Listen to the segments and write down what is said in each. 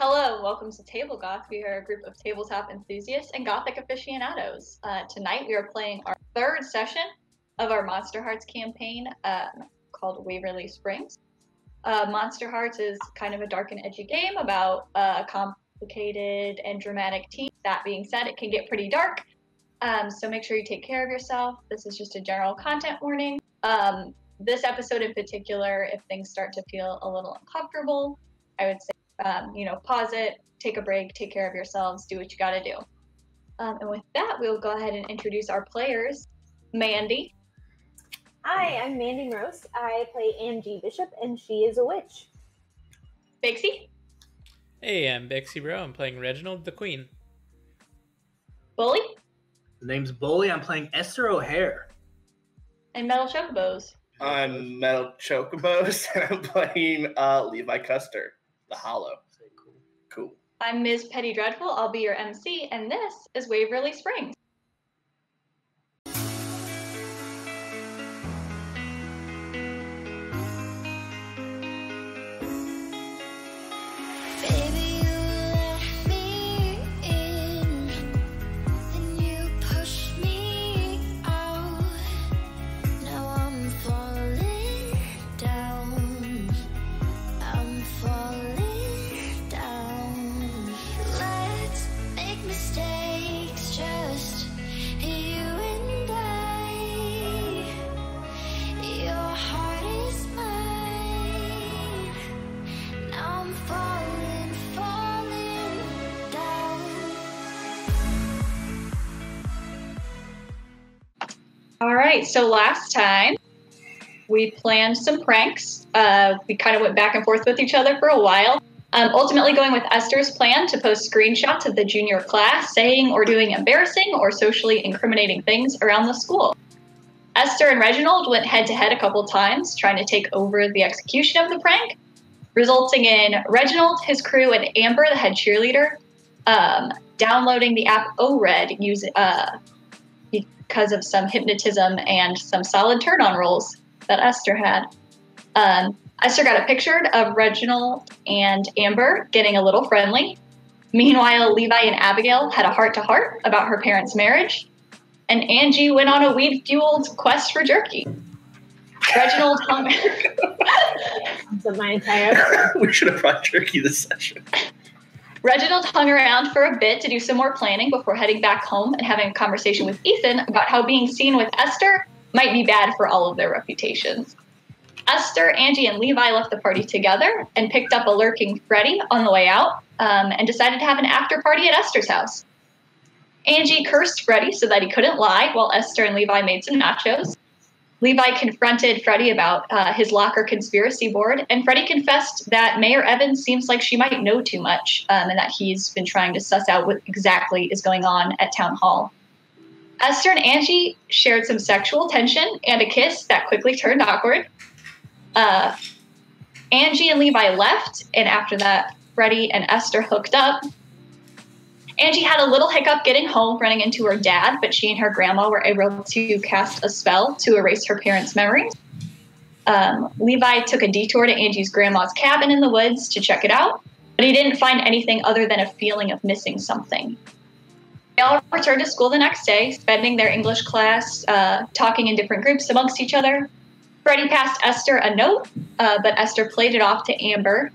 Hello, welcome to Table Goth. We are a group of tabletop enthusiasts and gothic aficionados. Tonight we are playing our third session of our Monsterhearts campaign called Waverly Springs. Monsterhearts is kind of a dark and edgy game about a complicated and dramatic team. That being said, it can get pretty dark, so make sure you take care of yourself. This is just a general content warning. This episode in particular, if things start to feel a little uncomfortable, I would say pause it, take a break, take care of yourselves, do what you gotta do. And with that, we'll go ahead and introduce our players. Mandy. Hi, I'm Mandy Rose. I play Angie Bishop, and she is a witch. Bixie. Hey, I'm Bixie Bro. I'm playing Reginald the Queen. Bully. The name's Bully. I'm playing Esther O'Hare. And Metal Chocobos. I'm Metal Chocobos, and I'm playing Levi Custer, the Hollow. Cool. I'm Ms. Petty Dreadful. I'll be your MC, and this is Waverly Springs. All right, so last time we planned some pranks. We kind of went back and forth with each other for a while, ultimately going with Esther's plan to post screenshots of the junior class saying or doing embarrassing or socially incriminating things around the school. Esther and Reginald went head-to-head a couple times trying to take over the execution of the prank, resulting in Reginald, his crew, and Amber, the head cheerleader, downloading the app ORED because of some hypnotism and some solid turn-on rolls that Esther had. Esther got a picture of Reginald and Amber getting a little friendly. Meanwhile, Levi and Abigail had a heart-to-heart about her parents' marriage. And Angie went on a weed-fueled quest for jerky. Reginald hung... my entire We should have brought jerky this session. Reginald hung around for a bit to do some more planning before heading back home and having a conversation with Ethan about how being seen with Esther might be bad for all of their reputations. Esther, Angie, and Levi left the party together and picked up a lurking Freddie on the way out and decided to have an after party at Esther's house. Angie cursed Freddie so that he couldn't lie while Esther and Levi made some nachos. Levi confronted Freddie about his locker conspiracy board, and Freddie confessed that Mayor Evans seems like she might know too much, and that he's been trying to suss out what exactly is going on at Town Hall. Esther and Angie shared some sexual tension and a kiss that quickly turned awkward. Angie and Levi left, and after that, Freddie and Esther hooked up. Angie had a little hiccup getting home, running into her dad, but she and her grandma were able to cast a spell to erase her parents' memories. Levi took a detour to Angie's grandma's cabin in the woods to check it out, but he didn't find anything other than a feeling of missing something. They all returned to school the next day, spending their English class talking in different groups amongst each other. Freddie passed Esther a note, but Esther played it off to Amber,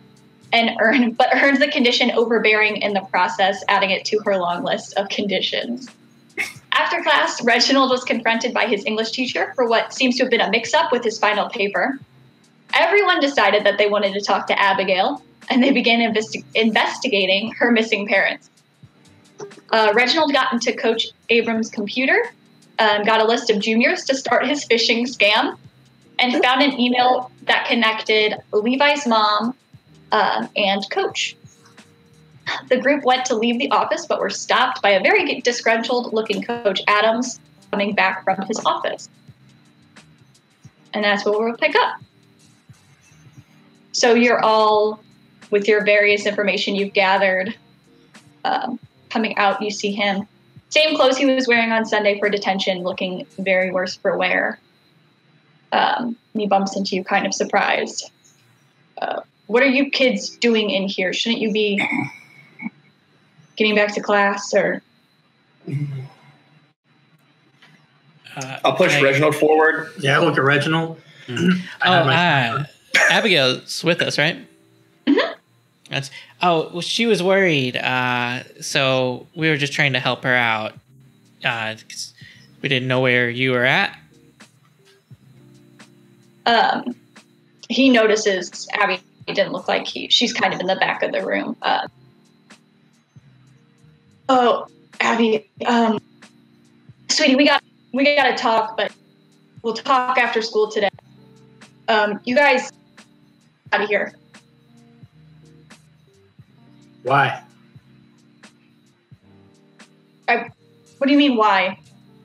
earned the condition overbearing in the process, adding it to her long list of conditions. After class, Reginald was confronted by his English teacher for what seems to have been a mix-up with his final paper. Everyone decided that they wanted to talk to Abigail, and they began investigating her missing parents. Reginald got into Coach Abram's computer, got a list of juniors to start his phishing scam, and found an email that connected Levi's mom and Coach. The group went to leave the office, but were stopped by a very disgruntled-looking Coach Adams coming back from his office. And that's where we'll pick up. So you're all, with your various information you've gathered, coming out, you see him. Same clothes he was wearing on Sunday for detention, looking very worse for wear. And he bumps into you kind of surprised. what are you kids doing in here? Shouldn't you be getting back to class or? I'll push Reginald forward. Yeah, look at Reginald. Abigail's with us, right? Mm-hmm. Well, she was worried, so we were just trying to help her out. 'Cause we didn't know where you were at. He notices Abby didn't look like she's kind of in the back of the room. Oh, Abby, sweetie, we gotta talk, but we'll talk after school today. You guys out of here. Why? What do you mean, why?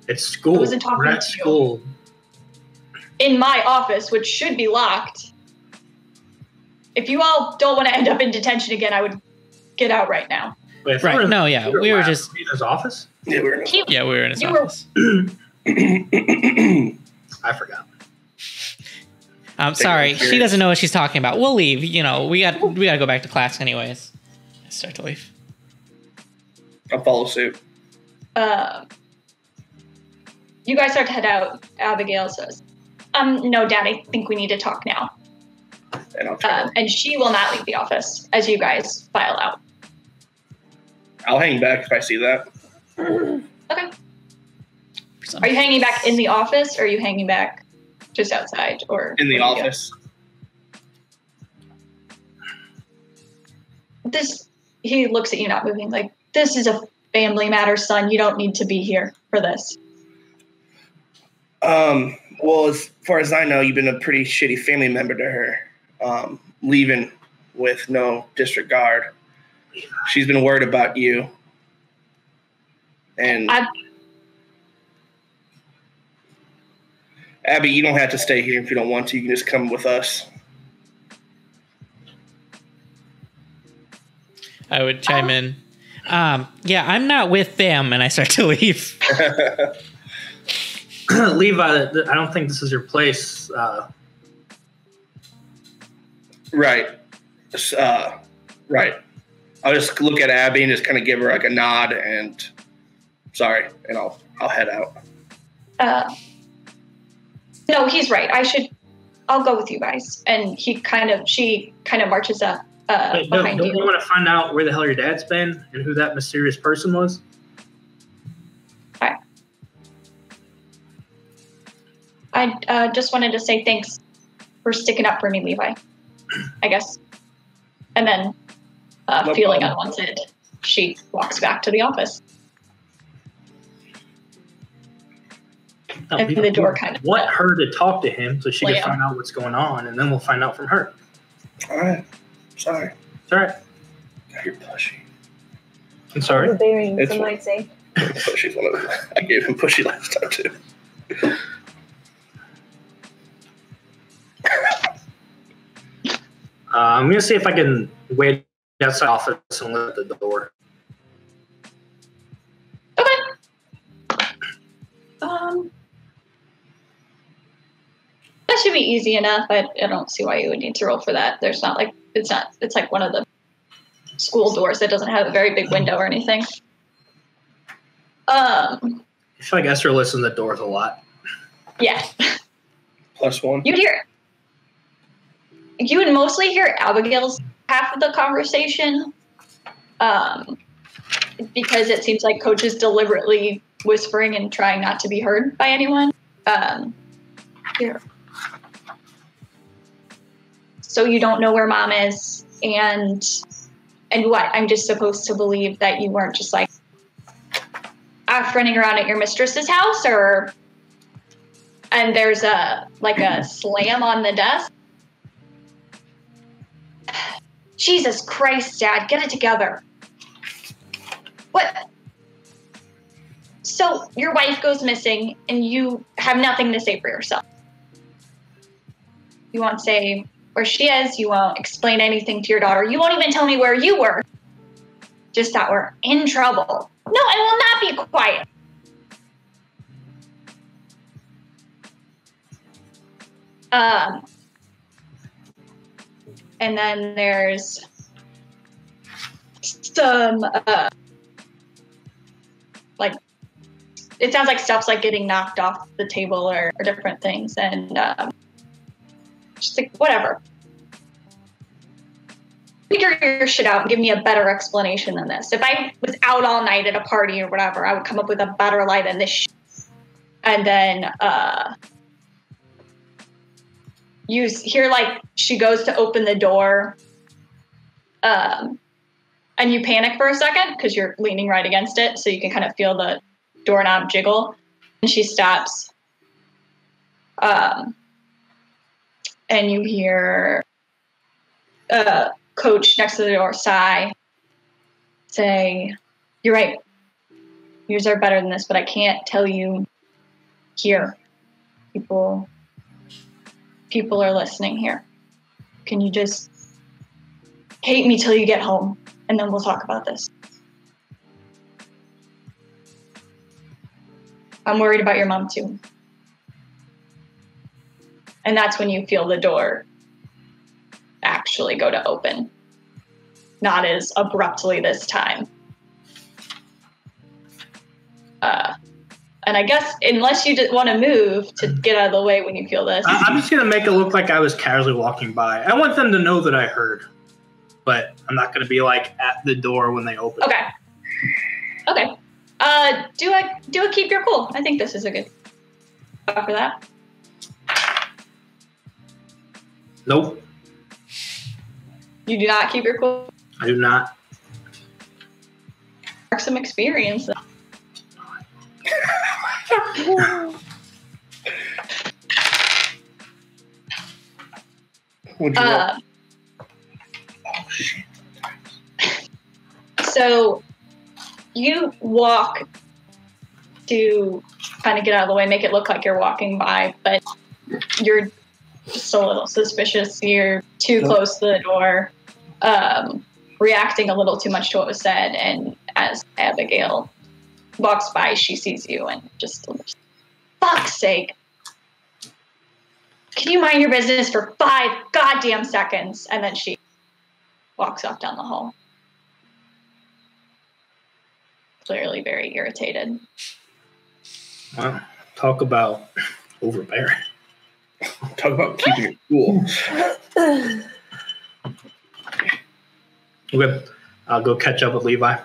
It's school. I wasn't talking We're at to you. school. In my office, which should be locked. If you all don't want to end up in detention again, I would get out right now. Wait, Right. No, yeah. We were just. in his office? Yeah, we were. Yeah, we were in his You were- office. I forgot. I'm sorry. She doesn't know what she's talking about. We'll leave. You know, we got to go back to class anyways. Start to leave. I'll follow suit. You guys start to head out. Abigail says, no, Dad, I think we need to talk now. And I'll try. And she will not leave the office as you guys file out. I'll hang back if I see that. Okay. Are you hanging back in the office, or are you hanging back just outside, or In the where do you go? office. He looks at you, not moving, like, this is a family matter, son. You don't need to be here for this. Well, as far as I know, you've been a pretty shitty family member to her. Leaving with no disregard. She's been worried about you. And Abby, you don't have to stay here if you don't want to. You can just come with us. I would chime in. Yeah, I'm not with them, and I start to leave. Levi, I don't think this is your place. Right. Right. I'll just look at Abby and just kind of give her like a nod and sorry, and I'll head out. No, he's right. I'll go with you guys. And she kind of marches up Wait, behind don't you. you want to find out where the hell your dad's been and who that mysterious person was? I just wanted to say thanks for sticking up for me, Levi, I guess. And then, No feeling problem. unwanted, she walks back to the office. No, And the door kind of want her to talk to him so she Yeah. can find out what's going on, and then we'll find out from her. All right. Sorry. It's all right. You're pushy. I'm sorry. Overbearing, It's some fine. might say. Pushy's one of them. I gave him pushy last time too. I'm gonna see if I can wait outside the office and look at the door. Okay. That should be easy enough. I don't see why you would need to roll for that. There's not like it's like one of the school doors that doesn't have a very big window or anything. I feel like Esther listens to the doors a lot. Yeah. +1. You would mostly hear Abigail's half of the conversation, because it seems like Coach is deliberately whispering and trying not to be heard by anyone. Here. So you don't know where Mom is, and what? I'm just supposed to believe that you weren't just like off running around at your mistress's house, or? And there's a slam on the desk. Jesus Christ, Dad, get it together. What? So your wife goes missing and you have nothing to say for yourself. You won't say where she is. You won't explain anything to your daughter. You won't even tell me where you were. Just that we're in trouble. No, I will not be quiet. and then there's some like it sounds like stuff's like getting knocked off the table or different things, and just like whatever. Figure your shit out and give me a better explanation than this. If I was out all night at a party or whatever, I would come up with a better lie than this shit. And then you hear like she goes to open the door, and you panic for a second because you're leaning right against it, so you can kind of feel the doorknob jiggle. And she stops, and you hear Coach next to the door sigh, say, "You're right. Yours are better than this, but I can't tell you here. People are listening here. Can you just hate me till you get home, and then we'll talk about this. I'm worried about your mom too." And that's when you feel the door actually go to open. Not as abruptly this time. And I guess unless you just want to move to get out of the way when you feel this. I'm just going to make it look like I was casually walking by. I want them to know that I heard. But I'm not going to be like at the door when they open. Okay. Okay. Do a keep your cool. I think this is a good spot for that. Nope. You do not keep your cool? I do not. Mark some experience. Would you Oh, shit. So you walk to kind of get out of the way, make it look like you're walking by, but you're just a little suspicious. You're too close to the door, reacting a little too much to what was said. And as Abigail walks by, she sees you and just, fuck's sake. Can you mind your business for 5 goddamn seconds? And then she walks off down the hall. Clearly very irritated. Well, talk about overbearing. Talk about keeping it cool. Okay, I'll go catch up with Levi.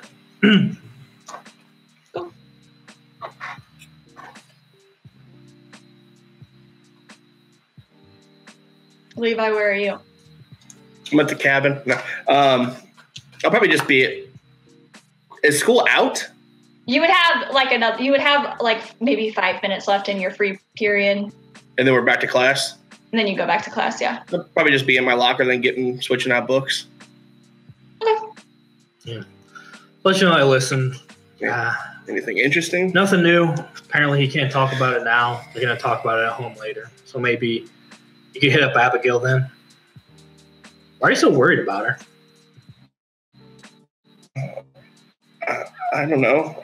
Levi, where are you? I'm at the cabin. No. I'll probably just be. Is school out? You would have like maybe 5 minutes left in your free period. And then we're back to class? And then you go back to class, yeah. I'll probably just be in my locker, then switching out books. Okay. Yeah. Let you know I listened. Anything interesting? Nothing new. Apparently he can't talk about it now. They're going to talk about it at home later. So maybe you could hit up Abigail then. Why are you so worried about her? I don't know.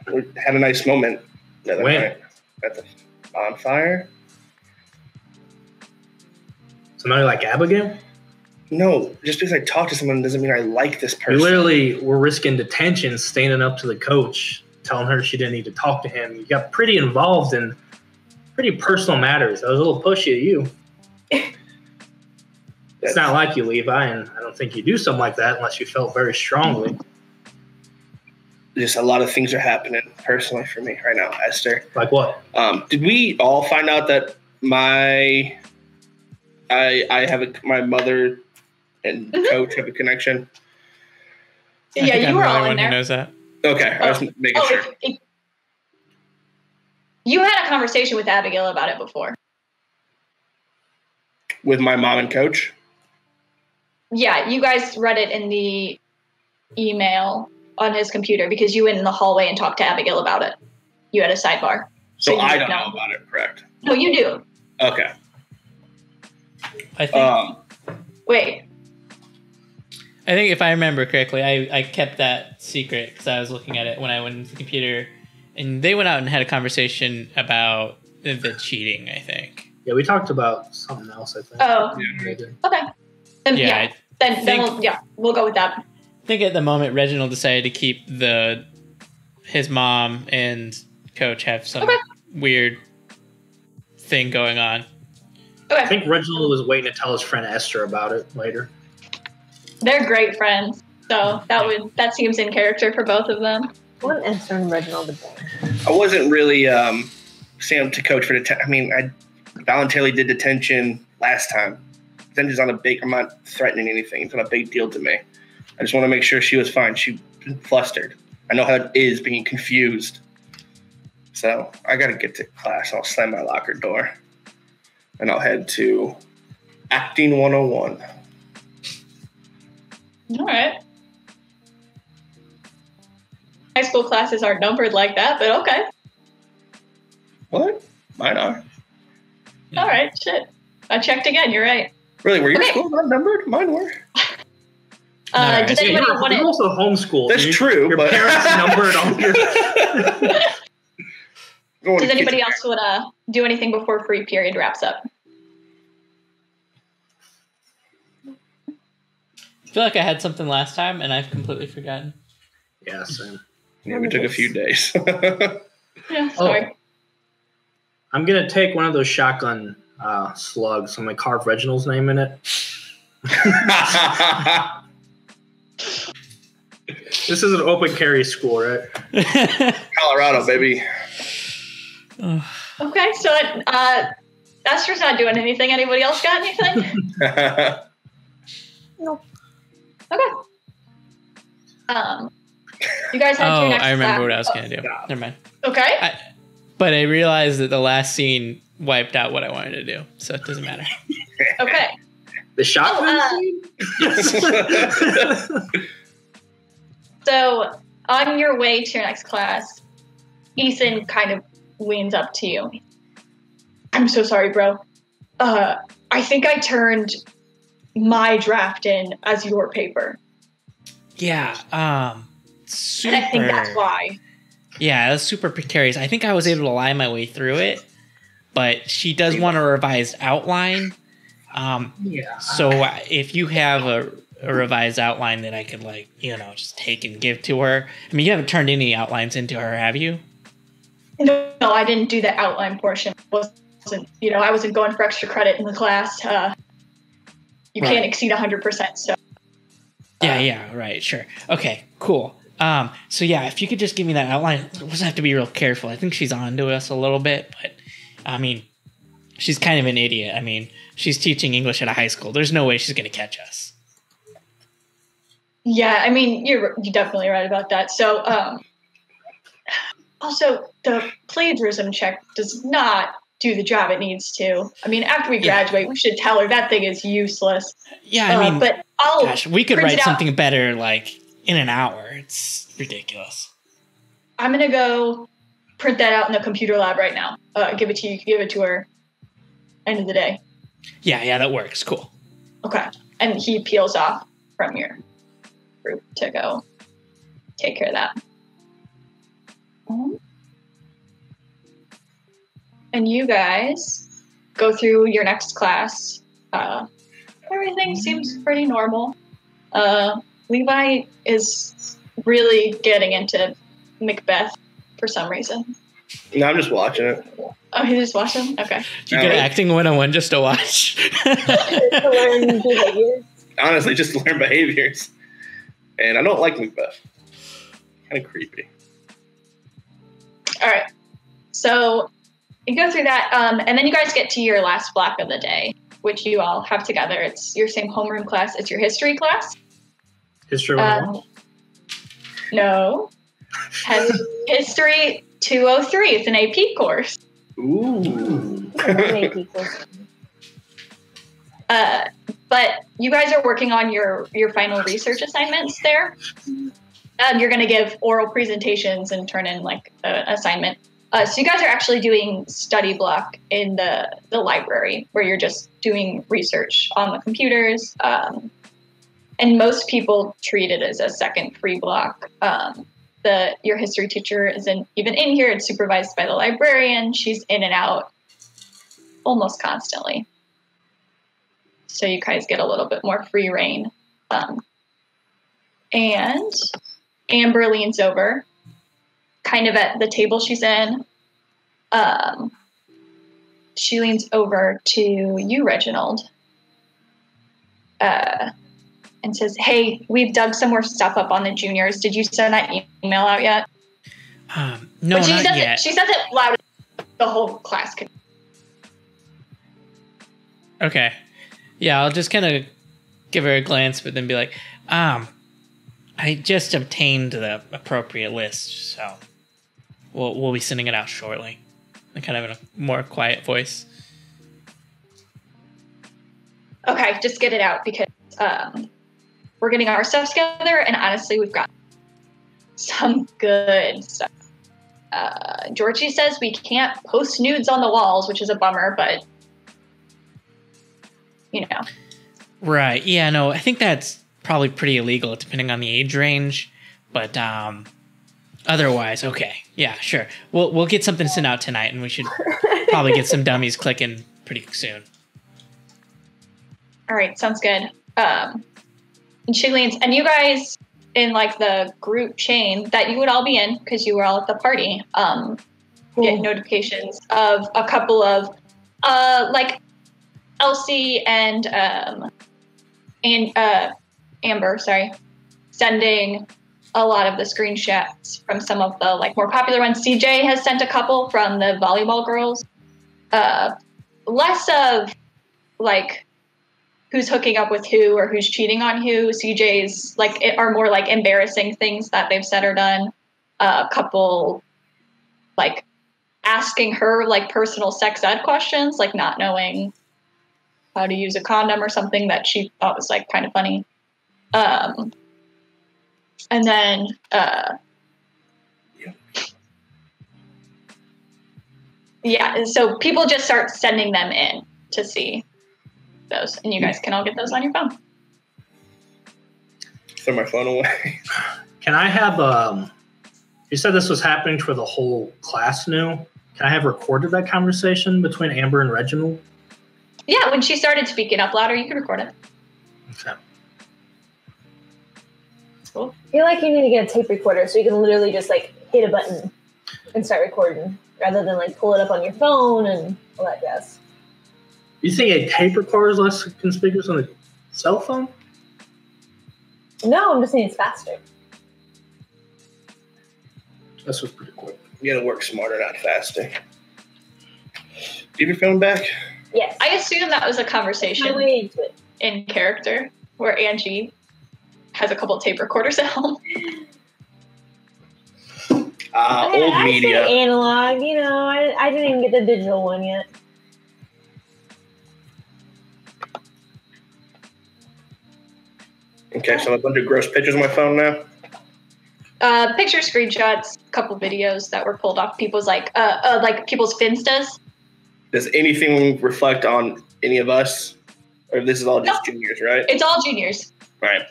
We had a nice moment the other When? night at the bonfire. Somebody like Abigail? No, just because I talk to someone doesn't mean I like this person. You literally were risking detention, standing up to the coach, telling her she didn't need to talk to him. You got pretty involved in pretty personal matters. I was a little pushy at you. It's not like you, Levi, and I don't think you do something like that unless you felt very strongly. Just a lot of things are happening personally for me right now, Esther. Like what? Did we all find out that my mother and coach have a connection? Yeah, you were all in there. Who knows that? Okay, I was making sure. You had a conversation with Abigail about it before. With my mom and coach? Yeah, you guys read it in the email on his computer because you went in the hallway and talked to Abigail about it. You had a sidebar. So you I don't know about it, correct? No, you do. Okay. I think Wait. I think if I remember correctly, I kept that secret because I was looking at it when I went into the computer, and they went out and had a conversation about the cheating, I think. Yeah, we talked about something else, I think. Oh, Yeah. okay. Then, Yeah, we'll go with that. I think at the moment Reginald decided to keep his mom and coach have some weird thing going on. Okay. I think Reginald was waiting to tell his friend Esther about it later. They're great friends, so that seems in character for both of them. What Esther and Reginald the best? I wasn't really saying to coach for detention. I mean, I voluntarily did detention last time. Detention's not a big. I'm not threatening anything. It's not a big deal to me. I just want to make sure she was fine. She was flustered. I know how it is being confused. So I got to get to class. I'll slam my locker door, and I'll head to Acting 101. All right. High school classes aren't numbered like that, but okay. What? Mine are. All right, shit. I checked again. You're right. Really? Were your schools not numbered? Mine were. Does anybody want You're to? also homeschooled. That's true. Your but parents numbered on your. Does anybody else want to do anything before free period wraps up? I feel like I had something last time and I've completely forgotten. Yeah, same. Yeah, we took a few days. Yeah, sorry. I'm gonna take one of those shotgun slugs. I'm gonna carve Reginald's name in it. This is an open carry school, right? Colorado, baby. Okay, so Esther's not doing anything. Anybody else got anything? Nope. Okay. You guys had your next I remember class. what I was going to do. Never mind. Okay. But I realized that the last scene wiped out what I wanted to do, so it doesn't matter. Okay. The shotgun scene? So on your way to your next class, Ethan kind of leans up to you. I'm so sorry, bro. I think I turned my draft in as your paper. Yeah, super. And I think that's why. Yeah, it was super precarious. I think I was able to lie my way through it, but she does want a revised outline. Yeah. So if you have a revised outline that I could, just take and give to her. I mean, you haven't turned any outlines into her, have you? No, I didn't do the outline portion. I wasn't going for extra credit in the class. You can't exceed 100%. So. Yeah, right, sure. Okay, cool. So yeah, if you could just give me that outline, we'll just have to be real careful. I think she's on to us a little bit, but I mean, she's kind of an idiot. I mean, she's teaching English at a high school. There's no way she's going to catch us. Yeah, I mean, you're definitely right about that. So, also, the plagiarism check does not do the job it needs to. I mean, after we graduate, we should tell her that thing is useless. Yeah, I mean, but we could write something better, in an hour. It's ridiculous. I'm going to go print that out in the computer lab right now. Give it to you. Give it to her. End of the day. Yeah, that works. Cool. Okay. And he peels off from your group to go take care of that. And you guys go through your next class. Everything seems pretty normal. Levi is really getting into Macbeth for some reason. No, I'm just watching it. Oh, he just watched him? Okay. You get acting 101 just to watch. To learn behaviors. Honestly, just to learn behaviors. And I don't like Macbeth. Kind of creepy. All right. So you go through that, and then you guys get to your last block of the day, which you all have together. It's your same homeroom class. It's your history class. History 101? No. History 203. It's an AP course. Ooh. But you guys are working on your final research assignments there. You're going to give oral presentations and turn in an assignment. So you guys are actually doing study block in the library where you're just doing research on the computers. And most people treat it as a second free block. Your history teacher isn't even in here. It's supervised by the librarian. She's in and out almost constantly. So you guys get a little bit more free reign. And Amber leans over, kind of at the table she's in. She leans over to you, Reginald, and says, "Hey, we've dug some more stuff up on the juniors. Did you send that email out yet?" No, but not yet. She says it loud. The whole class could. Okay. Yeah, I'll just kind of give her a glance, but then be like, I just obtained the appropriate list, so we'll be sending it out shortly. And kind of in a more quiet voice. Okay, just get it out because we're getting our stuff together, and honestly, we've got some good stuff. Georgie says we can't post nudes on the walls, which is a bummer, but you know. Right. Yeah, no, I think that's probably pretty illegal depending on the age range, but otherwise, okay. Yeah, sure. We'll get something sent out tonight, and we should probably get some dummies clicking pretty soon. All right, sounds good. And she leans, and you guys in like the group chain that you would all be in because you were all at the party, get notifications of a couple of like Elsie and Amber, sending a lot of the screenshots from some of the like more popular ones. CJ has sent a couple from the volleyball girls. Less of like who's hooking up with who or who's cheating on who. CJ's like are more like embarrassing things that they've said or done. A couple like asking her like personal sex ed questions, like not knowing how to use a condom or something that she thought was like kind of funny. And then so people just start sending them in to see those, and you guys can all get those on your phone. Throw my phone away. Can I have you said this was happening to where the whole class knew. Can I have recorded that conversation between Amber and Reginald? Yeah, when she started speaking up louder, you can record it. Okay. Cool. I feel like you need to get a tape recorder so you can literally just like hit a button and start recording rather than like pull it up on your phone and all that jazz. You think a tape recorder is less conspicuous on a cell phone? No, I'm just saying it's faster. This was pretty quick. You gotta work smarter, not faster. Give your phone back. Yes. I assume that was a conversation My way into it. in character where Angie has a couple tape recorders at home. Old media. Say analog, you know, I didn't even get the digital one yet. Okay, so I have a bunch of gross pictures on my phone now. Picture screenshots, a couple videos that were pulled off people's like people's Finstas. Does anything reflect on any of us? Or this is all just juniors, right? It's all juniors. Right.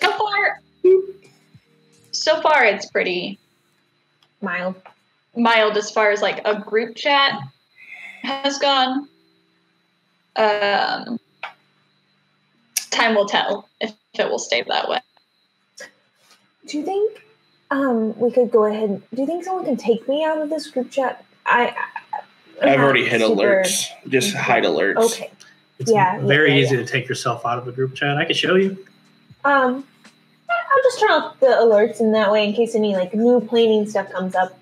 So far it's pretty Mild. as far as like a group chat has gone. Time will tell if it will stay that way. Do you think we could go ahead? Do you think someone can take me out of this group chat? I've already hit alerts. Just hide alerts. Okay. It's very easy to take yourself out of a group chat. I can show you. I'll just turn off the alerts in that way in case any like new planning stuff comes up.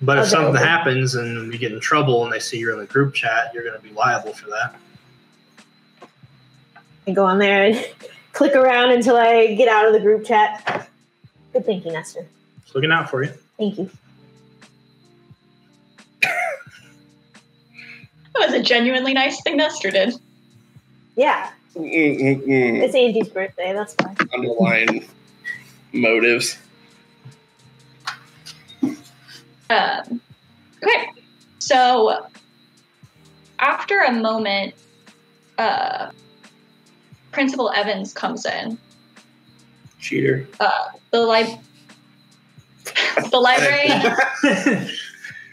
But if something happens and you get in trouble and they see you're in the group chat, you're going to be liable for that. I go on there and click around until I get out of the group chat. Good thinking, Esther. It's looking out for you. Thank you. That was a genuinely nice thing Nestor did. Yeah. It's Angie's birthday. That's fine. Underlying motives. Okay. So after a moment, Principal Evans comes in. Cheater. The librarian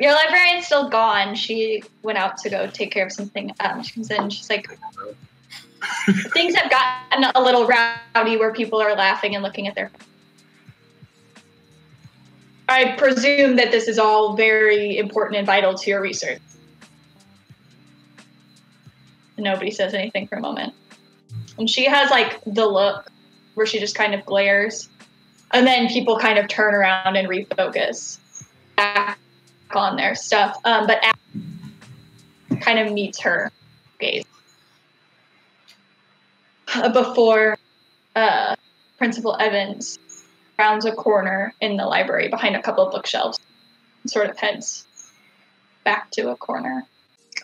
Your librarian's still gone. She went out to go take care of something. She comes in and she's like, things have gotten a little rowdy where people are laughing and looking at their phone. I presume that this is all very important and vital to your research. Nobody says anything for a moment. And she has like the look where she just kind of glares. And then people kind of turn around and refocus back on their stuff. But kind of meets her gaze. Before Principal Evans rounds a corner in the library behind a couple of bookshelves and sort of heads back to a corner.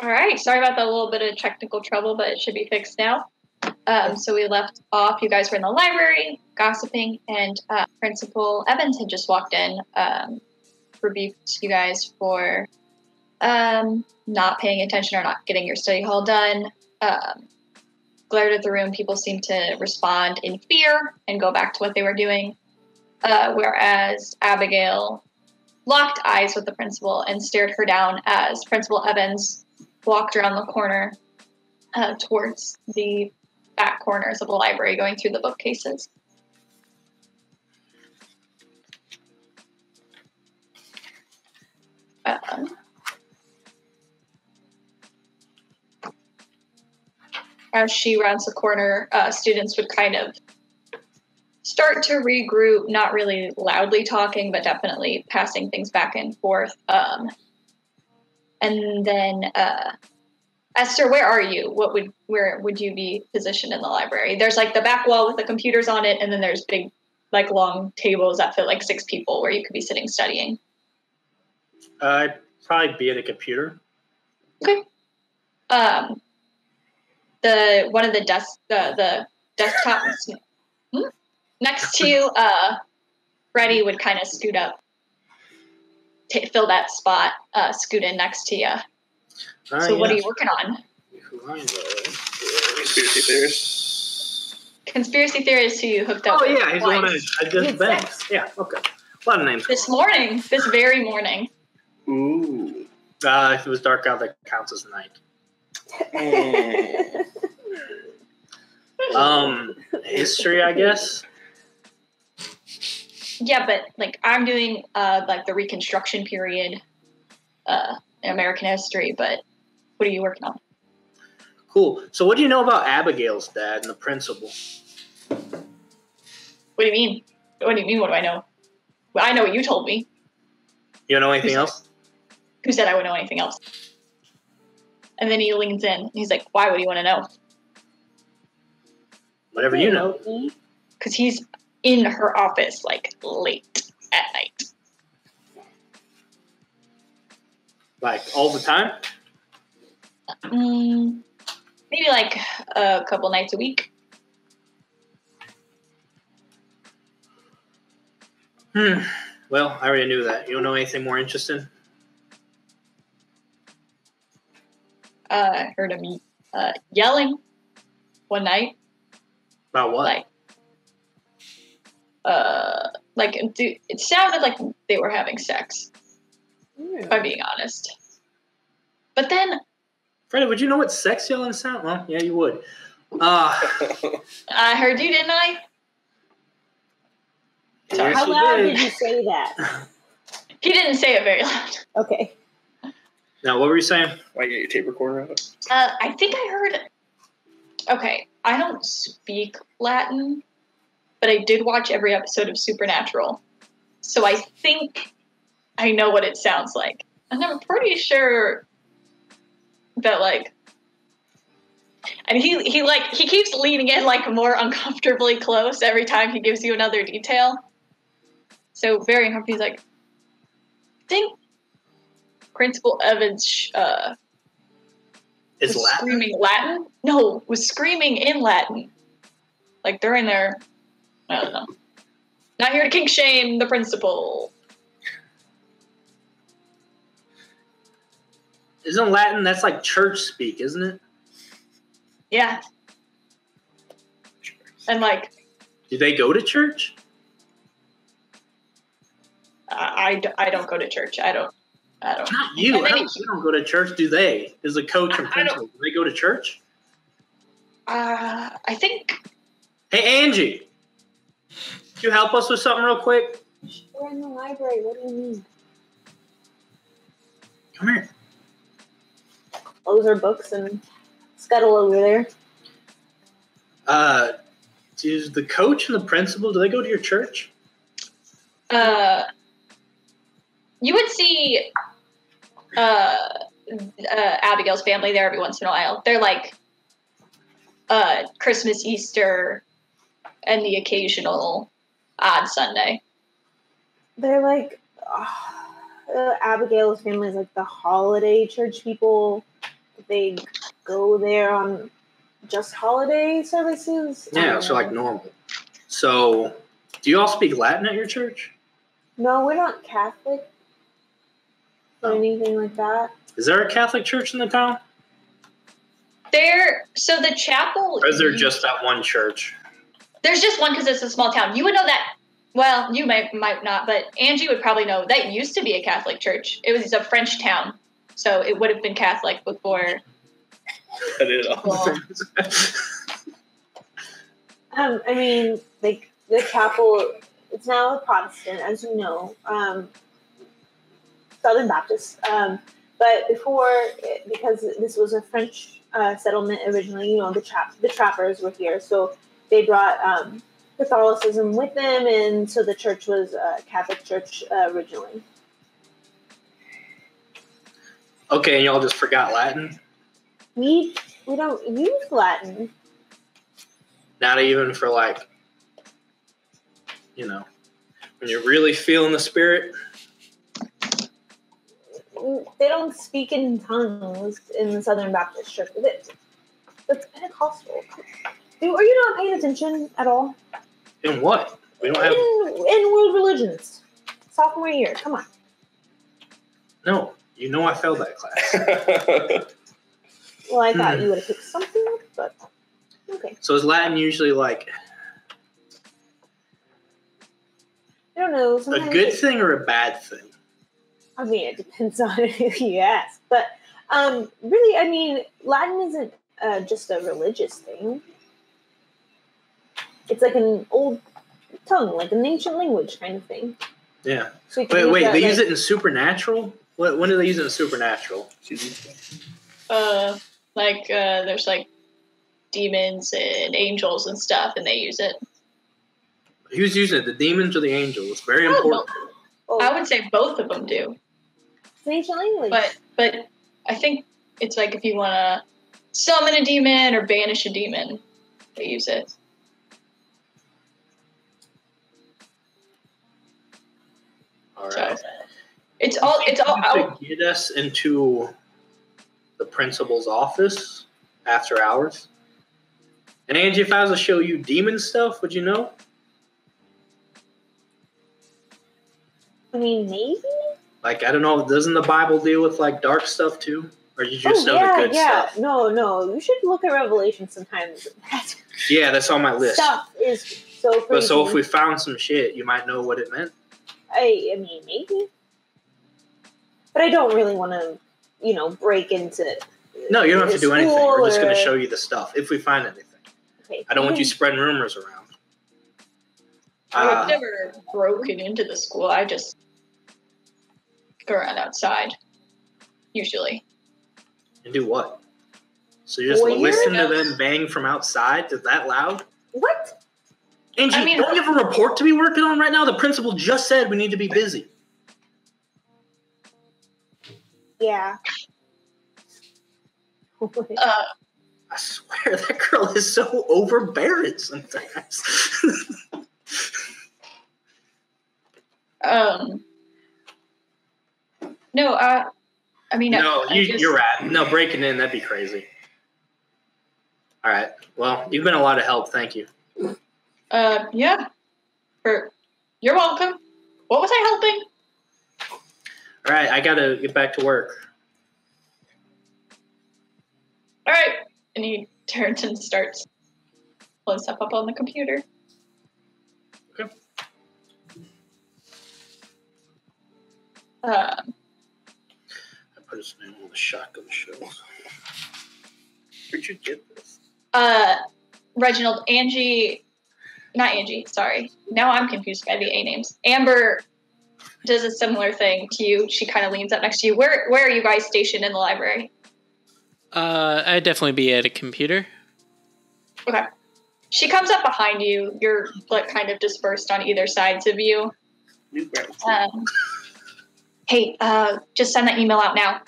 All right, sorry about that little bit of technical trouble, but it should be fixed now. So we left off, you guys were in the library gossiping, and Principal Evans had just walked in, rebuked you guys for not paying attention or not getting your study hall done. Glared at the room. People seemed to respond in fear and go back to what they were doing. Whereas Abigail locked eyes with the principal and stared her down as Principal Evans walked around the corner towards the back corners of the library, going through the bookcases. As she rounds the corner, students would kind of start to regroup, not really loudly talking, but definitely passing things back and forth. And then, Esther, where are you? Where would you be positioned in the library? There's like the back wall with the computers on it, and then there's big, like long tables that fit like 6 people where you could be sitting studying. I'd probably be at a computer. Okay. The desktop next to you, Freddie would kind of scoot up, fill that spot, scoot in next to you. So what are you working on? Conspiracy theorists. Conspiracy theorists who you hooked up with. Oh, yeah, he's the one I just banged. Yeah, okay. A lot of names. This very morning. Ooh. If it was dark out, that counts as night. History, I guess. Yeah, but like I'm doing like the Reconstruction period, in American history. But what are you working on? Cool. So, what do you know about Abigail's dad and the principal? What do you mean? What do you mean? What do I know? Well, I know what you told me. You don't know anything else? Who said I would know anything else? And then he leans in. And he's like, "Why would you want to know?" Whatever you know. Because he's in her office like late at night. Like all the time? Maybe like a couple nights a week. Well, I already knew that. You don't know anything more interesting? I heard him yelling one night. About what? It sounded like they were having sex. If I'm being honest. But then, Freddie, would you know what sex yelling sound? Well, yeah, you would. I heard you, didn't I? Yes, How loud did you say that? He didn't say it very loud. Okay. Now, what were you saying? Why get your tape recorder out? I think I heard. Okay, I don't speak Latin, but I did watch every episode of Supernatural, so I think I know what it sounds like, and I'm pretty sure that like. And he keeps leaning in like more uncomfortably close every time he gives you another detail. So very uncomfortable. He's like, I think Principal Evans Is was Latin? screaming Latin? No, was screaming in Latin. Like during their, I don't know. Not here to kink shame the principal. Isn't Latin, that's like church speak, isn't it? Yeah. And like, Do they go to church? I don't go to church. I don't I don't. Not you. And maybe You don't go to church, do they? Is the coach and principal? Do they go to church? I think. Hey, Angie. Can you help us with something real quick? We're in the library. What do you mean? Come here. Close our books and scuttle over there. Does the coach and the principal, do they go to your church? You would see Abigail's family there every once in a while. They're like Christmas, Easter, and the occasional odd Sunday. They're like Abigail's family is like the holiday church people. They go there on just holiday services. Yeah, so like normal. So, do you all speak Latin at your church? No, we're not Catholic or anything like that. Is there a Catholic church in the town? So the chapel. Or is there just that one church? There's just one because it's a small town. You would know that. Well, you might not, but Angie would probably know that used to be a Catholic church. It was a French town, so it would have been Catholic before. I mean, like the chapel, it's now a Protestant, as you know, Southern Baptist. But before, because this was a French settlement originally, the trappers were here, so they brought Catholicism with them, and so the church was a Catholic church originally. Okay, and y'all just forgot Latin? We don't use Latin. Not even for like, when you're really feeling the spirit? They don't speak in tongues in the Southern Baptist church. That's Pentecostal. Are you not paying attention at all? In what? We don't have... In world religions. Sophomore year. Come on. No. I failed that class. Well, I thought you would have picked something up, but okay. So is Latin usually like... I don't know. A good thing or a bad thing? I mean, it depends on who you ask. But really, I mean, Latin isn't just a religious thing. It's like an old tongue, like an ancient language kind of thing. Yeah. So wait, they use it in Supernatural? When do they use it in Supernatural? There's like demons and angels and stuff, and they use it. Who's using it? The demons or the angels? It's very important. I would say both of them do. It's an ancient language. But I think it's like if you want to summon a demon or banish a demon, they use it. All right. So, it's all to get us into the principal's office after hours. And Angie, if I was to show you demon stuff, would you know? I mean, maybe? Like, I don't know, doesn't the Bible deal with like dark stuff too? Or you just know the good stuff? No. You should look at Revelation sometimes. Yeah, that's on my list. Stuff is so crazy. But so if we found some shit, you might know what it meant. I mean, maybe. But I don't really want to, break into. No, you don't have to do anything. We're just going to show you the stuff if we find anything. Okay. I don't want you spreading rumors around. I've never broken into the school. I just go around outside, usually. And do what? So you just listen to them bang from outside? Is that loud? What? Angie, don't you have a report to be working on right now? The principal just said we need to be busy. Yeah. I swear, that girl is so overbearing sometimes. No, I mean... No, you're right. No, breaking in, that'd be crazy. All right. Well, you've been a lot of help. Thank you. Yeah. You're welcome. What was I helping? All right, I gotta get back to work. All right. And he turns and starts pulling stuff up on the computer. Okay. his name on the shotgun shells. Where'd you get this? Reginald, not Angie, sorry. Now I'm confused by the A names. Amber does a similar thing to you. She kind of leans up next to you. Where are you guys stationed in the library? I'd definitely be at a computer. Okay. She comes up behind you. You're like kind of dispersed on either sides of you. Hey, just send that email out now.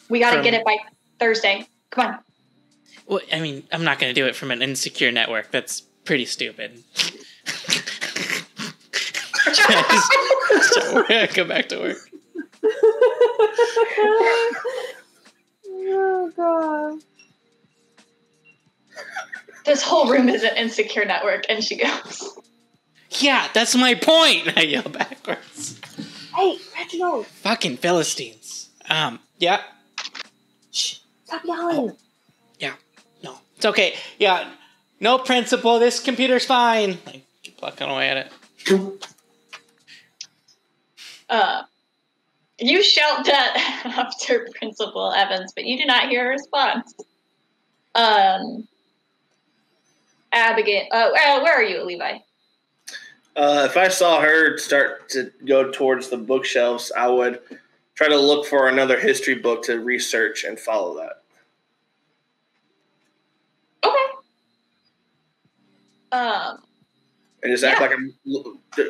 We got to get it by Thursday. Come on. Well, I mean, I'm not going to do it from an insecure network. That's pretty stupid. Go back to work. Oh, God. This whole room is an insecure network, and she goes. Yeah, that's my point. I yell backwards. Hey, Reginald. Fucking Philistines. Yeah. Shh, stop yelling. Oh. Yeah. No, it's okay. Yeah. No, principal. This computer's fine. I keep plucking away at it. You shout that after Principal Evans, but you do not hear a response. Abigail, where are you, Levi? If I saw her start to go towards the bookshelves, I would try to look for another history book to research and follow that. Okay. And just act like I'm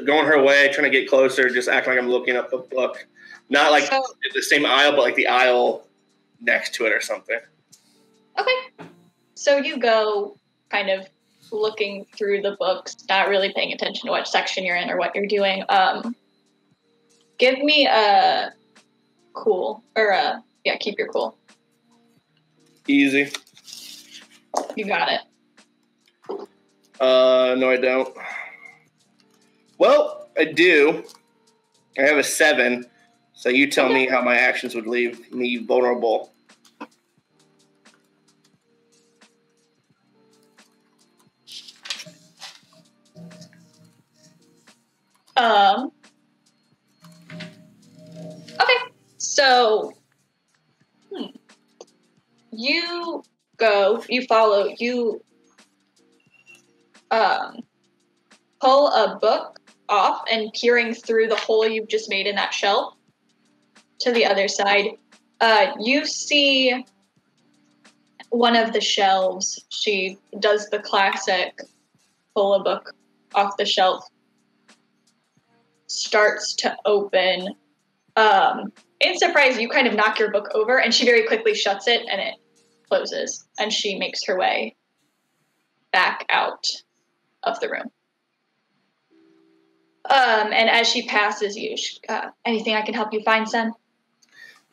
going her way, trying to get closer, just act like I'm looking up a book. Not like the same aisle, but like the aisle next to it or something. Okay. So you go kind of looking through the books, not really paying attention to what section you're in or what you're doing. Give me a cool, or keep your cool. Easy. You got it. No, I don't. Well, I do. I have a 7. So you tell me how my actions would leave me vulnerable. Okay. So, you follow, pull a book off and peering through the hole you've just made in that shelf to the other side. You see one of the shelves. She does the classic pull a book off the shelf, starts to open. In surprise, you kind of knock your book over, and she very quickly shuts it, and it closes, and she makes her way back out of the room. And as she passes you, anything I can help you find, son?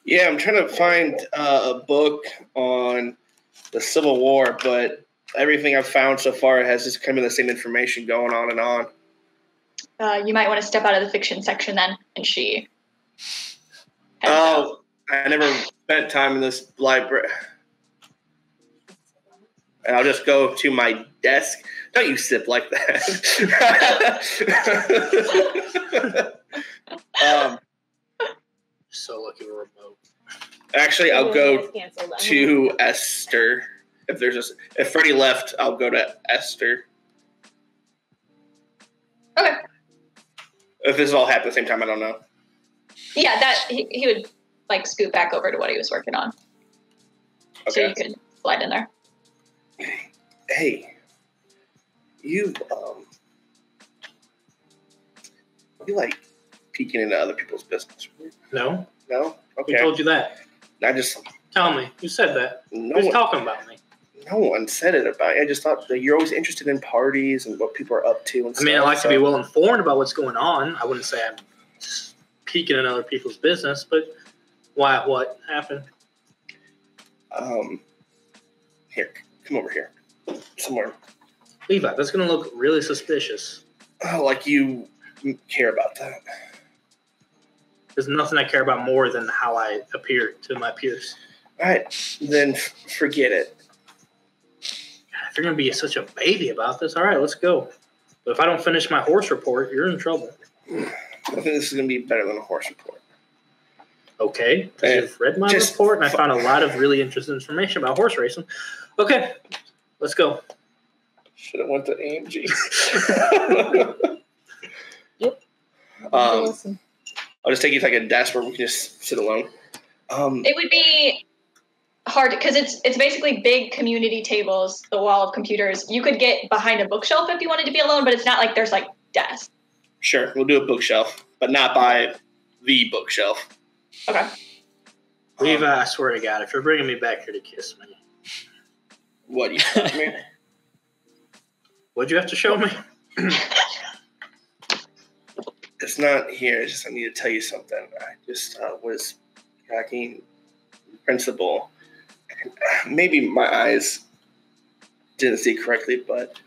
Yeah, I'm trying to find a book on the Civil War, but everything I've found so far has just kind of the same information going on and on. You might want to step out of the fiction section then, and she heads out. I never spent time in this library. And I'll just go to my desk. Don't you sip like that. So lucky we're remote. Actually, I'll go to Esther. If Freddie left, I'll go to Esther. Okay. If this all happened at the same time, I don't know. Yeah, that he would like scoot back over to what he was working on. Okay. So you could slide in there. Hey, you like peeking into other people's business? No. No? Okay. Who told you that? I just... Tell me. Who said that? Who's talking about me? No one said it about you. I just thought that you're always interested in parties and what people are up to and stuff. I mean, I like to be well informed about what's going on. I wouldn't say I'm peeking in other people's business, but why? What happened? Here. Come over here. Somewhere. Levi, that's going to look really suspicious. Oh, like you care about that. There's nothing I care about more than how I appear to my peers. All right, then forget it. God, if you're going to be such a baby about this, all right, let's go. But if I don't finish my horse report, you're in trouble. I think this is going to be better than a horse report. Okay, you've read my report, and I found a lot of really interesting information about horse racing. Okay, let's go. Should have went to AMG. Yep. I'll just take you to like a desk where we can just sit alone. It would be hard because it's basically big community tables, the wall of computers. You could get behind a bookshelf if you wanted to be alone, but it's not like there's like desks. Sure, we'll do a bookshelf, but not by the bookshelf. Okay. Levi, I swear to God, if you're bringing me back here to kiss me. What, you got me? What'd you have to show me? It's not here. It's just I need to tell you something. I just was tracking principal. And maybe my eyes didn't see correctly, but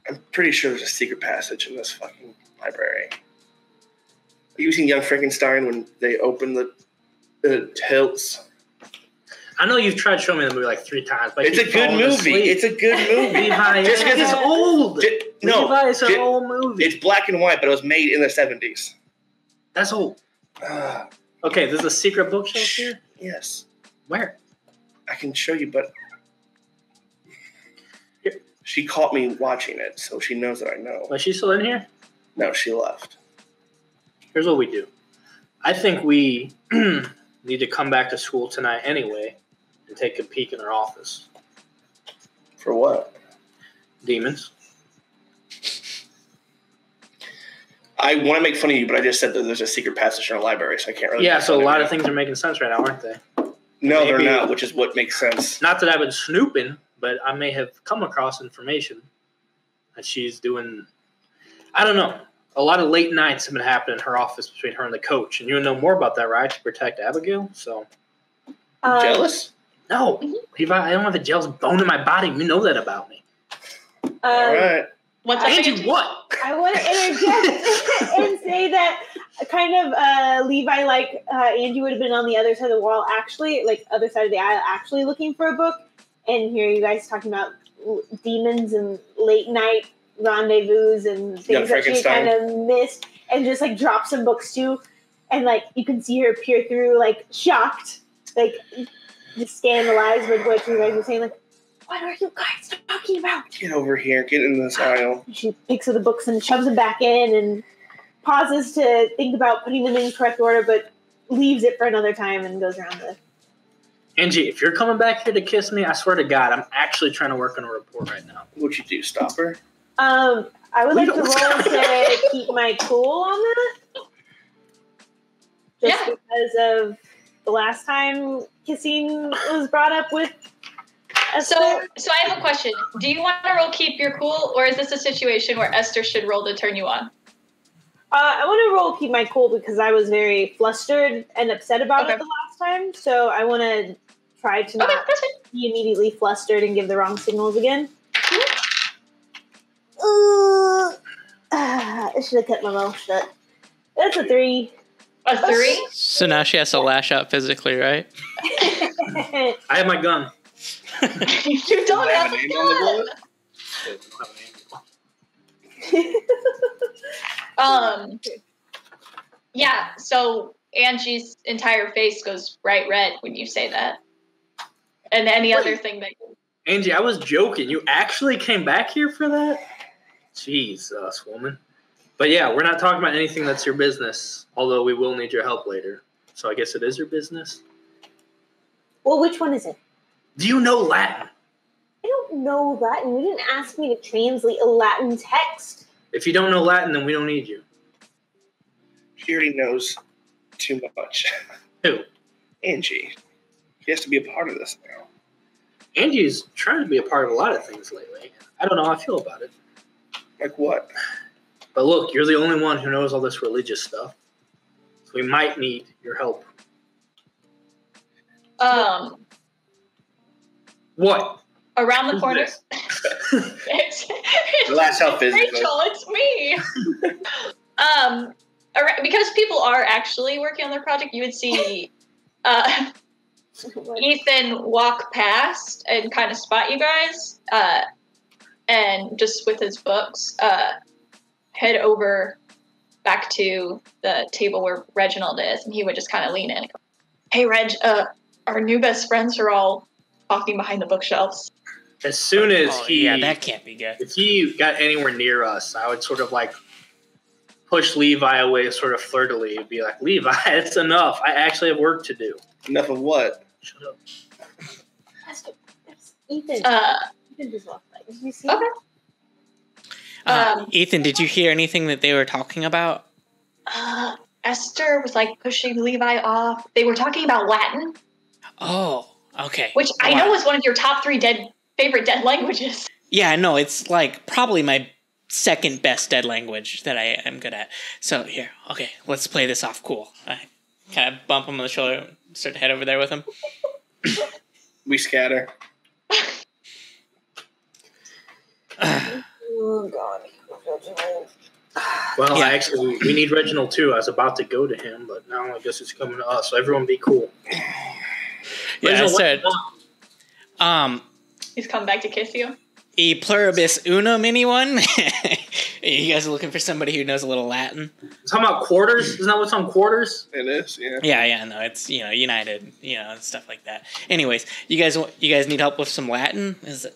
I'm pretty sure there's a secret passage in this fucking library. Have you seen Young Frankenstein when they open the tilts? I know you've tried showing me the movie like 3 times, but it's a good movie. It's a good movie. Levi, just because it's old. Levi, it's an old movie. It's black and white, but it was made in the 70s. That's old. Okay, there's a secret bookshelf here? Yes. Where? I can show you, but she caught me watching it, so she knows that I know. Was she still in here? No, she left. Here's what we do. I think we need to come back to school tonight anyway and take a peek in her office. For what? Demons. I want to make fun of you, but I just said that there's a secret passage in our library, so I can't really. Yeah, so a lot of things are making sense right now, aren't they? No, they're not, which is what makes sense. Not that I've been snooping, but I may have come across information that she's doing. I don't know. A lot of late nights have been happening in her office between her and the coach, and you know more about that, right? To protect Abigail. So jealous? No, Levi, I don't have a jealous bone in my body. You know that about me. All right. What's up, Angie? What? I want to interject and say that kind of Levi, like Angie would have been on the other side of the wall, actually, like other side of the aisle, actually looking for a book. And here you guys talking about demons and late night rendezvous and things that she kind of missed, and just like drop some books too. And like you can see her peer through, like shocked, like just scandalized with what you guys were saying, like, what are you guys talking about? Get over here. Get in this aisle. She picks up the books and shoves them back in and pauses to think about putting them in correct order, but leaves it for another time and goes around the... Angie, if you're coming back here to kiss me, I swear to God, I'm actually trying to work on a report right now. What'd you do? Stop her? I would like to roll to keep my cool on that. Just because of the last time kissing was brought up with... So I have a question. Do you want to roll keep your cool, or is this a situation where Esther should roll to turn you on? I want to roll keep my cool because I was very flustered and upset about it the last time. So I want to try to not be immediately flustered and give the wrong signals again. I should have kept my mouth shut. That's a 3. A 3? So now she has to lash out physically, right? I have my gun. You don't have a gun. Yeah, so Angie's entire face goes bright red when you say that. And any other thing that... Angie, I was joking. You actually came back here for that? Jesus, woman. But yeah, we're not talking about anything that's your business, although we will need your help later. So I guess it is your business? Well, which one is it? Do you know Latin? I don't know Latin. You didn't ask me to translate a Latin text. If you don't know Latin, then we don't need you. She already knows too much. Who? Angie. She has to be a part of this now. Angie's trying to be a part of a lot of things lately. I don't know how I feel about it. Like what? But look, you're the only one who knows all this religious stuff. So we might need your help. What? Around the corner. It's the last help is Rachel, it's me. Because people are actually working on their project, you would see Ethan walk past and kind of spot you guys, and just with his books, head over back to the table where Reginald is, and he would just kind of lean in and go, Hey, Reg, our new best friends are all walking behind the bookshelves. As soon as that can't be good. If he got anywhere near us, I would sort of like push Levi away, sort of flirtily, and be like, "Levi, it's enough. I actually have work to do." Enough of what? Shut up. That's Ethan. Ethan just walked by. Did you see? Okay. Ethan, did you hear anything that they were talking about? Esther was like pushing Levi off. They were talking about Latin. Oh, okay. Which I know is one of your top 3 favorite dead languages. Yeah, no, it's like probably my second best dead language that I am good at. So here, okay, let's play this off cool. I kind of bump him on the shoulder, start to head over there with him. We scatter. Oh God. Well, actually, we need Reginald too. I was about to go to him, but now I guess it's coming to us. So everyone, be cool. Yeah, Reginald, I said. He's come back to kiss you. E pluribus unum, anyone? You guys are looking for somebody who knows a little Latin? Talking about quarters? Isn't that what's on quarters? It is, yeah. Yeah, no, it's United, stuff like that. Anyways, you guys need help with some Latin? It's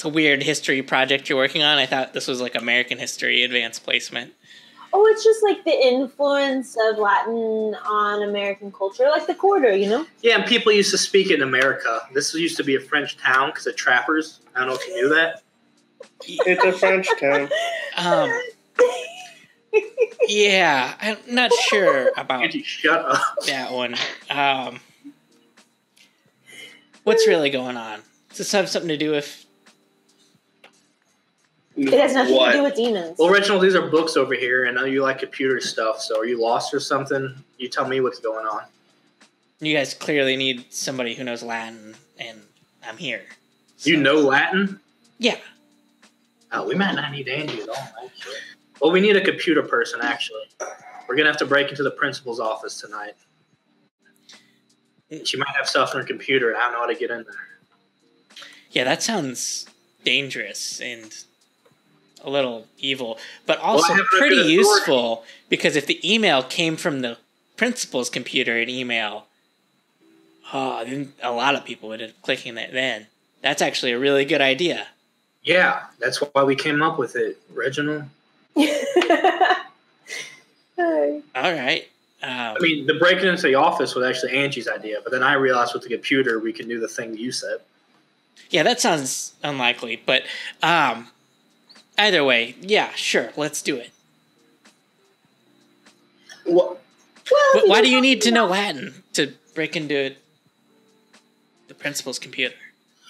a weird history project you're working on. I thought this was like American history advanced placement. Oh, it's just like the influence of Latin on American culture, like the quarter, Yeah, and people used to speak it in America. This used to be a French town because of trappers. I don't know if you knew that. It's a French town. Yeah, I'm not sure about Angie, shut up. that one. What's really going on? Does this have something to do with... It has nothing to do with demons. Well, Reginald, these are books over here, and I know you like computer stuff, so are you lost or something? You tell me what's going on. You guys clearly need somebody who knows Latin, and I'm here. So. You know Latin? Yeah. Oh, we might not need Angie at all, actually. Well, we need a computer person, actually. We're going to have to break into the principal's office tonight. She might have stuff on her computer, and I don't know how to get in there. Yeah, that sounds dangerous and a little evil, but also pretty useful, because if the email came from the principal's computer and email, then a lot of people would have clicking it then. That's actually a really good idea. Yeah, that's why we came up with it, Reginald. Hi. All right. I mean, the breaking into the office was actually Angie's idea, but then I realized with the computer we can do the thing you said. Yeah, that sounds unlikely, but either way, yeah, sure, let's do it. What? But why do you need to know Latin to break into the principal's computer?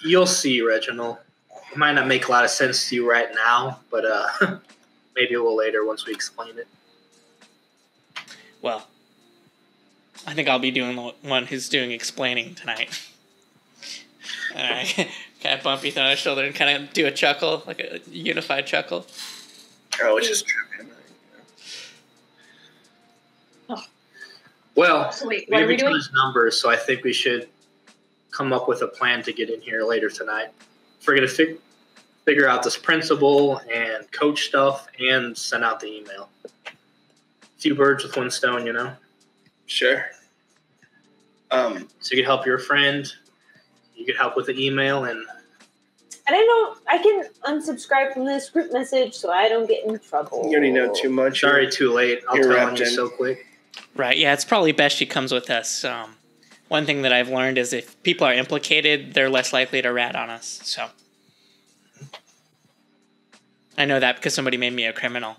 You'll see, Reginald. It might not make a lot of sense to you right now, but maybe a little later once we explain it. Well, I think I'll be doing the one who's doing explaining tonight. All right. Kind of bump Ethan on the shoulder and kind of do a chuckle, like a unified chuckle. Oh, it's just tripping. Well, So wait, we what have are we each doing? other's numbers, so I think we should come up with a plan to get in here later tonight. If we're going to figure out this principal and coach stuff and send out the email. A few birds with one stone, Sure. So you could help your friend. You could help with the email, and I can unsubscribe from this group message so I don't get in trouble. You already know too much. sorry, too late. I'll You're tell on wrapped you in. so quick. Right, yeah, it's probably best she comes with us. One thing that I've learned is if people are implicated, they're less likely to rat on us, so. I know that because somebody made me a criminal.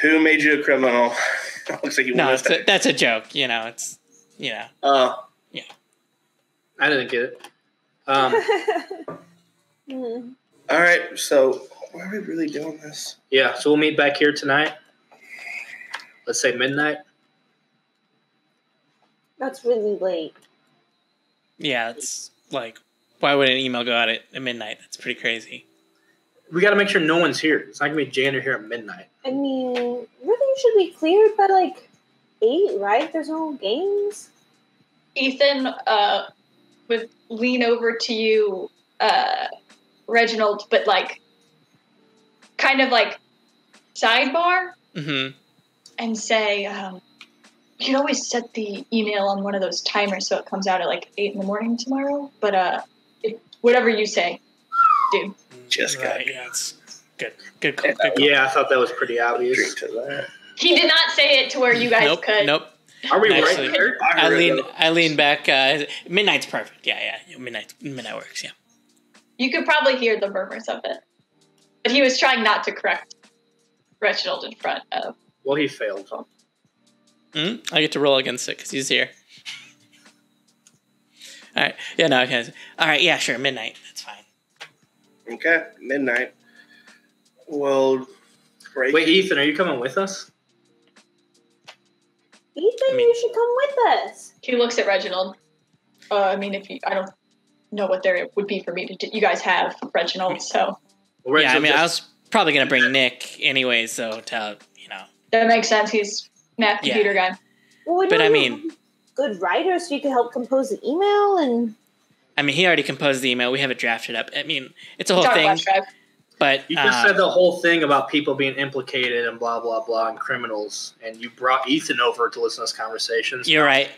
Who made you a criminal? Looks like you No, want to. that's a joke, it's. Oh. I didn't get it. All right, so why are we really doing this? Yeah, so we'll meet back here tonight. Let's say midnight. That's really late. Yeah, it's like, why would an email go out at midnight? That's pretty crazy. We got to make sure no one's here. It's not going to be Janet here at midnight. I mean, everything should be cleared by 8, right? There's no games. Ethan would lean over to you, Reginald, but kind of sidebar Mm-hmm. and say, You can always set the email on one of those timers so it comes out at like 8 in the morning tomorrow. But whatever you say, dude. Just got right. Yeah, it's good. Good call. Good call. Yeah, I thought that was pretty obvious. drink to that. He did not say it to where you guys could. Nope. Are we Actually, right there? I lean back. Midnight's perfect. Yeah. Midnight works. Yeah. You could probably hear the murmurs of it. But he was trying not to correct Reginald in front of. Well, he failed. I get to roll against it because he's here. All right. Yeah. No. Okay. All right. Yeah. Sure. Midnight. That's fine. Okay, midnight. Well, great. Wait, Ethan, are you coming with us? Ethan, you should come with us. He looks at Reginald. I don't know what there would be for me to do. You guys have Reginald, so. Well, Yeah. I mean, I was probably gonna bring Nick anyway, so to That makes sense. He's math computer guy. Well, But I mean, good writer, so you can help compose the email and. he already composed the email. We have it drafted up. I mean, it's a whole Talk thing. flash drive. But You just said the whole thing about people being implicated and blah, blah, blah, and criminals, and you brought Ethan over to listen to this conversation. You're right.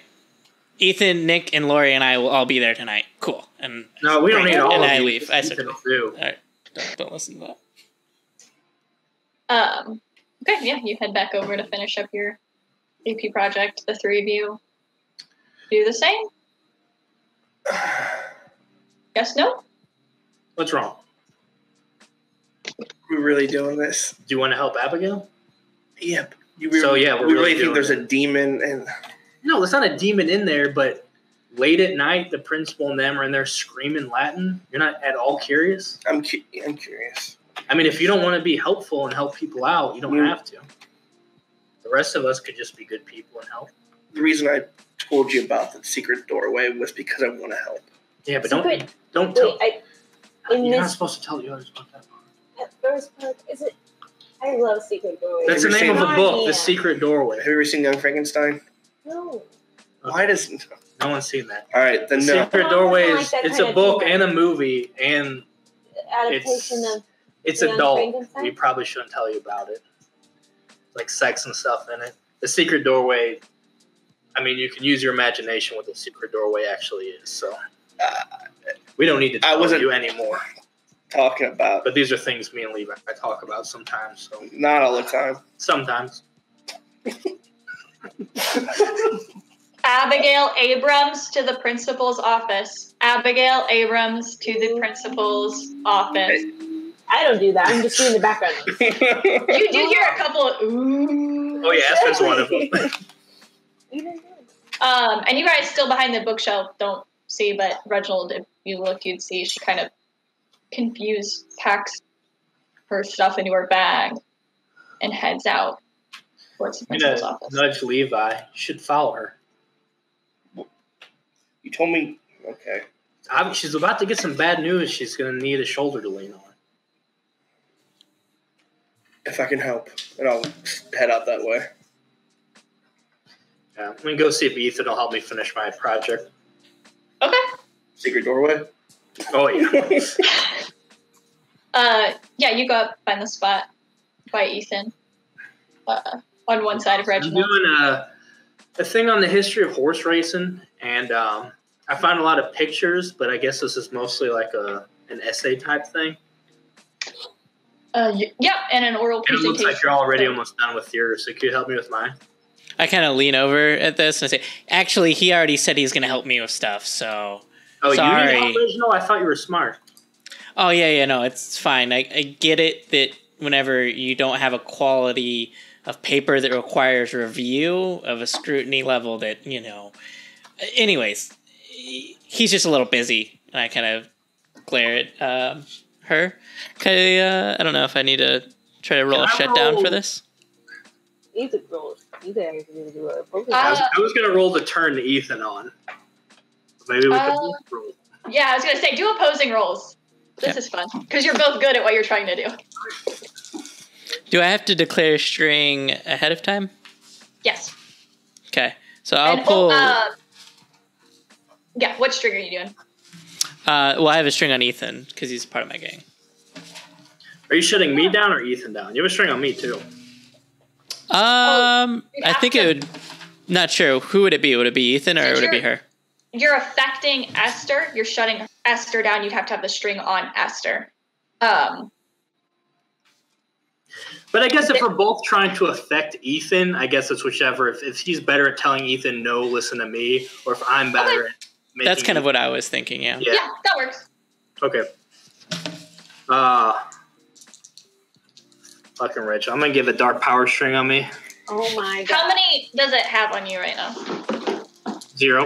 Ethan, Nick, and Lori and I will all be there tonight. Cool. And No, we don't need all and of I you. leave. I Ethan said, will do. all right. Don't listen to that. Okay, yeah, you head back over to finish up your AP project. The three of you do the same? Yes, no? What's wrong? We're really doing this. Do you want to help Abigail? Yep. We're we really really think doing there's it. a demon, and No, there's not a demon in there, but late at night, the principal and them are in there screaming Latin. You're not at all curious? I'm curious. I mean, if you don't want to be helpful and help people out, you don't have to. The rest of us could just be good people and help. The reason I told you about the secret doorway was because I want to help. Yeah, but Secret- don't tell. In You're not this supposed to tell the others about that part. first part, is it? I love Secret Doorway. That's the Have you name of seen- a book, Yeah. The Secret Doorway. Have you ever seen Young Frankenstein? No. Why does? No one's seen that. All right, then The no. Secret No, Doorway I is don't like that it's kind a of book thing. and a movie, and Adaptation It's- of. it's Young adult. Frankenstein? We probably shouldn't tell you about it. Like sex and stuff in it. The Secret Doorway, I mean, you can use your imagination what the Secret Doorway actually is. So we don't need to tell wasn't- you anymore. Talking about, But these are things me and Levi talk about sometimes. So not all the time. sometimes. Abigail Abrams to the principal's office. Abigail Abrams to the principal's office. I don't do that. I'm just doing the background. You do hear a couple of ooh. Oh, yeah, Esther's one of them. You didn't do it. And you guys still behind the bookshelf don't see, but Reginald, if you look, you'd see she kind of confused, packs her stuff into her bag, and heads out towards the I'm principal's gonna office. nudge Levi. You should follow her. You told me. Okay. She's about to get some bad news. She's going to need a shoulder to lean on. If I can help, and I'll head out that way. Yeah, I'm going to go see if Ethan will help me finish my project. Okay. Secret doorway. Oh, yeah. Yeah, you go up, find the spot by Ethan on one side of I'm Reginald. doing a thing on the history of horse racing, and I found a lot of pictures, but I guess this is mostly like an essay type thing. Yep, and an oral And it presentation. looks like you're already almost done with yours, so could you help me with mine? I kind of lean over at this and I say, actually, he already said he's going to help me with stuff, so. Oh, Sorry. you need original? I thought you were smart. Oh, yeah, no, it's fine. I get it that whenever you don't have a quality of paper that requires review of a scrutiny level that, Anyways, he's just a little busy, and I kind of glare at her. Okay, I don't know if I need to try to roll a Can I shutdown roll- for this. You could roll. You guys need to do a focus. I was going to roll the turn to Ethan on. Maybe we could both roll. Yeah, I was going to say, do opposing rolls. This is fun, because you're both good at what you're trying to do. Do I have to declare a string ahead of time? Yes. Okay, so I'll And, pull... yeah, what string are you doing? well, I have a string on Ethan, because he's part of my gang. Are you shutting me down or Ethan down? You have a string on me, too. I think have it would Not sure. Who would it be? Would it be Ethan or would it be her? You're affecting Esther. You're shutting Esther down. You'd have to have the string on Esther. But I guess if we're both trying to affect Ethan, I guess it's whichever. If he's better at telling Ethan, no, listen to me, or if I'm better at making That's kind of what I was thinking, yeah. Yeah, that works. Okay. Fucking Rich. I'm going to give a dark power string on me. Oh my god. How many does it have on you right now? 0.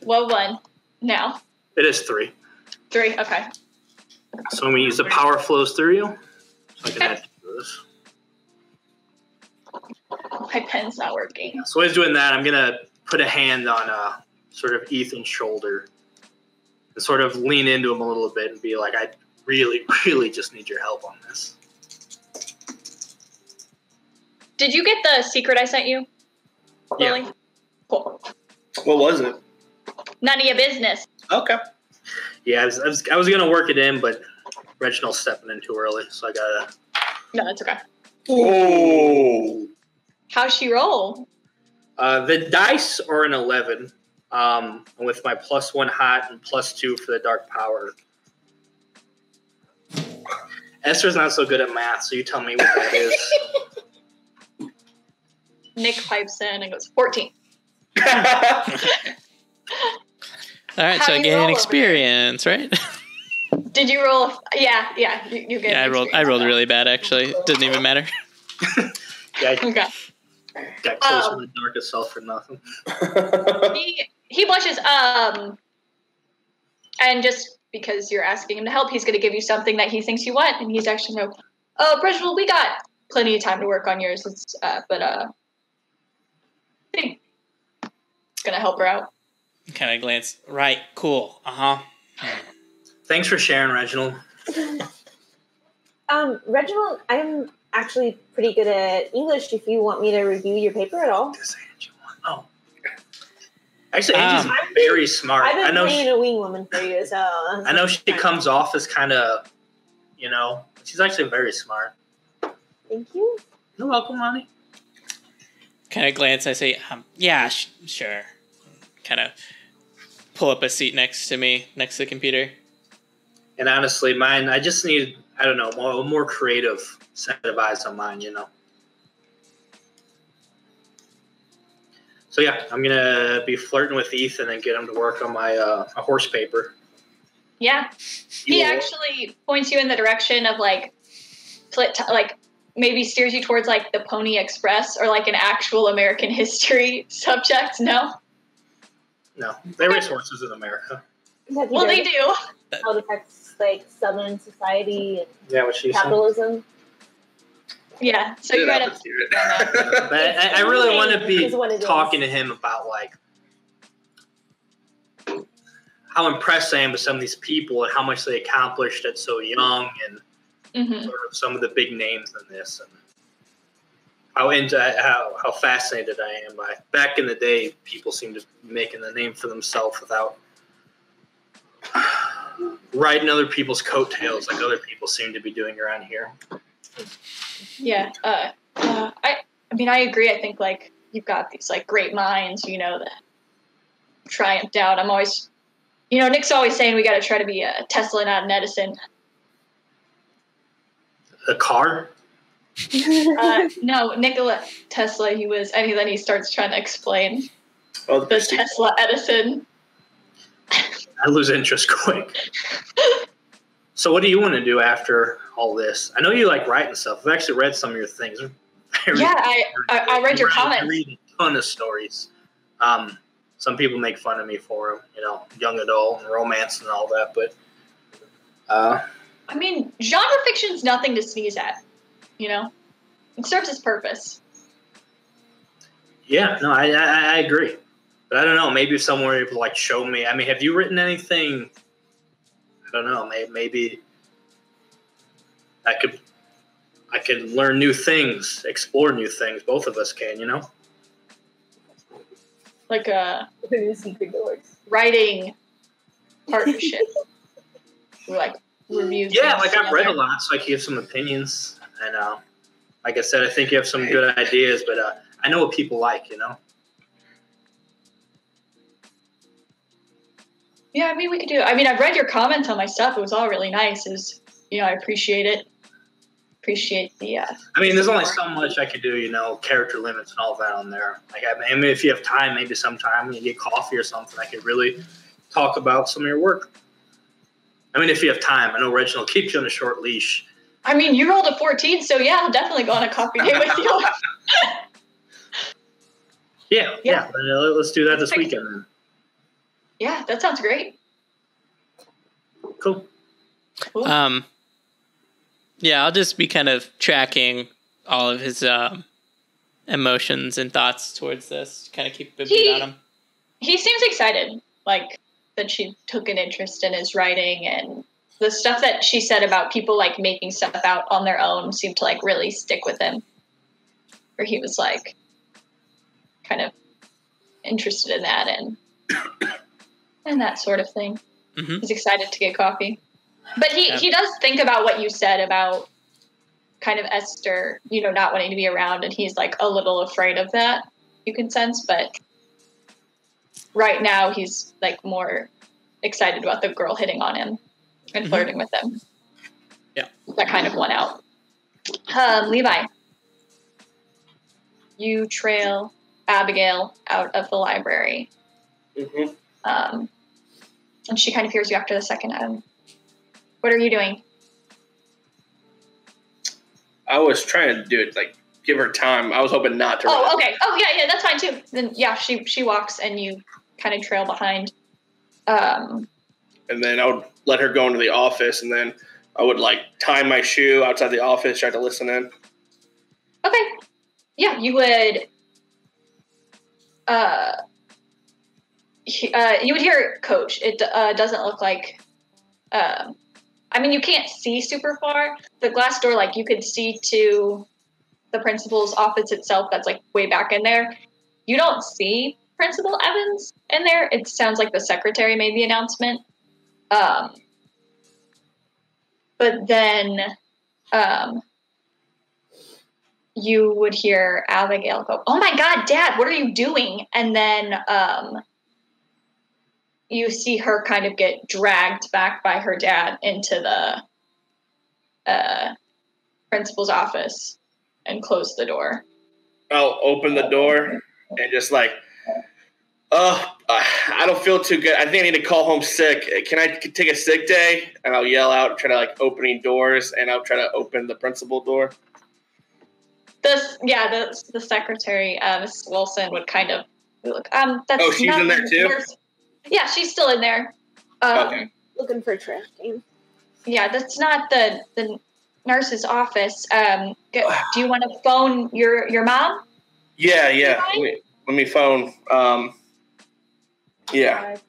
Well, 1 now. It is 3. 3, okay. So I'm going to use the power flows through you. So I can add to this. My pen's not working. So while he's doing that, I'm going to put a hand on sort of Ethan's shoulder and sort of lean into him a little bit and be like, I really, really just need your help on this. Did you get the secret I sent you, Lily? Yeah. Cool. What was it? None of your business. Okay. Yeah, I was going to work it in, but Reginald's stepping in too early, so I got to... No, that's okay. Oh. How's she roll? The dice are an 11. With my +1 hot and +2 for the dark power. Esther's not so good at math, so you tell me what that is. Nick pipes in and goes, 14. All right, How so do you gaining roll over experience, right? Did you roll? Yeah, you get. Yeah, I rolled really bad actually. Doesn't even matter. Yeah, I Okay. got close to the darkest self for nothing. He blushes. And just because you're asking him to help, he's going to give you something that he thinks you want, and he's actually no. Oh, Reginald, we got plenty of time to work on yours. It's it's gonna help her out. Kind of glance. Right, cool. Thanks for sharing, Reginald. Reginald, I'm actually pretty good at English if you want me to review your paper at all. Oh. Actually, Angie's very smart. I've been I know playing a wing woman for you, so... I know she comes off as kind of, she's actually very smart. Thank you. You're welcome, honey. Kind of glance. I say, yeah, sure. Kind of pull up a seat next to me, next to the computer. And honestly, mine, I just need, I don't know, a more creative set of eyes on mine, So yeah, I'm going to be flirting with Ethan and get him to work on my a horse paper. Yeah. He actually points you in the direction of maybe steers you towards the Pony Express or an actual American history subject. No? No, they race horses in America. Well, they do. How it affects Southern society and what she capitalism. said. Yeah, so you're right up. But I really want to be talking to him about how impressed I am with some of these people and how much they accomplished at so young and sort of some of the big names in this and how fascinated I am by. Back in the day, people seemed to be making a name for themselves without riding other people's coattails like other people seem to be doing around here. Yeah, I agree. I think you've got these great minds, that triumphed out. I'm always, Nick's always saying we got to try to be a Tesla, not an Edison. A car? No, Nikola Tesla. He was, and then he starts trying to explain Oh, the Tesla Edison. I lose interest quick. So what do you want to do after all this? I know you like writing stuff. I've actually read some of your things. I read your comments. I read a ton of stories. Some people make fun of me for them, young adult and romance and all that. But genre fiction's nothing to sneeze at. It serves its purpose. Yeah, no, I agree. But I don't know. Maybe if someone were able to show me. Have you written anything? I don't know. Maybe I could learn new things, explore new things. Both of us can, Like a secret doors. Writing partnership. Reviews. Yeah, I've read a lot, so I can give some opinions. And like I said, I think you have some good ideas, but I know what people like, Yeah, I mean, we could do it. I mean, I've read your comments on my stuff. It was all really nice. I appreciate it. Appreciate the. I mean, there's only so much I could do, character limits and all that on there. Like, I mean, if you have time, maybe sometime when you get coffee or something, I could really talk about some of your work. I mean, if you have time. I know Reginald keeps you on a short leash. I mean, you rolled a 14, so yeah, I'll definitely go on a coffee date with you. Yeah. Let's do that this weekend then. Yeah, that sounds great. Cool. Yeah, I'll just be kind of tracking all of his emotions and thoughts towards this. Kind of keep a beat on him. He seems excited, like that she took an interest in his writing, and the stuff that she said about people like making stuff out on their own seemed to like really stick with him. Where he was like kind of interested in that and that sort of thing. Mm-hmm. He's excited to get coffee. But he does think about what you said about kind of Esther, not wanting to be around, and he's like a little afraid of that, you can sense, but right now he's like more excited about the girl hitting on him and flirting with him. Yeah. That kind of won out. Levi, you trail Abigail out of the library. Mm-hmm. And she kind of hears you after the second. What are you doing? I was trying to do it, like, give her time. I was hoping not to. Oh, okay. Oh, yeah, that's fine too. Then, yeah, she walks and you kind of trail behind. And then I would let her go into the office, and then I would, like, tie my shoe outside the office, try to listen in. Okay. Yeah, you would. You would hear Coach. It doesn't look like. I mean, you can't see super far. The glass door, like, you could see to the principal's office itself. That's, like, way back in there. You don't see Principal Evans in there. It sounds like the secretary made the announcement. But then you would hear Abigail go, "Oh, my God, Dad, what are you doing?" And then you see her kind of get dragged back by her dad into the principal's office and close the door. I'll open the door and just like, I don't feel too good. I think I need to call home sick. Can I take a sick day? And I'll yell out, try to like opening doors, and I'll try to open the principal door. The secretary, Mrs. Wilson, would kind of look. That's she's in there too? Yeah, she's still in there. Okay. Looking for a trash can. Yeah, that's not the nurse's office. Do you want to phone your mom? Yeah. Let me phone. Yeah. It's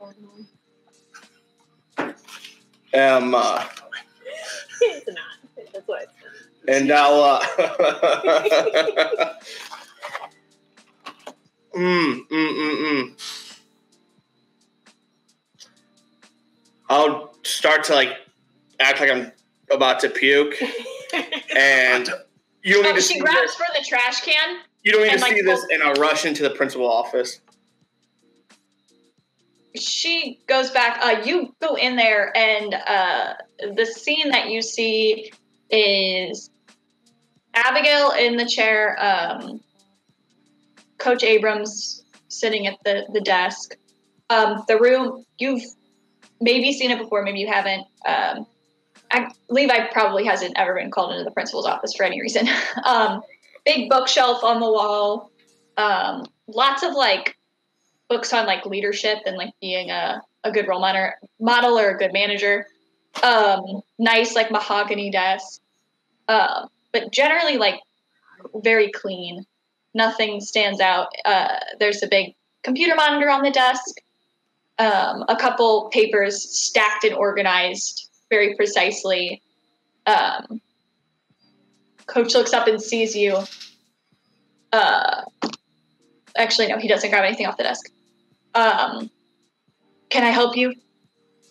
not. That's what. And I'll. I'll start to like act like I'm about to puke, and you don't need to see she grabs this. for the trash can. You don't need to see this, and I'll rush into the principal office. She goes back. You go in there, and the scene that you see is Abigail in the chair, Coach Abrams sitting at the desk. The room, you've maybe seen it before, maybe you haven't. Levi probably hasn't ever been called into the principal's office for any reason. Big bookshelf on the wall. Lots of like books on like leadership and like being a good role model or a good manager. Nice like mahogany desk. But generally like very clean. Nothing stands out. There's a big computer monitor on the desk. A couple papers stacked and organized very precisely. Coach looks up and sees you. Actually, no, he doesn't grab anything off the desk. Can I help you,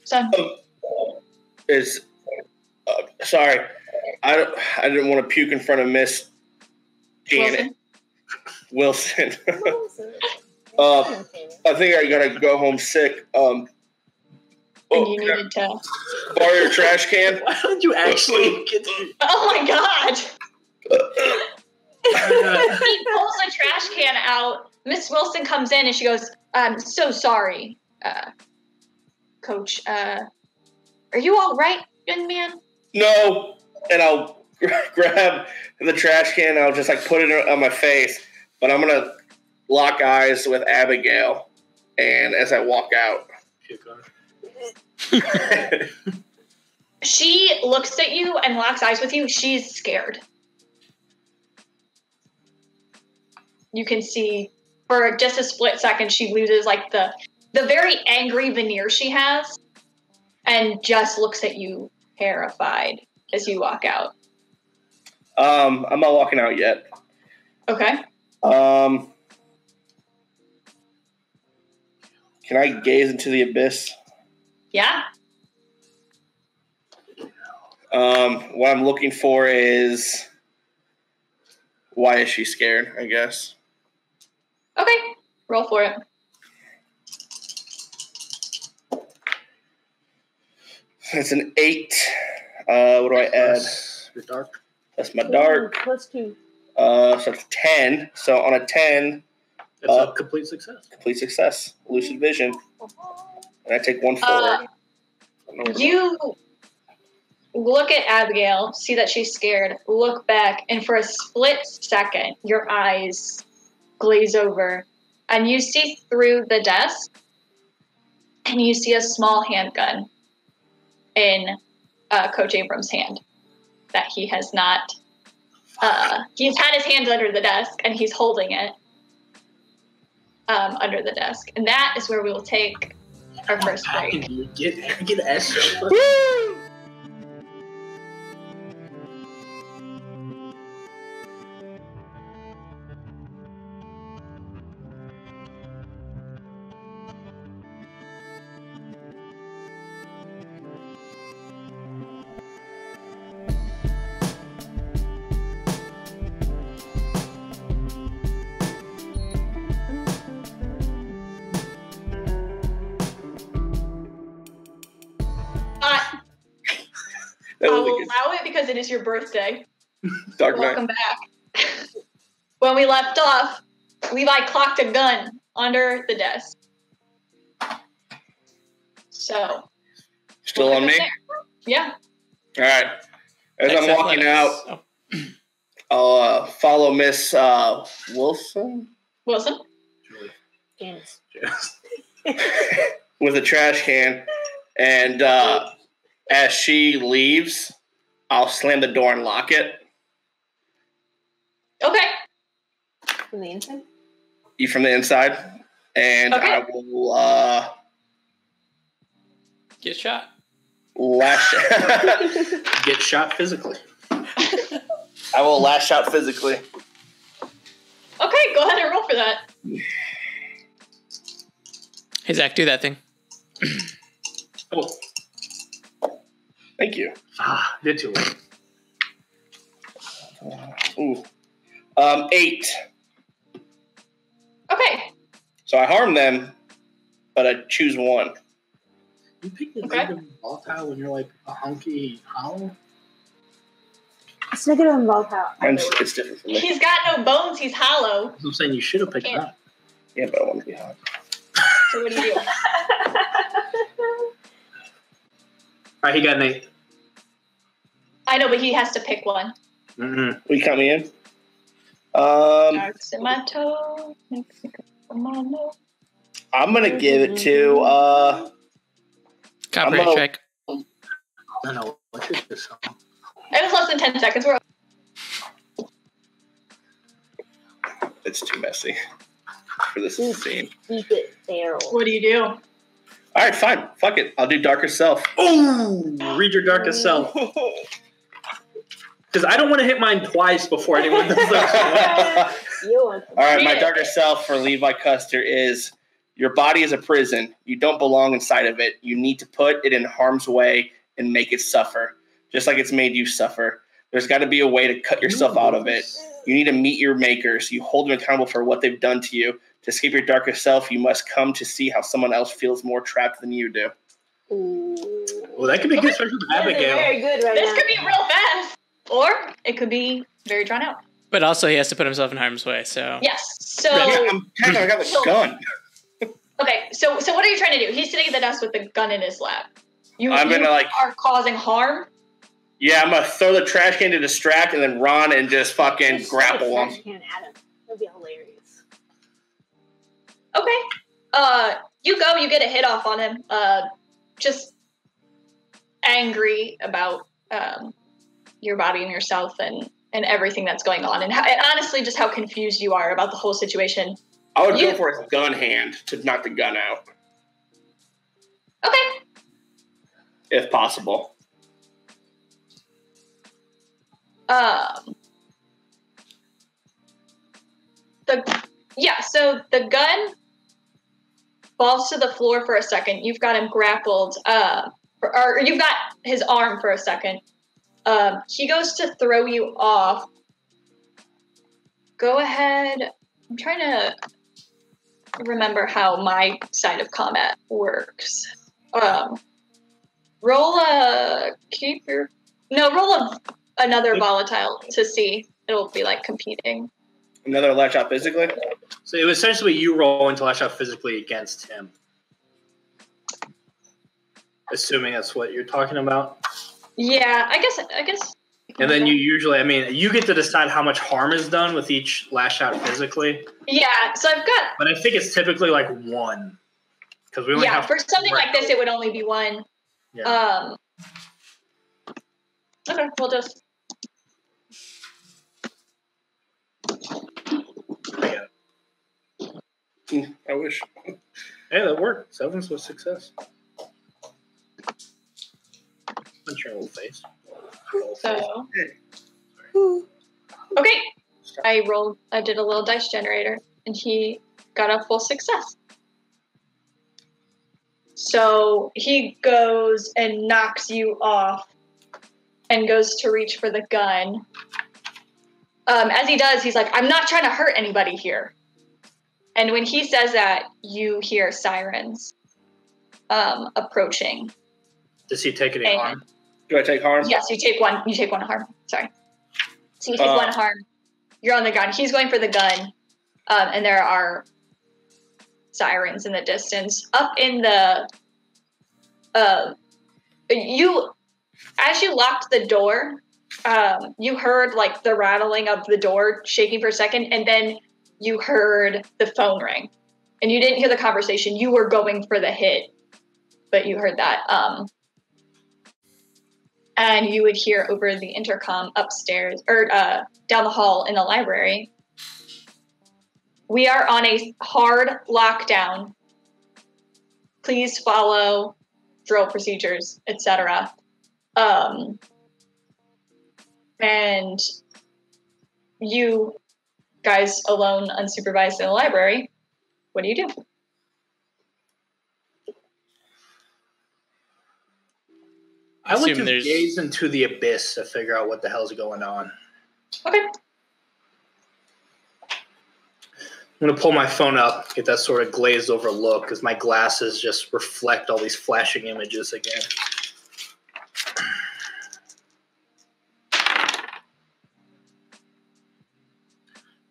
son? Sorry, I didn't want to puke in front of Miss Janet Wilson. I think I gotta go home sick. and you needed to. Borrow your trash can? Why don't you actually get Oh my god! He pulls a trash can out. Miss Wilson comes in and she goes, "I'm so sorry, Coach. Are you all right, young man?" No. And I'll grab the trash can and I'll just like put it on my face. But I'm going to lock eyes with Abigail. And as I walk out. She looks at you and locks eyes with you. She's scared. You can see for just a split second she loses like the very angry veneer she has and just looks at you terrified as you walk out. I'm not walking out yet. Okay. Can I gaze into the abyss? Yeah. What I'm looking for is why is she scared, I guess. Okay. Roll for it. That's an 8. What do I add? Your dark. That's my dark. +2. So it's 10. So on a 10, That's a complete success. complete success. Lucid vision. And I take 1 forward. You look at Abigail, see that she's scared, look back, and for a split second, your eyes glaze over, and you see through the desk, and you see a small handgun in Coach Abrams' hand that he has not. He's had his hands under the desk, and he's holding it under the desk, and that is where we will take our first break. Get Esther. I'll allow it because it is your birthday. Dark Knight. Welcome back. When we left off, Levi clocked a gun under the desk. So. Still on me? Yeah. All right. As I'm walking out, I'll follow Miss Wilson Wilson? Yes. with a trash can. And as she leaves, I'll slam the door and lock it. Okay. From the inside? You from the inside. And Okay. I will Get shot. lash Get shot physically. I will lash out physically. Okay, go ahead and roll for that. Hey, Zach, do that thing. Oh, Thank you. did too late. Ooh. 8. Okay. So I harm them, but I choose 1. You pick the Okay. negative volatile when you're like a hunky hollow? It's negative and volatile. It's different for me. He's got no bones, he's hollow. I'm saying you should have picked Yeah. that. Yeah, but I want to be hot. So what do you do? All right, he got an 8. I know, but he has to pick one. Mm-mm. Will you count me in? Marks in my toe. I'm gonna give it to Copyright I'm a- strike. I know. What is this song? It was less than 10 seconds. We're it's too messy for this scene. Keep it feral. What do you do? All right, fine. Fuck it. I'll do Darker Self. Ooh, read your darkest self. Because I don't want to hit mine twice before anyone does that. You want All right, my Read it. Darker Self for Levi Custer is your body is a prison. You don't belong inside of it. You need to put it in harm's way and make it suffer, just like it's made you suffer. There's got to be a way to cut yourself out of it. You need to meet your makers. You hold them accountable for what they've done to you. To escape your darkest self, you must come to see how someone else feels more trapped than you do. Well, that could be good, especially with Abigail. Very good right This now. could be real fast, or it could be very drawn out. But also, he has to put himself in harm's way. So Yes. So I got the gun. okay. So what are you trying to do? He's sitting at the desk with the gun in his lap. You are causing harm. Yeah, I'm gonna throw the trash can to distract, and then run and just fucking Just grapple throw him. the trash can at him. That'd be hilarious. Okay. You go. You get a hit off on him. Just angry about your body and yourself and everything that's going on, and honestly, just how confused you are about the whole situation. I would go for his gun hand to knock the gun out, Okay. if possible. So the gun falls to the floor for a second. You've got him grappled, or you've got his arm for a second. He goes to throw you off. Go ahead. I'm trying to remember how my side of combat works. Roll another volatile to see. It'll be like competing. Another lash out physically? So it was essentially you rolling to lash out physically against him. Assuming that's what you're talking about. Yeah, I guess. And then you usually, you get to decide how much harm is done with each lash out physically. Yeah, so I've got. But I think it's typically like one. Because we only have for something like this, it would only be one. Yeah. Okay, we'll just. I wish. Hey, that worked. 7's was success. Punch your little face. So. Okay. I did a little dice generator, and he got a full success. So he goes and knocks you off and goes to reach for the gun. As he does, he's like, I'm not trying to hurt anybody here. And when he says that, you hear sirens approaching. Does he take any harm? Do I take harm? Yes, you take one. You take one harm. Sorry. So you take one harm. You're on the gun. He's going for the gun. And there are sirens in the distance. Up in the... as you locked the door, you heard like the rattling of the door shaking for a second, and then you heard the phone ring. And you didn't hear the conversation. You were going for the hit, but you heard that. And you would hear over the intercom upstairs, or down the hall in the library, we are on a hard lockdown. Please follow drill procedures, etc. And you guys alone, unsupervised in the library, what do you do? I would just gaze into the abyss to figure out what the hell's going on. Okay. I'm going to pull my phone up, get that sort of glazed over look, because my glasses just reflect all these flashing images again.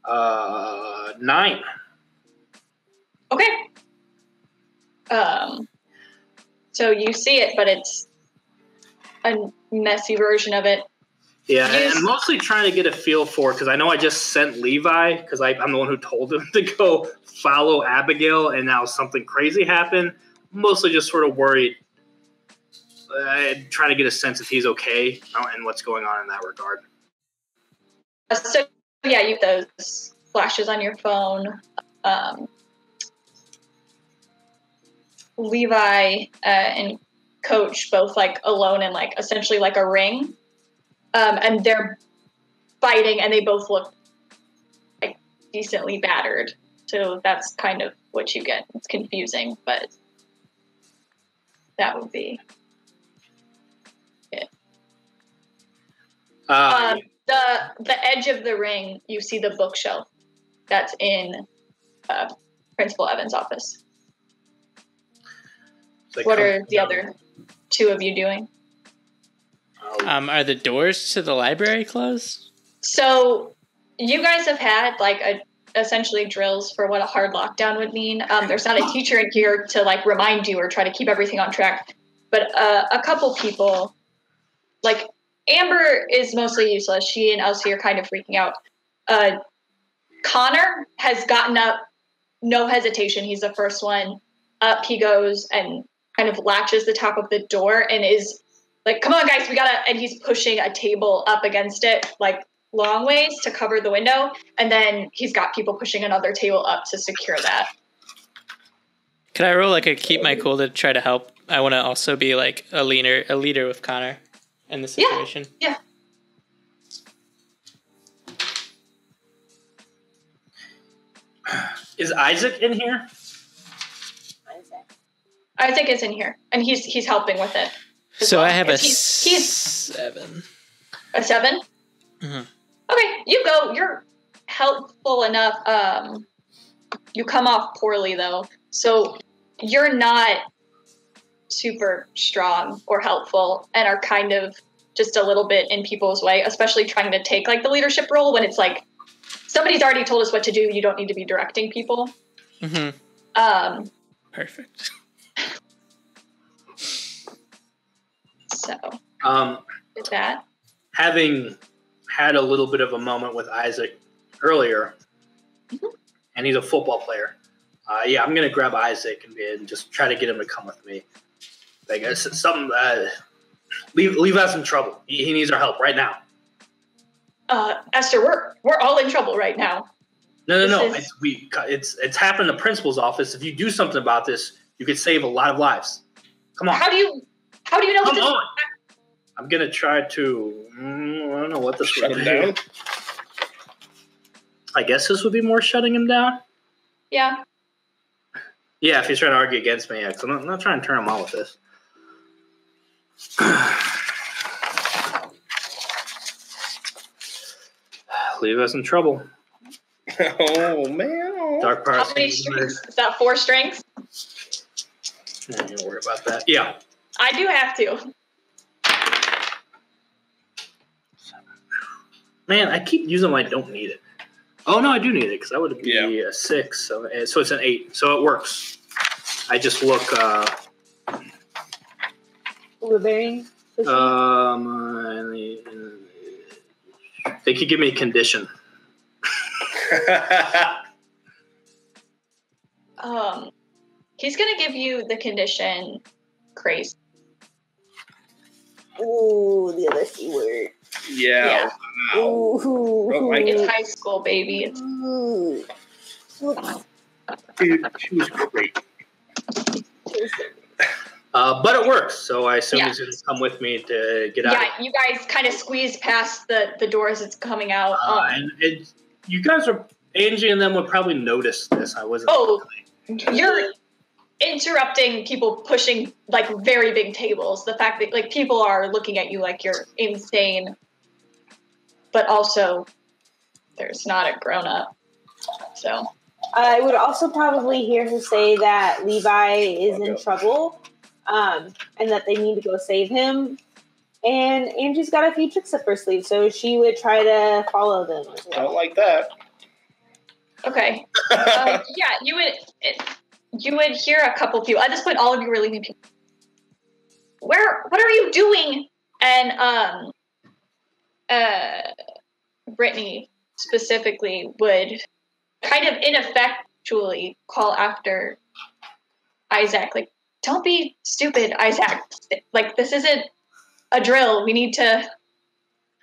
Uh, 9. Okay. So you see it, but it's a messy version of it. Yeah, and mostly trying to get a feel for it, because I know I just sent Levi, because I'm the one who told him to go follow Abigail, and now something crazy happened. Mostly just sort of worried, trying to get a sense if he's okay and what's going on in that regard. So, yeah, you have those flashes on your phone. Levi and Coach both like alone in like essentially like a ring. And they're fighting, and they both look like decently battered. So that's kind of what you get. It's confusing, but that would be it. The edge of the ring, you see the bookshelf that's in Principal Evans' office. What are the other? two of you doing? Are the doors to the library closed? So you guys have had like essentially drills for what a hard lockdown would mean. There's not a teacher in here to like remind you or try to keep everything on track, but a couple people, like Amber is mostly useless. She and Elsie are kind of freaking out. Connor has gotten up, no hesitation. He's the first one up. He goes and kind of latches the top of the door and is like, come on guys, we gotta, and he's pushing a table up against it, like long ways to cover the window. And then he's got people pushing another table up to secure that. Can I roll like a keep my cool to try to help? I want to also be like a leader with Connor in the situation. Yeah. Is Isaac in here? Isaac is in here, and he's helping with it. So well. I have he's 7. A 7? Mm-hmm. Okay, you go. You're helpful enough. You come off poorly, though. So you're not super strong or helpful and are kind of just a little bit in people's way, especially trying to take like the leadership role when it's like somebody's already told us what to do. You don't need to be directing people. Mm-hmm. Perfect. So with that, having had a little bit of a moment with Isaac earlier, and he's a football player. I'm gonna grab Isaac and just try to get him to come with me. Like something, leave us in trouble. He needs our help right now. Esther, we're all in trouble right now. No. It's happened in the principal's office. If you do something about this, you could save a lot of lives. Come on. How do you know what to do? I'm gonna try to. I don't know what this Shut would him do. down. I guess this would be more shutting him down. Yeah. Yeah, if he's trying to argue against me, because I'm not trying to turn him on with this. Leave us in trouble. Oh, man. Dark How parts. many strings? Is that 4 strings? Don't worry about that. Yeah. I do have to. Man, I keep using them. I don't need it. Oh, no, I do need it because that would be a 6. So it's an 8. So it works. I just look. Overbearing. They could give me a condition. He's gonna give you the condition crazy. Ooh, the other C word. Yeah. Ooh. Don't like It's it. high school, baby. It's Ooh. Dude, she was great. But it works, so I assume Yeah. he's going to come with me to get out. Yeah, you guys kind of squeeze past the doors. It's coming out. And you guys are Angie and them would probably notice this. I wasn't. Oh, you're interrupting people pushing like very big tables. The fact that like people are looking at you like you're insane, but also there's not a grown up. So I would also probably hear her say that Levi is in trouble, and that they need to go save him. And Angie's got a few tricks up her sleeve, so she would try to follow them as well. Don't like that. okay, yeah, you would hear a couple people at this point. All of you were leaving people. What are you doing? And Brittany specifically would kind of ineffectually call after Isaac, like, don't be stupid, Isaac. Like, this isn't a drill. We need to.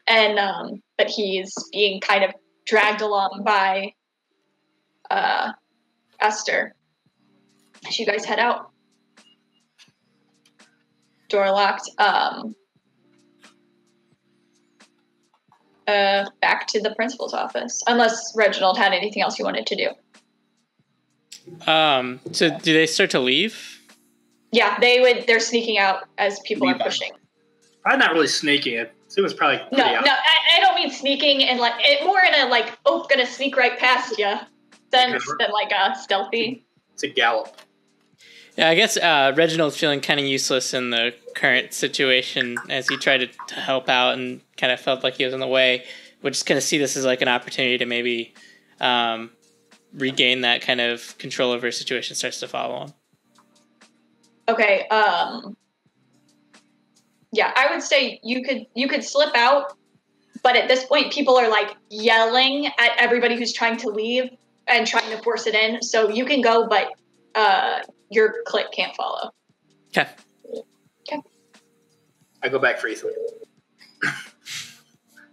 And but he's being kind of dragged along by Esther. As you guys head out, door locked. Back to the principal's office, unless Reginald had anything else you wanted to do. So do they start to leave? Yeah, they're sneaking out as people are pushing. I'm not really sneaking it. It was probably No, pretty out. I don't mean sneaking and like more in a like, oh, gonna sneak right past you, than like a stealthy. It's a gallop. Yeah, I guess Reginald's feeling kind of useless in the current situation as he tried to help out and kind of felt like he was in the way. We're just going to see this as like an opportunity to maybe regain that kind of control over a situation starts to follow him. Okay. Yeah, I would say you could slip out, but at this point, people are like yelling at everybody who's trying to leave and trying to force it in. So you can go, but your clique can't follow. Okay. Okay. I go back for Ethan.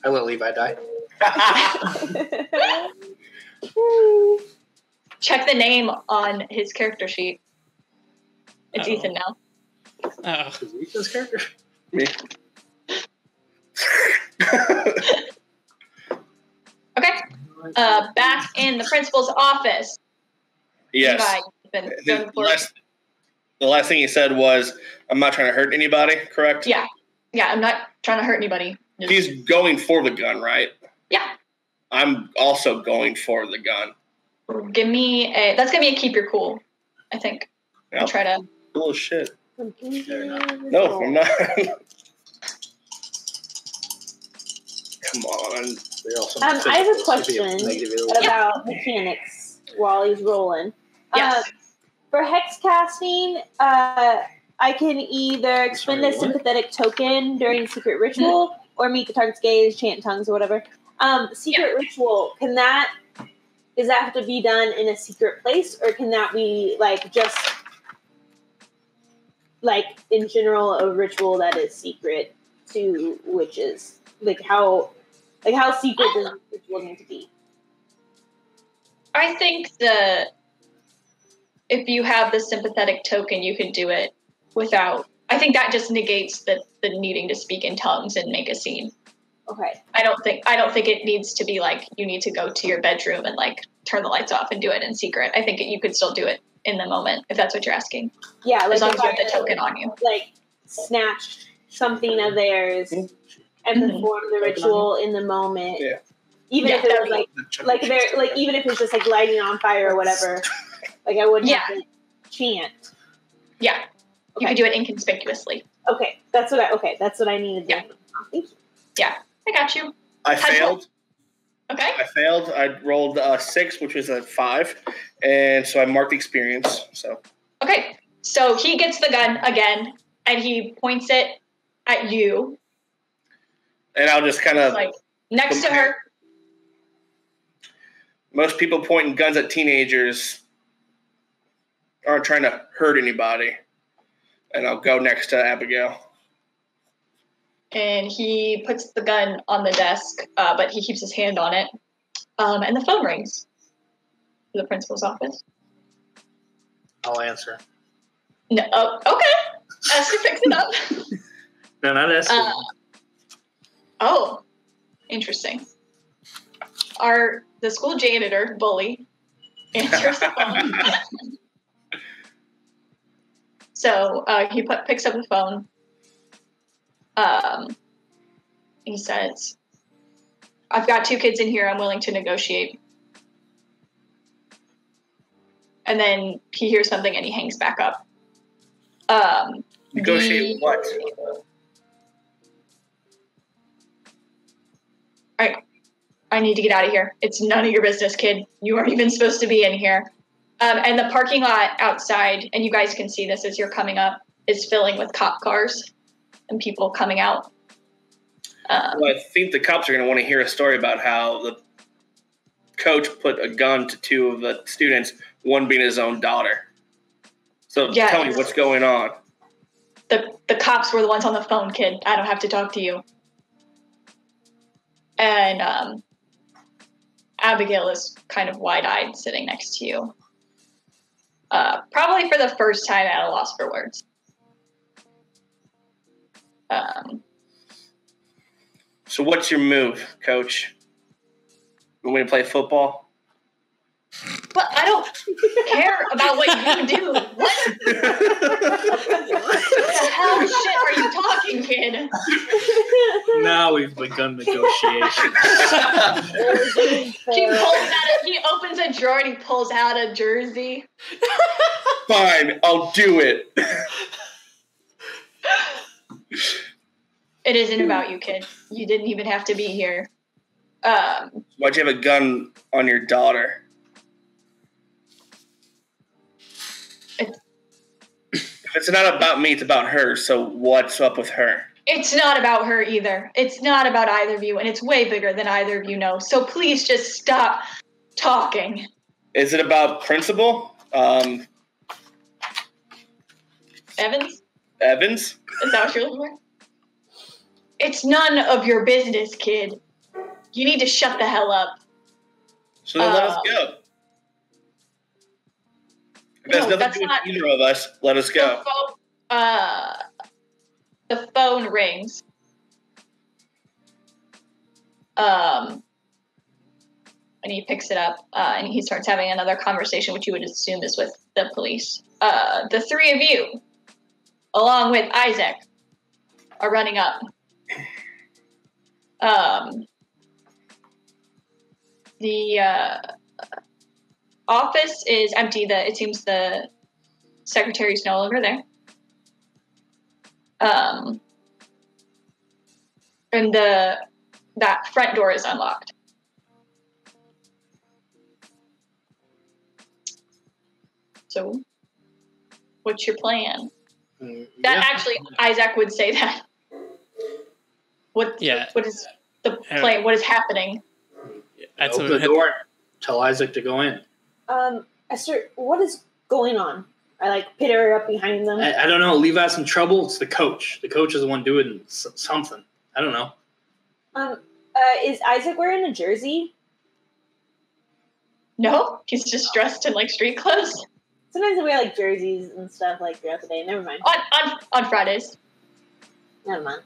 I let Levi die. Check the name on his character sheet. It's Ethan now. Oh. Is Ethan's character? Me. Okay. Back in the principal's office. Yes. Levi, The last thing he said was, "I'm not trying to hurt anybody." Correct? Yeah. I'm not trying to hurt anybody. He's going for the gun, right? Yeah. I'm also going for the gun. That's gonna be a keep your cool, I think. Yep. I'll try to. Cool as shit. No, I'm not. Come on. I have a question about mechanics while he's rolling. Yes. For hex casting, I can either expend a sympathetic token during secret ritual or meet the target's gaze, chant tongues, or whatever. Secret ritual, does that have to be done in a secret place, or can that be like just like in general a ritual that is secret to witches? How secret does the ritual need to be? I think if you have the sympathetic token, you can do it without. I think that just negates the needing to speak in tongues and make a scene. Okay. I don't think it needs to be like you need to go to your bedroom and like turn the lights off and do it in secret. I think you could still do it in the moment if that's what you're asking. Yeah, like as long as you have the token on you. Like snatch something of theirs and perform the ritual in the moment. Yeah. Even if it was even if it's just like lighting on fire or whatever. Like I wouldn't have to chant. Yeah. You could do it inconspicuously. Okay. That's what I needed to do. Thank you. Yeah. I got you. I failed. Okay. I failed. I rolled a 6, which was a 5, and so I marked the experience. So. Okay. So he gets the gun again, and he points it at you. And I'll just kind of like next to her. Most people pointing guns at teenagers aren't trying to hurt anybody. And I'll go next to Abigail. And he puts the gun on the desk, but he keeps his hand on it. And the phone rings to the principal's office. I'll answer. No, okay. Esther picks it up. No, not Esther. Oh, interesting. The school janitor, Bully, answers the phone. So he picks up the phone. He says, "I've got 2 kids in here. I'm willing to negotiate." And then he hears something and he hangs back up. Negotiate what? I need to get out of here. It's none of your business, kid. You aren't even supposed to be in here. And the parking lot outside, and you guys can see this as you're coming up, is filling with cop cars and people coming out. Well, I think the cops are going to want to hear a story about how the coach put a gun to 2 of the students, one being his own daughter. So tell me what's going on. The cops were the ones on the phone, kid. I don't have to talk to you. And Abigail is kind of wide-eyed sitting next to you. Probably for the first time at a loss for words. So what's your move, Coach? You want me to play football? But I don't care about what you do. What the hell shit are you talking, kid? Now we've begun negotiations. She pulls out He opens a drawer and he pulls out a jersey. Fine, I'll do it. It isn't about you, kid. You didn't even have to be here. Why'd you have a gun on your daughter? If it's not about me, it's about her. So what's up with her? It's not about her either. It's not about either of you, and it's way bigger than either of you know. So please just stop talking. Is it about principal? Evans? Evans? Is that what you're looking for? It's none of your business, kid. You need to shut the hell up. So then let us go. If there's nothing to do with either of us, let us go. The phone rings. And he picks it up, and he starts having another conversation, which you would assume is with the police. The three of you, along with Isaac, are running up. The office is empty. It seems the secretary's no longer there. And that front door is unlocked. So, what's your plan? Actually, Isaac would say that. What is the plan? What is happening? Open the door. Tell Isaac to go in. Esther, what is going on? I pit her up behind them. I don't know. Levi's in trouble. It's the coach. The coach is the one doing something. I don't know. Is Isaac wearing a jersey? No, he's just dressed in street clothes. Sometimes they wear jerseys and stuff throughout the day. Never mind. On Fridays. Never mind.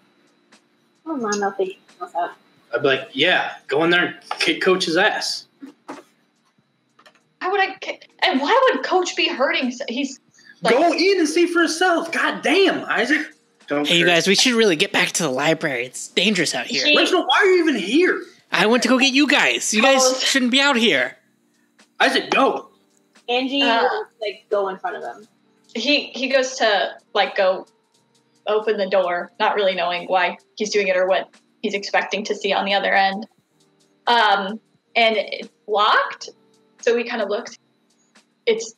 Oh man, I'll figure this out. I'd be like, yeah, go in there and kick Coach's ass. And why would Coach be hurting? He's go in and see for yourself. God damn, Isaac. Hey, you guys, we should really get back to the library. It's dangerous out here. Reginald, why are you even here? I went to go get you guys. You guys shouldn't be out here. Isaac, go. Angie will go in front of them. He goes to go open the door, not really knowing why he's doing it or what he's expecting to see on the other end. And it's locked. So we kind of looked. It's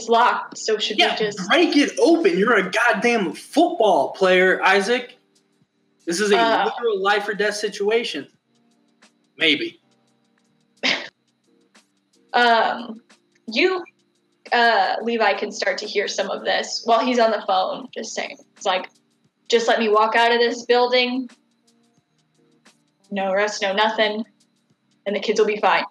locked. So should we just break it open? You're a goddamn football player, Isaac. This is a literal life or death situation. Maybe. Levi can start to hear some of this while he's on the phone, just saying, it's just let me walk out of this building. No arrest, no nothing. And the kids will be fine.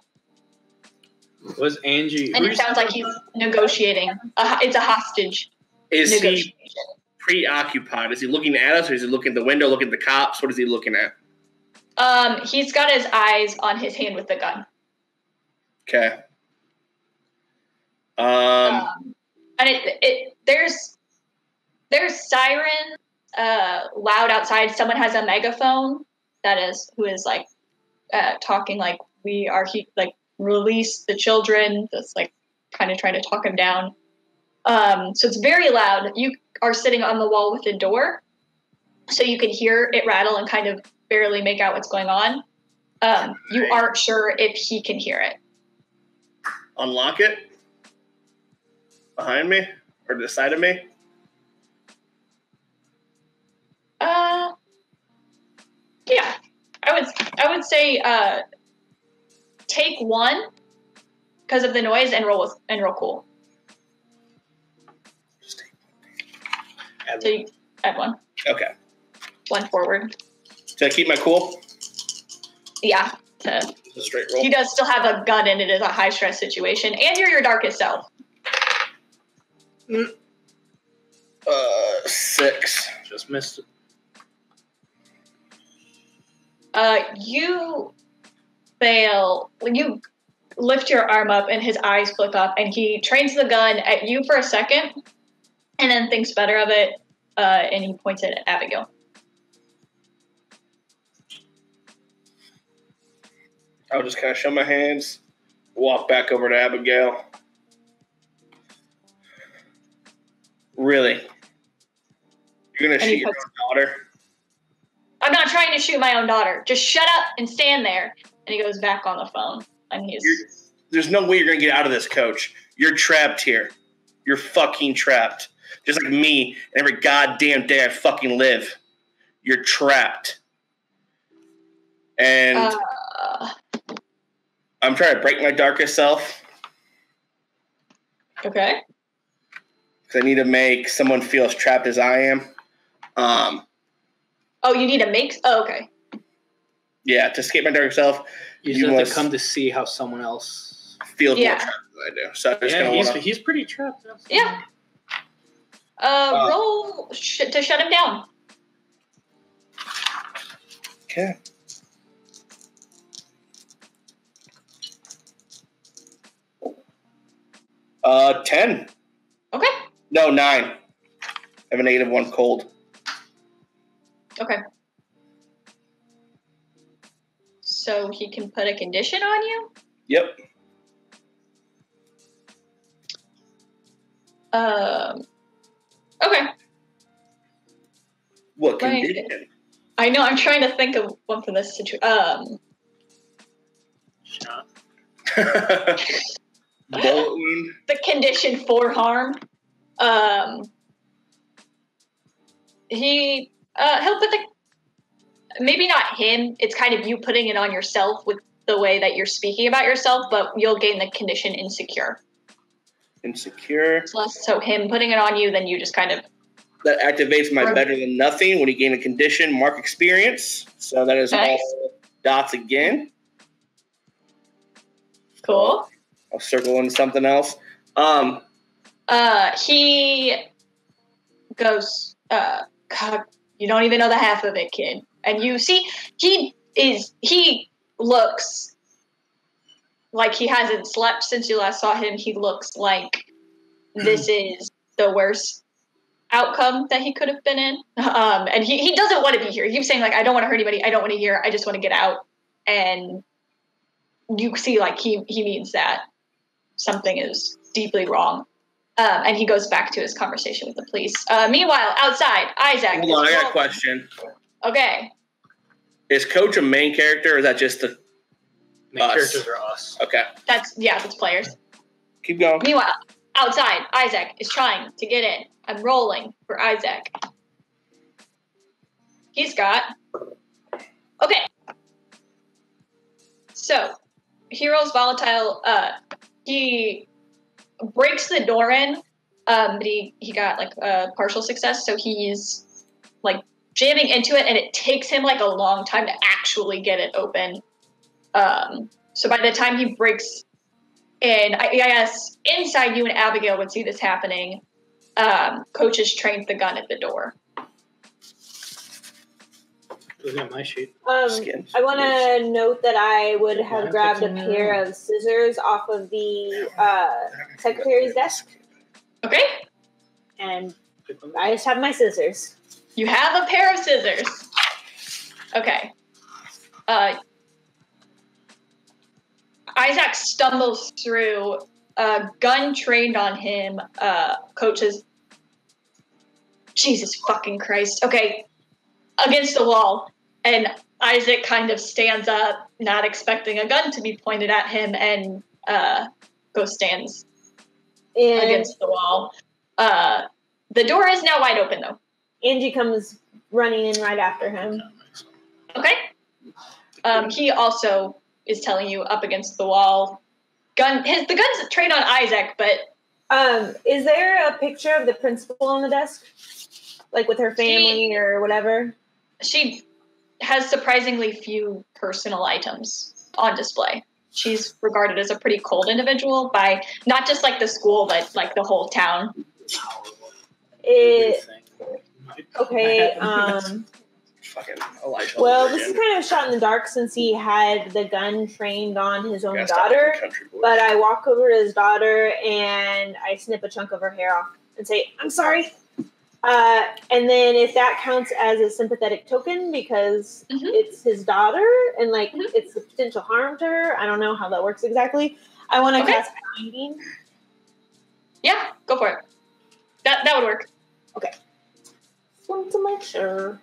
Was Angie... And it sounds like he's negotiating. It's a hostage negotiation. He preoccupied? Is he looking at us, or is he looking at the window, looking at the cops? What is he looking at? He's got his eyes on his hand with the gun. Okay. And there's sirens loud outside. Someone has a megaphone who is talking we are release the children. That's kind of trying to talk him down. So it's very loud. You are sitting on the wall with the door, so you can hear it rattle and kind of barely make out what's going on. You aren't sure if he can hear it. Unlock it? Behind me? Or to the side of me? Yeah. I would say take one because of the noise and roll cool. Just take one. So you add one. Okay. One forward. Did I keep my cool? Yeah. It's a straight roll. He does still have a gun and it is a high stress situation. And you're your darkest self. 6. Just missed it. You fail when you lift your arm up and his eyes flick up and he trains the gun at you for a second and then thinks better of it and he points it at Abigail. I'll just kind of show my hands. Walk back over to Abigail. Really? You're going to shoot your own daughter? I'm not trying to shoot my own daughter. Just shut up and stand there. And he goes back on the phone. And there's no way you're going to get out of this, Coach. You're trapped here. You're fucking trapped. Just like me and every goddamn day I fucking live. You're trapped. And I'm trying to break my darkest self. Okay. Because I need to make someone feel as trapped as I am. You need to make... Oh, okay. Yeah, to escape my darkest self. You have to come to see how someone else feels more trapped than I do. So he's pretty trapped. Yeah. Roll to shut him down. Okay. Uh, 10. Okay. No, 9. I have a -1 cold. Okay. So he can put a condition on you? Yep. Okay. What condition? I know, I'm trying to think of one for this situation. Shot. Bullet wound. The condition for harm. He'll put maybe not him, it's kind of you putting it on yourself with the way that you're speaking about yourself, but you'll gain the condition insecure. Insecure. So him putting it on you, then you just kind of... That activates my better than nothing when you gain a condition, mark experience. So that is all dots again. Cool. I'll circle in something else. He goes, God, you don't even know the half of it, kid. And you see, he looks like he hasn't slept since you last saw him. He looks like this is the worst outcome that he could have been in. And he doesn't want to be here. He keeps saying, like, I don't want to hurt anybody. I don't want to hear. I just want to get out. And you see, like, he means that something is deeply wrong. And he goes back to his conversation with the police. Meanwhile, outside, Isaac. Hold on, I got a question. Okay. Is Coach a main character, or is that just the main characters are us? Okay. That's players. Keep going. Meanwhile, outside, Isaac is trying to get in. I'm rolling for Isaac. He's got... Okay. So, Hero's volatile. He breaks the door in, but he got like a partial success. So he's like jamming into it, and it takes him like a long time to actually get it open. So by the time he breaks in, I guess inside you and Abigail would see this happening. Coach has trained the gun at the door. Look at my sheet. I want to note that I would have grabbed a pair of scissors off of the secretary's desk. Okay. And I just have my scissors. You have a pair of scissors. Okay. Isaac stumbles through, a gun trained on him. Coach's... Jesus fucking Christ. Okay. Against the wall. And Isaac kind of stands up, not expecting a gun to be pointed at him, and stands against the wall. The door is now wide open, though. Angie comes running in right after him. Okay. He also is telling you up against the wall. The gun's trained on Isaac, but... is there a picture of the principal on the desk? Like with her family or whatever? She has surprisingly few personal items on display. She's regarded as a pretty cold individual by not just like the school, but like the whole town. Okay. Well, this is kind of a shot in the dark since he had the gun trained on his own daughter. But I walk over to his daughter and I snip a chunk of her hair off and say, "I'm sorry." And then if that counts as a sympathetic token because it's his daughter and like it's a potential harm to her, I don't know how that works exactly. I want to Okay. cast Binding. Yeah, go for it. That would work. Okay. Just wanted to make sure.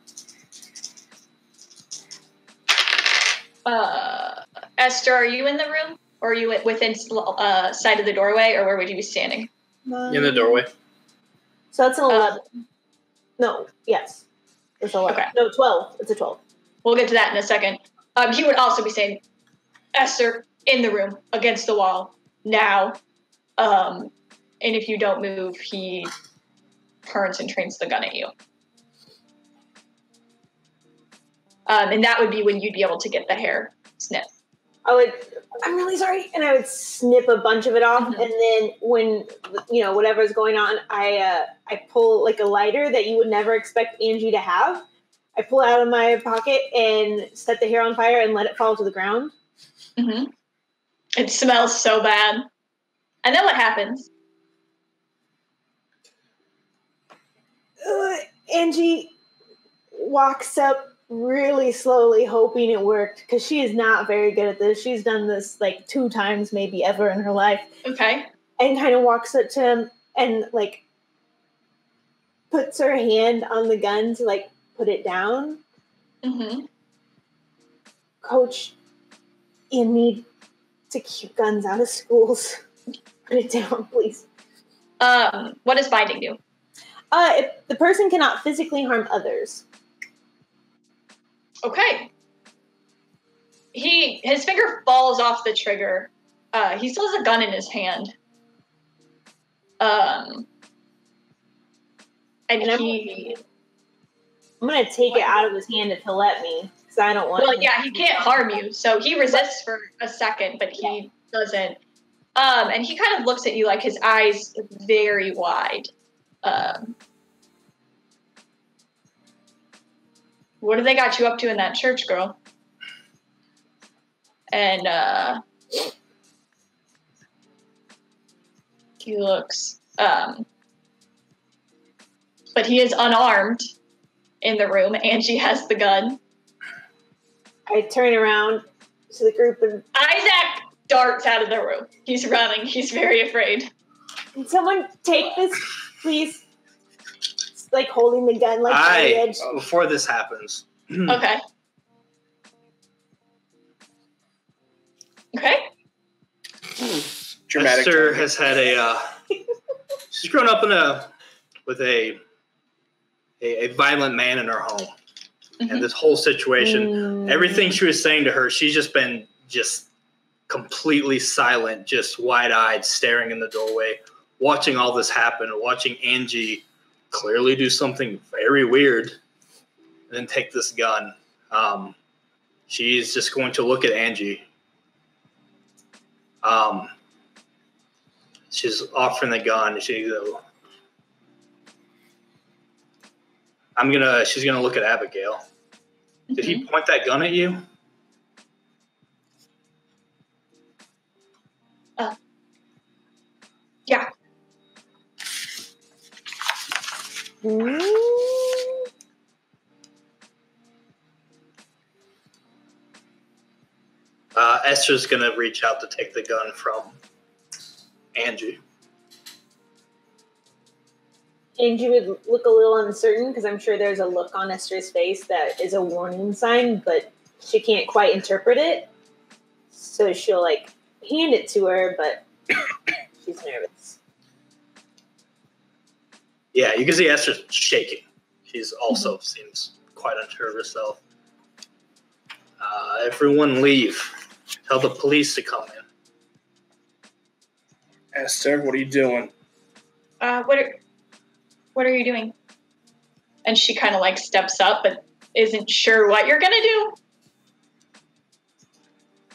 Esther, are you in the room? Or are you within side of the doorway, or where would you be standing? In the doorway. So that's an 11. No, yes. It's 11. Okay. No, 12. It's a 12. We'll get to that in a second. He would also be saying, Esther, in the room, against the wall, now. And if you don't move, he turns and trains the gun at you. And that would be when you'd be able to get the hair snip. I'm really sorry. And I would snip a bunch of it off. Mhm. And then when, whatever's going on, I pull like a lighter that you would never expect Angie to have. I pull it out of my pocket and set the hair on fire and let it fall to the ground. Mm-hmm. It smells so bad. And then what happens? Angie walks up really slowly, hoping it worked, because she is not very good at this. She's done this like 2 times, maybe ever in her life. Okay. And kind of walks up to him and like puts her hand on the gun to like put it down. Mm-hmm. Coach, you need to keep guns out of schools. Put it down, please. What does binding do? If the person cannot physically harm others. Okay. His finger falls off the trigger. He still has a gun in his hand. And I'm gonna take it out of his hand if he'll let me, because I don't want. Well, yeah, he can't harm you, so he resists for a second, but he doesn't. And he kind of looks at you like his eyes very wide. What do they got you up to in that church, girl? And he looks, but he is unarmed in the room. Angie has the gun. I turn around to the group and Isaac darts out of the room. He's running. He's very afraid. can someone take this, please? It's like holding the gun like on the edge. Before this happens. Okay. Okay. Dramatic. Esther has had she's grown up with a violent man in her home. Mm-hmm. And this whole situation, everything she was saying to her, she's just been completely silent, just wide-eyed, staring in the doorway, watching all this happen, watching Angie clearly do something very weird and then take this gun. She's just going to look at Angie. She's offering the gun. She's gonna look at Abigail. Did he point that gun at you? Yeah. Esther's gonna reach out to take the gun from Angie. Angie would look a little uncertain, because I'm sure there's a look on Esther's face that is a warning sign, but she can't quite interpret it. So she'll like hand it to her, but she's nervous. Yeah, you can see Esther's shaking. She's also seems quite unsure of herself. Everyone leave. Tell the police to come in. Esther, what are you doing? What are you doing? And she kind of like steps up, but isn't sure what you're gonna do.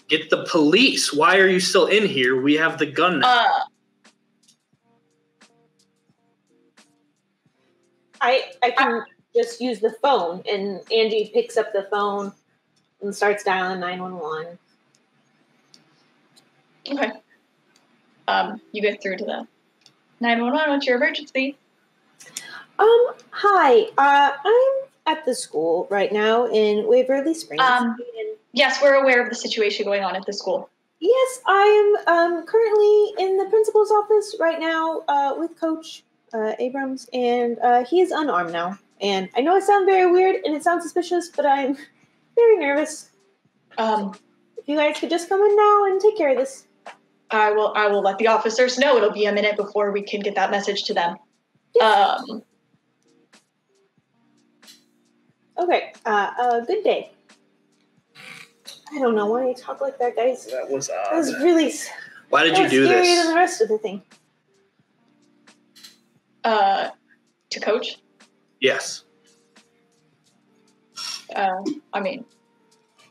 Get the police. Why are you still in here? We have the gun now. I can just use the phone, and Angie picks up the phone and starts dialing 911. Okay. You get through to the 911. What's your emergency? Hi. I'm at the school right now in Waverly Springs. Yes, we're aware of the situation going on at the school. Yes, I am currently in the principal's office right now with Coach Abrams, and he is unarmed now. And I know I sound very weird and it sounds suspicious, but I'm very nervous. If you guys could just come in now and take care of this. I will let the officers know. It'll be a minute before we can get that message to them. Yes. Okay. Good day. I don't know why you talk like that, guys. That was odd. That was really. Why did you do scarier this? than the rest of the thing. To Coach? Yes. I mean,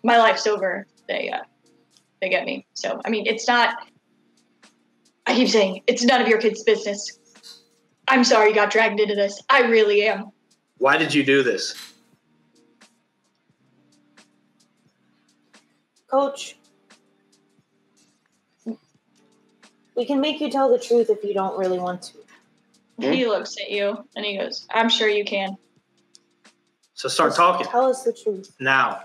my life's over. They get me. So, I mean, it's not. I keep saying it's none of your kids' business. I'm sorry you got dragged into this. I really am. Why did you do this? Coach, we can make you tell the truth if you don't really want to. He looks at you and he goes, I'm sure you can. So start Just talking. Tell us the truth. Now.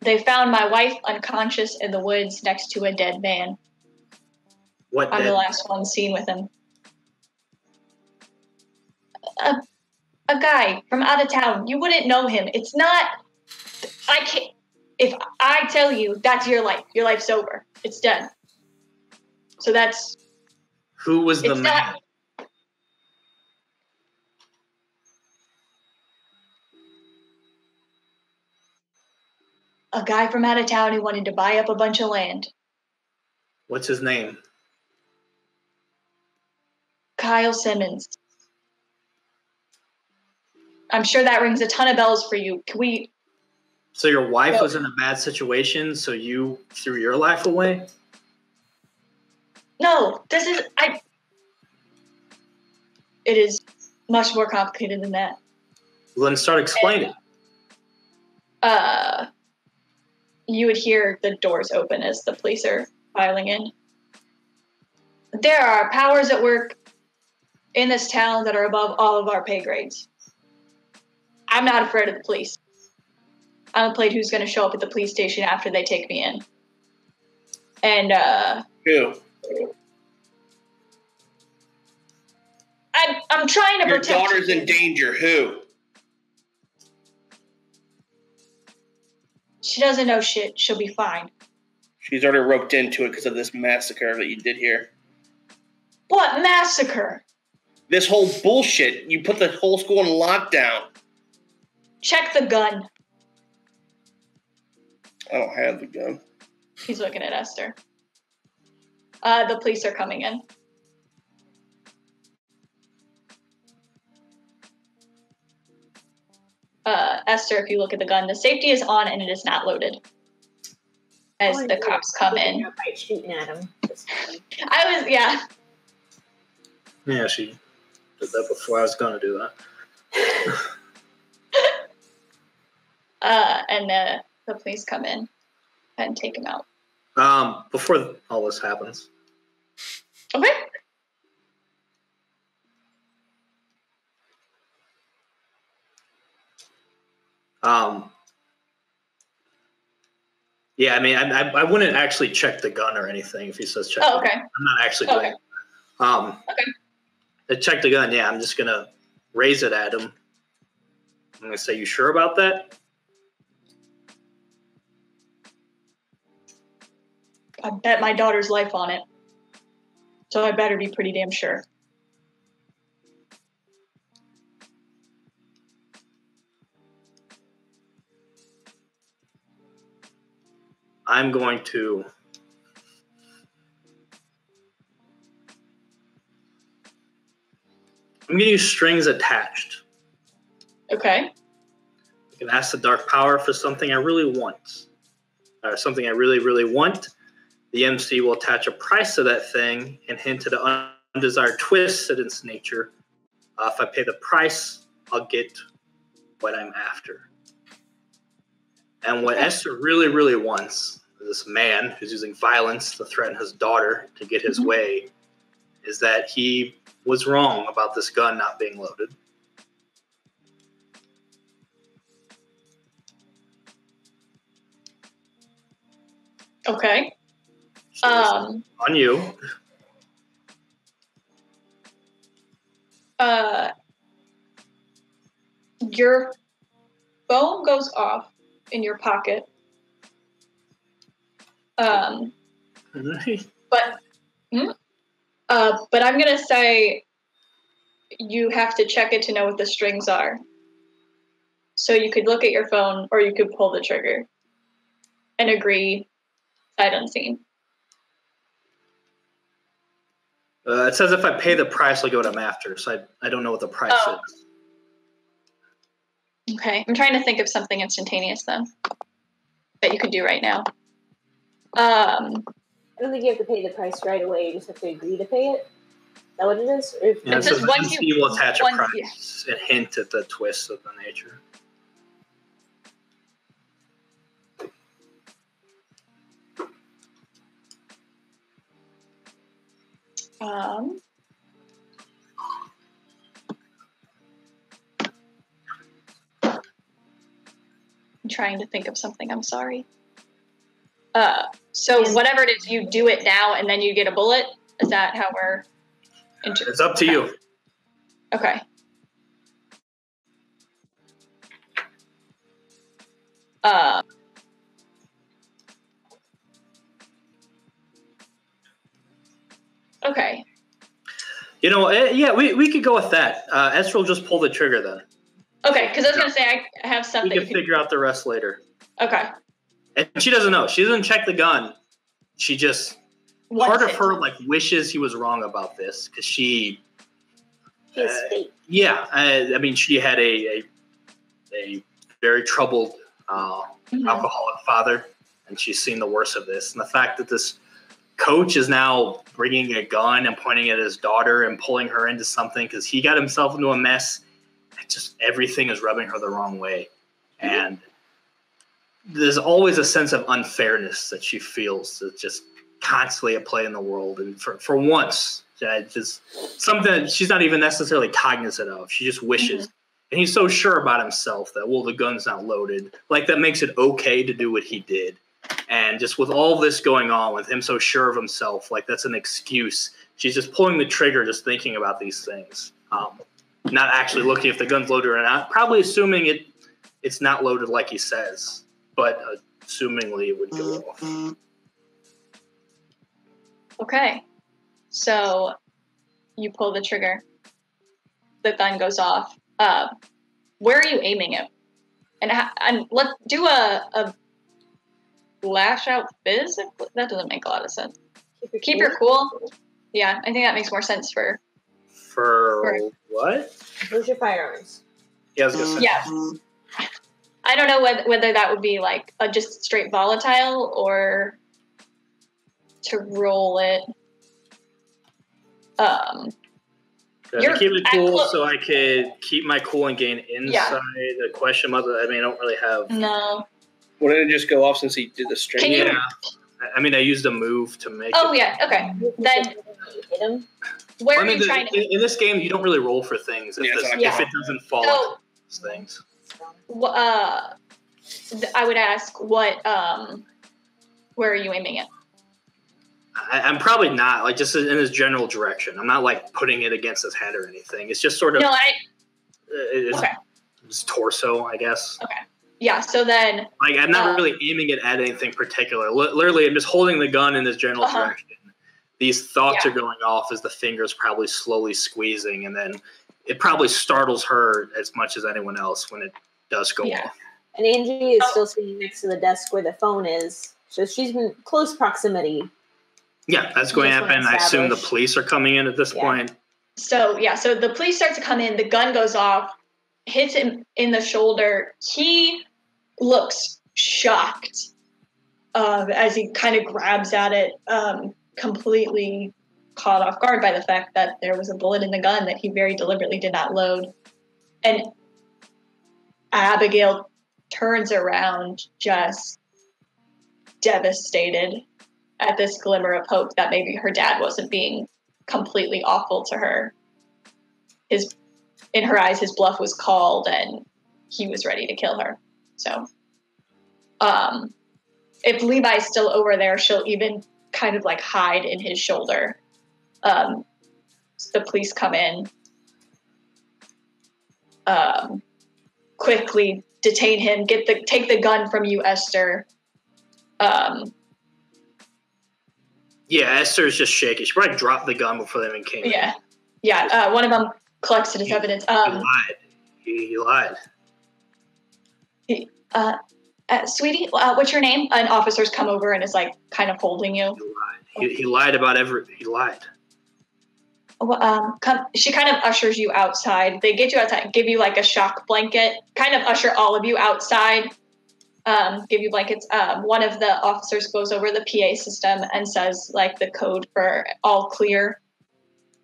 They found my wife unconscious in the woods next to a dead man. What I'm dead? the last one seen with him. A guy from out of town. You wouldn't know him. It's not. I can't. If I tell you that's your life's over. It's done. So that's. Who was the it's man? not. A guy from out of town who wanted to buy up a bunch of land. What's his name? Kyle Simmons. I'm sure that rings a ton of bells for you. Can we? So your wife was in a bad situation, so you threw your life away? No, this is It is much more complicated than that. Well, then start explaining. You would hear the doors open as the police are filing in. There are powers at work in this town that are above all of our pay grades. I'm not afraid of the police. I'm afraid who's going to show up at the police station after they take me in. And, Who? I'm trying to Your protect daughter's you. in danger. Who? She doesn't know shit. She'll be fine. She's already roped into it because of this massacre that you did here. What massacre? This whole bullshit. You put the whole school in lockdown. Check the gun. I don't have the gun. He's looking at Esther. The police are coming in. Esther, if you look at the gun, the safety is on and it is not loaded. As the cops come in. By shooting at him. Yeah, she did that before I was going to do that. And the police come in and take him out. Before all this happens. Okay. Yeah, I mean, I wouldn't actually check the gun or anything if he says check. Oh, okay. I'm not actually doing it. Okay. To check the gun, yeah, I'm just going to raise it at him. I'm going to say, you sure about that? I bet my daughter's life on it. So I better be pretty damn sure. I'm going to use strings attached. Okay. I can ask the dark power for something I really want. Or something I really, really want. The MC will attach a price to that thing and hint at an undesired twist at its nature. If I pay the price, I'll get what I'm after. And what Esther really, really wants, this man who's using violence to threaten his daughter to get his way, is that he was wrong about this gun not being loaded. Okay. On you. Your phone goes off in your pocket. But I'm gonna say you have to check it to know what the strings are. So you could look at your phone, or you could pull the trigger and agree sight unseen. It says if I pay the price, I'll go what I'm after. So I don't know what the price is. Okay, I'm trying to think of something instantaneous then that you could do right now. I don't think you have to pay the price right away. You just have to agree to pay it. Is that what it is? Or if Yeah, it says once you will attach a price yeah. and hint at the twist of the nature. I'm trying to think of something. I'm sorry. So whatever it is, you do it now, and then you get a bullet. Is that how we're? It's up to you. Okay. Okay. You know, yeah, we could go with that. Ezra will just pull the trigger then. Okay, because I was going to say I have stuff we that can figure out the rest later. Okay. And she doesn't know. She doesn't check the gun. She just part of her like wishes he was wrong about this because she. Yeah, I mean, she had a very troubled alcoholic father, and she's seen the worst of this. And the fact that this coach is now bringing a gun and pointing at his daughter and pulling her into something because he got himself into a mess. Just everything is rubbing her the wrong way, and there's always a sense of unfairness that she feels. That's just constantly at play in the world, and for once, just something that she's not even necessarily cognizant of. She just wishes, and he's so sure about himself that the gun's not loaded, like that makes it okay to do what he did. And just with all this going on, with him so sure of himself, like that's an excuse. She's just pulling the trigger, just thinking about these things. Not actually looking if the gun's loaded or not. Probably assuming it's not loaded like he says, but assumingly it would go off. Okay. So you pull the trigger. The gun goes off. Where are you aiming it? And let's do a lash out physically. That doesn't make a lot of sense. Keep her cool. Yeah, I think that makes more sense for what? Where's your firearms? Yeah, I was gonna say. Yeah. I don't know whether that would be like a just straight volatile or to roll it. Keep it cool so I could keep my cool and gain insight. The question was, I mean, I don't really have. No. Wouldn't it just go off since he did the string? Yeah. I mean, I used a move to make it. Yeah, okay. Then hit him. Where are you trying to... In this game, you don't really roll for things if it doesn't fall into those things. I would ask where are you aiming it? I'm probably not, like, just in his general direction. I'm not, like, putting it against his head or anything. It's just sort of... His torso, I guess. Okay. Yeah, so then... Like, I'm not really aiming it at anything particular. Literally, I'm just holding the gun in this general direction. These thoughts are going off as the finger's probably slowly squeezing, and then it probably startles her as much as anyone else when it does go off. And Angie is still sitting next to the desk where the phone is, so she's in close proximity. Yeah, that's going to happen. I assume the police are coming in at this point. So the police start to come in, the gun goes off, hits him in the shoulder. He looks shocked as he kind of grabs at it, completely caught off guard by the fact that there was a bullet in the gun that he very deliberately did not load. And Abigail turns around just devastated at this glimmer of hope that maybe her dad wasn't being completely awful to her. In her eyes, his bluff was called and he was ready to kill her. So if Levi's still over there, she'll even kind of like hide in his shoulder. The police come in, quickly detain him, take the gun from you, Esther. Yeah, Esther's just shaking. She probably dropped the gun before they even came. Yeah. One of them collects it as evidence. He lied. Sweetie, what's your name? An officer's come over and is like kind of holding you. He lied about he lied. She kind of ushers you outside. They get you outside, give you like a shock blanket, kind of usher all of you outside, give you blankets. One of the officers goes over the PA system and says like the code for all clear,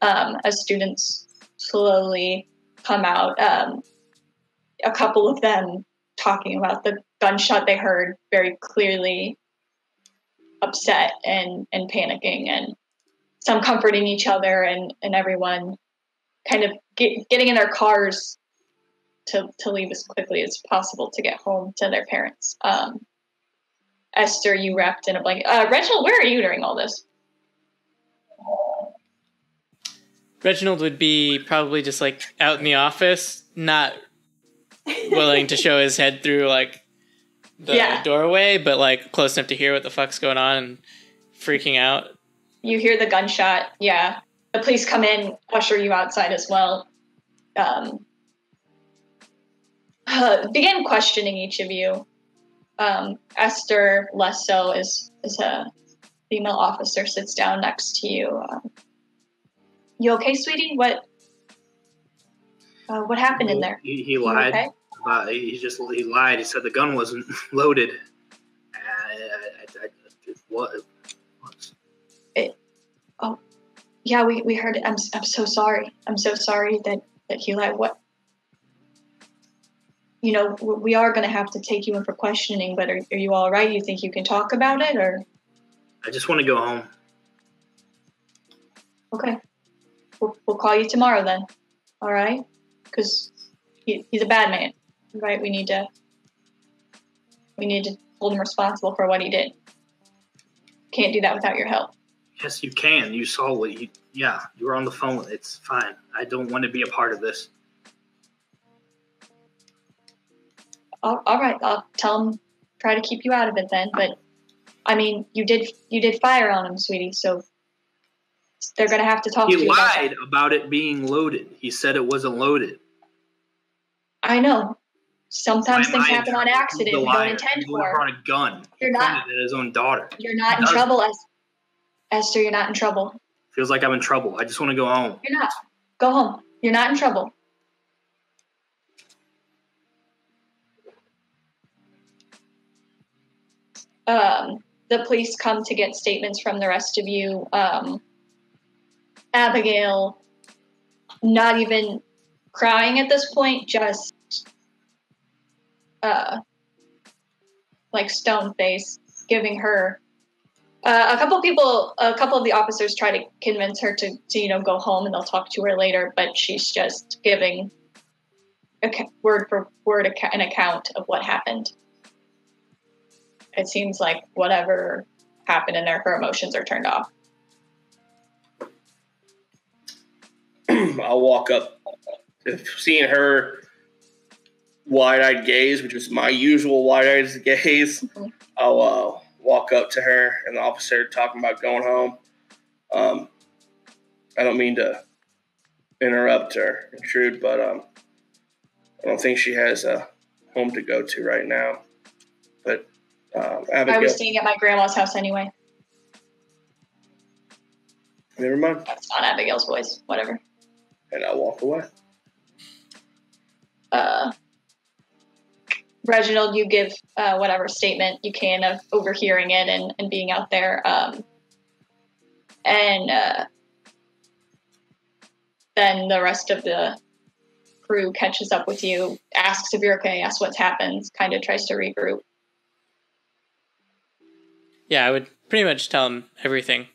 as students slowly come out. A couple of them talking about the gunshot they heard, very clearly upset and panicking, and some comforting each other, and everyone kind of getting in their cars to leave as quickly as possible to get home to their parents. Esther, you wrapped in a blanket. Reginald, where are you during all this? Reginald would be probably just like out in the office, not willing to show his head through like the doorway, but like close enough to hear what the fuck's going on and freaking out. You hear the gunshot. Yeah. The police come in, usher you outside as well. Begin questioning each of you. Esther, less so, is a female officer, sits down next to you. You okay, sweetie? What happened in there? He lied. Okay? He lied. He said the gun wasn't loaded. What? Oh, yeah, we heard it. I'm so sorry. I'm so sorry that he lied. What? You know, we are going to have to take you in for questioning, but are you all right? You think you can talk about it, or? I just want to go home. Okay. We'll call you tomorrow then. All right? Because he's a bad man, right? We need to hold him responsible for what he did. Can't do that without your help. Yes, you can. You saw what you were on the phone. It's fine. I don't want to be a part of this. All right. I'll tell him, try to keep you out of it then. But, I mean, you did fire on him, sweetie, so they're going to have to talk to you about that. He lied about it being loaded. He said it wasn't loaded. I know. Sometimes things happen on accident we don't intend for. He brought a gun. You're not. He pointed at his own daughter. You're not in trouble, Esther. You're not in trouble. Feels like I'm in trouble. I just want to go home. You're not. Go home. You're not in trouble. The police come to get statements from the rest of you. Abigail, not even crying at this point, just like stone face, giving her a couple of the officers try to convince her to go home, and they'll talk to her later, but she's just giving word for word an account of what happened. It seems like whatever happened in there, her emotions are turned off. I'll walk up. If seeing her wide-eyed gaze, which was my usual wide-eyed gaze, mm-hmm. I'll walk up to her and the officer talking about going home. I don't mean to interrupt or intrude, but I don't think she has a home to go to right now. But Abigail, I was staying at my grandma's house anyway. Never mind. That's not Abigail's voice. Whatever. And I'll walk away. Reginald, you give whatever statement you can of overhearing it and being out there. Then the rest of the crew catches up with you, asks if you're okay, asks what's happened, kind of tries to regroup. Yeah, I would pretty much tell him everything.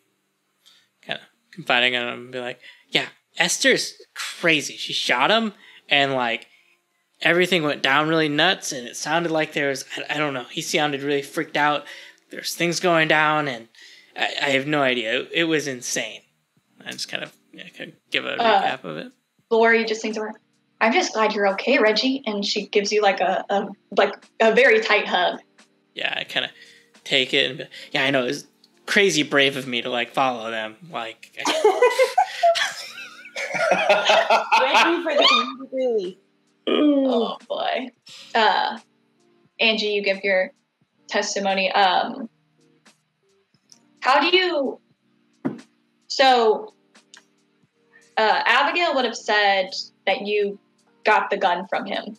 Kind of confiding in him and be like, yeah, Esther's crazy. She shot him and like everything went down really nuts and it sounded like there was, I don't know, he sounded really freaked out. There's things going down and I have no idea. It was insane. I just kind of give a recap of it. Lori just thinks to her, I'm just glad you're okay, Reggie. And she gives you like a very tight hug. Yeah, I kind of take it. And yeah, I know. It's crazy brave of me to like follow them. Like, Thank you for the community. Oh boy. Angie, you give your testimony. How do you... So, Abigail would have said that you got the gun from him.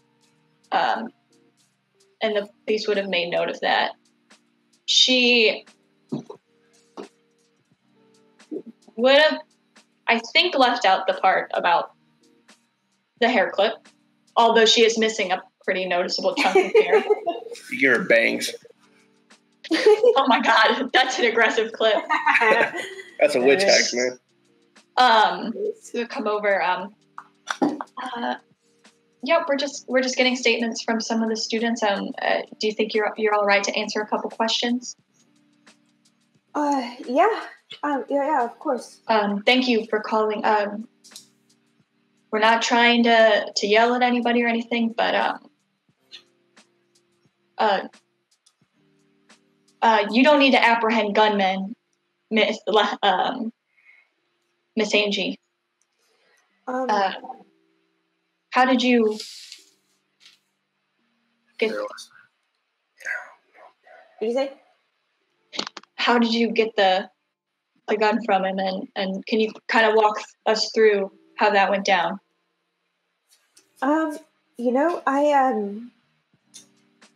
And the police would have made note of that. She would have, I think, left out the part about the hair clip, although she is missing a pretty noticeable chunk of hair. You give her bangs. Oh my god, that's an aggressive clip. That's a witch hack, man. To come over. Yep, we're just getting statements from some of the students. Do you think you're all right to answer a couple questions? Yeah. Yeah, of course. Thank you for calling. We're not trying to yell at anybody or anything, but you don't need to apprehend gunmen, Miss Angie. How did you get? What did you say? How did you get the gun from him, and can you kind of walk us through how that went down?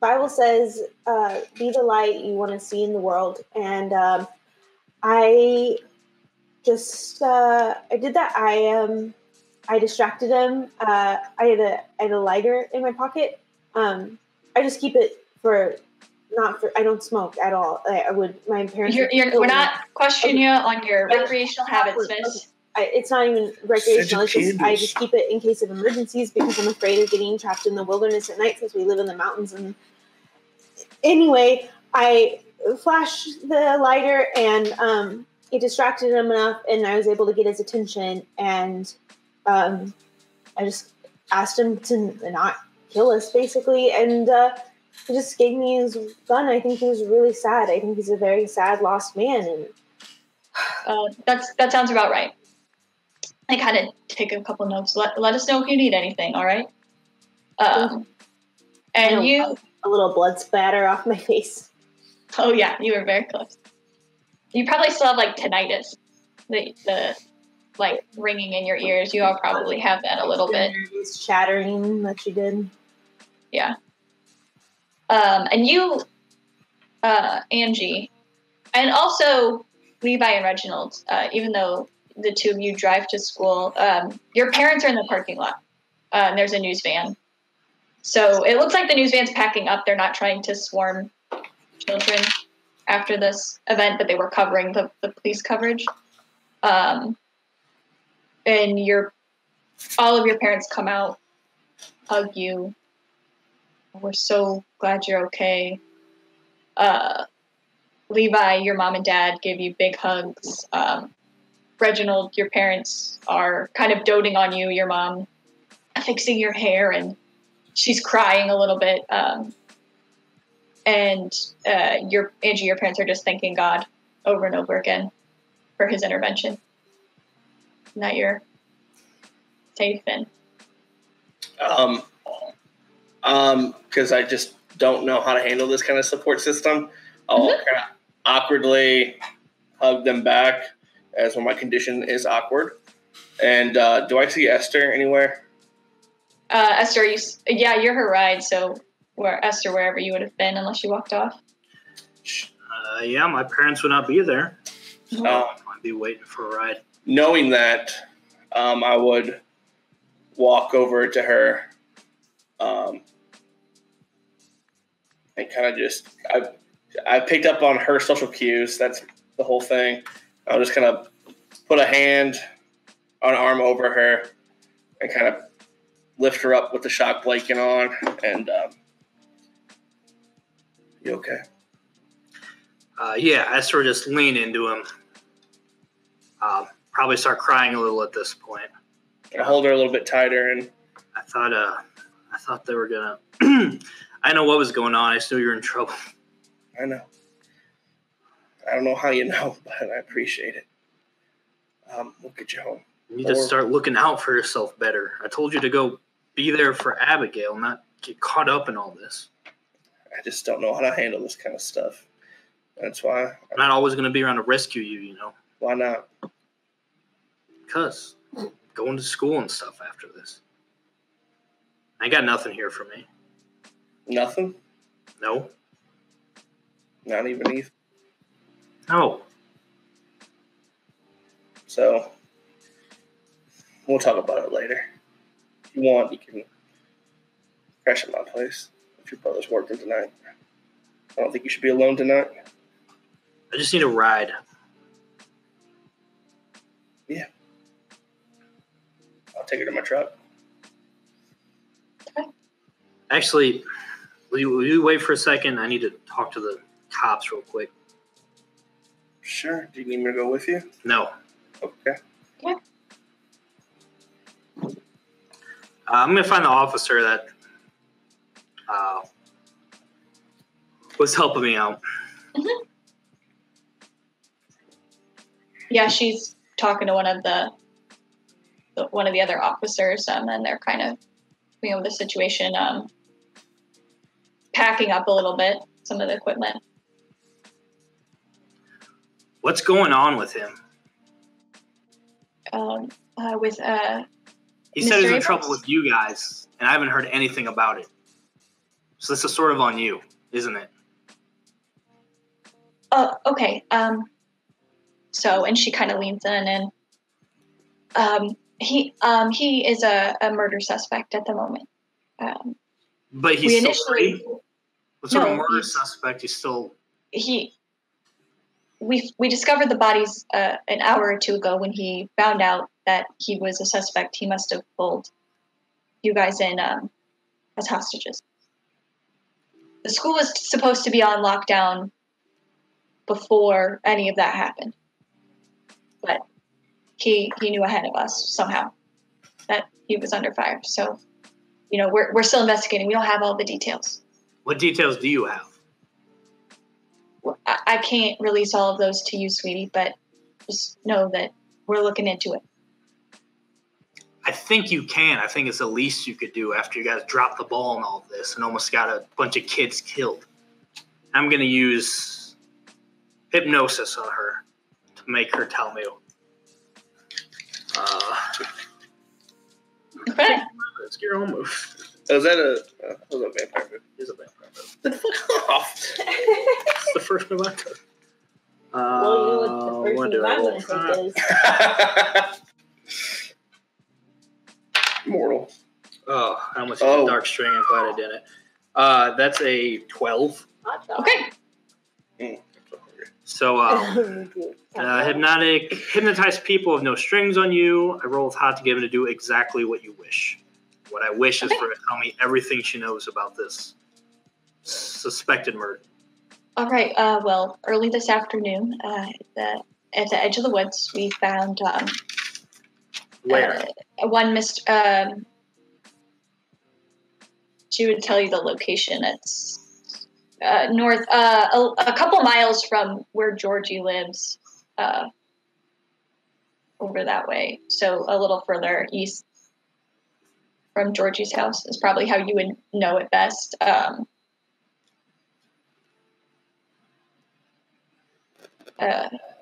Bible says, be the light you want to see in the world. And I just, I did that. I distracted him. I had a lighter in my pocket. I just keep it I don't smoke at all. My parents. We're not questioning you on your recreational habits, miss. It's not even recreational. I just keep it in case of emergencies because I'm afraid of getting trapped in the wilderness at night since we live in the mountains. And anyway, I flashed the lighter and it distracted him enough, and I was able to get his attention. And I just asked him to not kill us, basically. And he just gave me his gun. I think he was really sad. I think he's a very sad, lost man. And that sounds about right. I kind of take a couple notes. Let us know if you need anything, all right? And you... A little blood splatter off my face. Oh, yeah, you were very close. You probably still have, tinnitus. The ringing in your ears. You all probably have that a little bit. Shattering that you did. Yeah. And you, Angie, and also Levi and Reginald, even though the two of you drive to school, your parents are in the parking lot. And there's a news van. So it looks like the news van's packing up. They're not trying to swarm children after this event, but they were covering the police coverage. And all of your parents come out, hug you. We're so glad you're okay. Levi, your mom and dad give you big hugs. Reginald, your parents are kind of doting on you. Your mom fixing your hair, and she's crying a little bit. And your parents are just thanking God over and over again for his intervention. And that you're safe and... Because I just don't know how to handle this kind of support system. I'll kind of awkwardly hug them back, as when my condition is awkward. And do I see Esther anywhere? Esther, you're her ride, so wherever you would have been, unless you walked off. Yeah, my parents would not be there. So I'd be waiting for a ride. Knowing that, I would walk over to her and kind of just... I picked up on her social cues. That's the whole thing. I'll just kind of put an arm over her and kind of lift her up with the shock blanket on. And you okay? Yeah, Esther would just lean into him. Probably start crying a little at this point. I hold her a little bit tighter, and I thought they were gonna. I know what was going on. I just knew you were in trouble. I know. I don't know how you know, but I appreciate it. We'll get you home. You need to start looking out for yourself better. I told you to go be there for Abigail, not get caught up in all this. I just don't know how to handle this kind of stuff. That's why I'm not always going to be around to rescue you, you know. Why not? Because going to school and stuff after this. I got nothing here for me. Nothing? No. Not even Ethan? No. So, we'll talk about it later. If you want, you can crash at my place if your brother's working tonight. I don't think you should be alone tonight. I just need a ride. Yeah. I'll take her to my truck. Okay. Actually, will you wait for a second? I need to talk to the cops real quick. Sure. Do you need me to go with you? No. Okay. Yeah. I'm going to find the officer that was helping me out. Mm-hmm. Yeah, she's talking to one of the other officers, and they're kind of, the situation, packing up a little bit some of the equipment. What's going on with him? With he said Mr. he's in Abrams? trouble with you guys, and I haven't heard anything about it. So this is sort of on you, isn't it? Okay. So, and she kind of leans in, and he is a murder suspect at the moment. But he's still free? What sort of murder suspect? He's still... We discovered the bodies an hour or two ago. When he found out that he was a suspect, he must have pulled you guys in as hostages. The school was supposed to be on lockdown before any of that happened, but he knew ahead of us somehow that he was under fire. So, we're still investigating. We don't have all the details. What details do you have? I can't release all of those to you, sweetie, but just know that we're looking into it. I think you can. I think it's the least you could do after you guys dropped the ball in all of this and almost got a bunch of kids killed. I'm going to use hypnosis on her to make her tell me. Okay. Let's get your own move. Was that a vampire move? It is a vampire move. Get the fuck off. It's the first move I took. Well, the first move I'm going to take is... Mortal. Oh, I almost hit the dark string. I'm glad I didn't. That's a 12. Okay. So, hypnotize people with no strings on you. I roll with hot to get him to do exactly what you wish. What I wish is for her to tell me everything she knows about this suspected murder. All right. Well, early this afternoon, at the edge of the woods, we found where one Mr. She would tell you the location. It's north, a couple miles from where Georgie lives, over that way. So a little further east from Georgie's house is probably how you would know it best.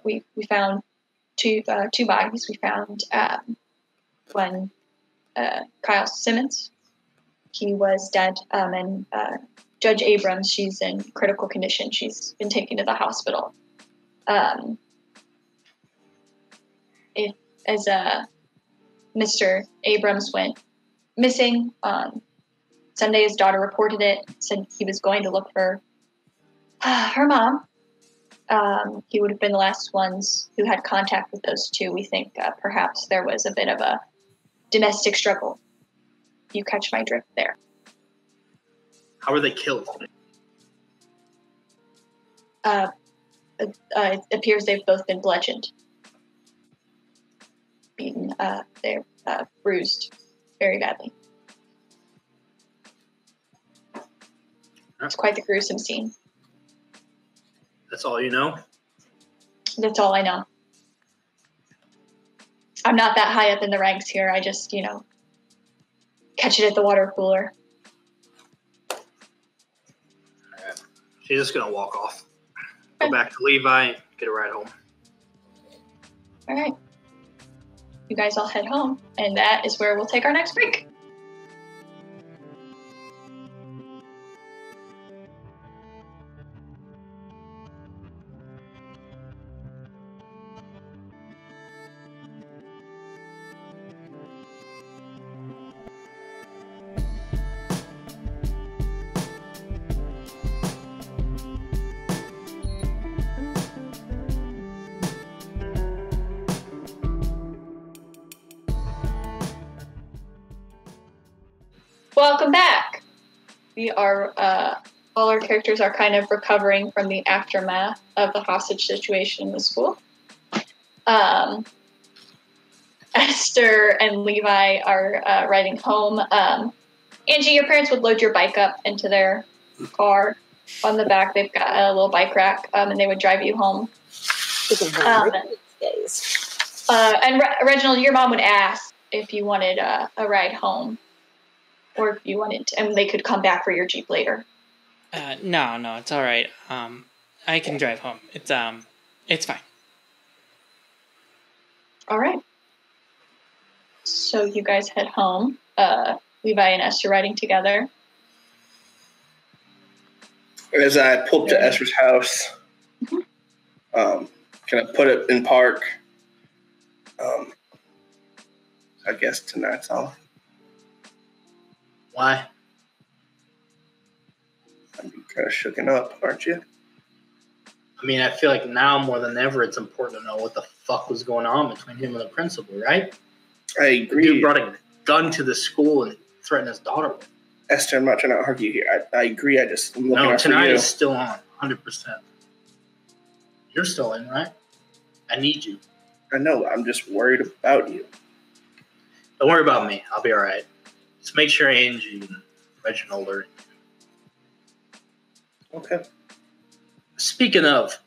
We found two bodies. We found one, Kyle Simmons. He was dead, and Judge Abrams, she's in critical condition. She's been taken to the hospital. Mr. Abrams went missing. Sunday, his daughter reported it, said he was going to look for her mom. He would have been the last ones who had contact with those two. We think perhaps there was a bit of a domestic struggle. You catch my drift there. How were they killed? it appears they've both been bludgeoned, beaten. They're bruised very badly. It's quite the gruesome scene. That's all you know? That's all I know. I'm not that high up in the ranks here. I just, catch it at the water cooler. Alright. She's just gonna walk off. Go back to Levi, get a ride home. All right. You guys all head home, and that is where we'll take our next break. Welcome back. We are, all our characters are kind of recovering from the aftermath of the hostage situation in the school. Esther and Levi are riding home. Angie, your parents would load your bike up into their car. On the back, they've got a little bike rack, and they would drive you home. And Reginald, your mom would ask if you wanted a ride home. Or if you wanted to, and they could come back for your Jeep later. No, it's all right. I can drive home. It's fine. All right. So you guys head home. Levi and Esther riding together. As I pull up to Esther's house, can I put it in park? I guess tonight's off. Why? I'm kind of shooken up, aren't you? I mean, I feel like now more than ever, it's important to know what the fuck was going on between him and the principal, right? I agree. The dude brought a gun to the school and threatened his daughter with it. Esther, I'm not trying to argue here. I agree. I'm looking out for tonight you. is still on, 100%. You're still in, right? I need you. I know. I'm just worried about you. Don't worry about me. I'll be all right. Just make sure Angie and Reginald are in. Okay. Speaking of,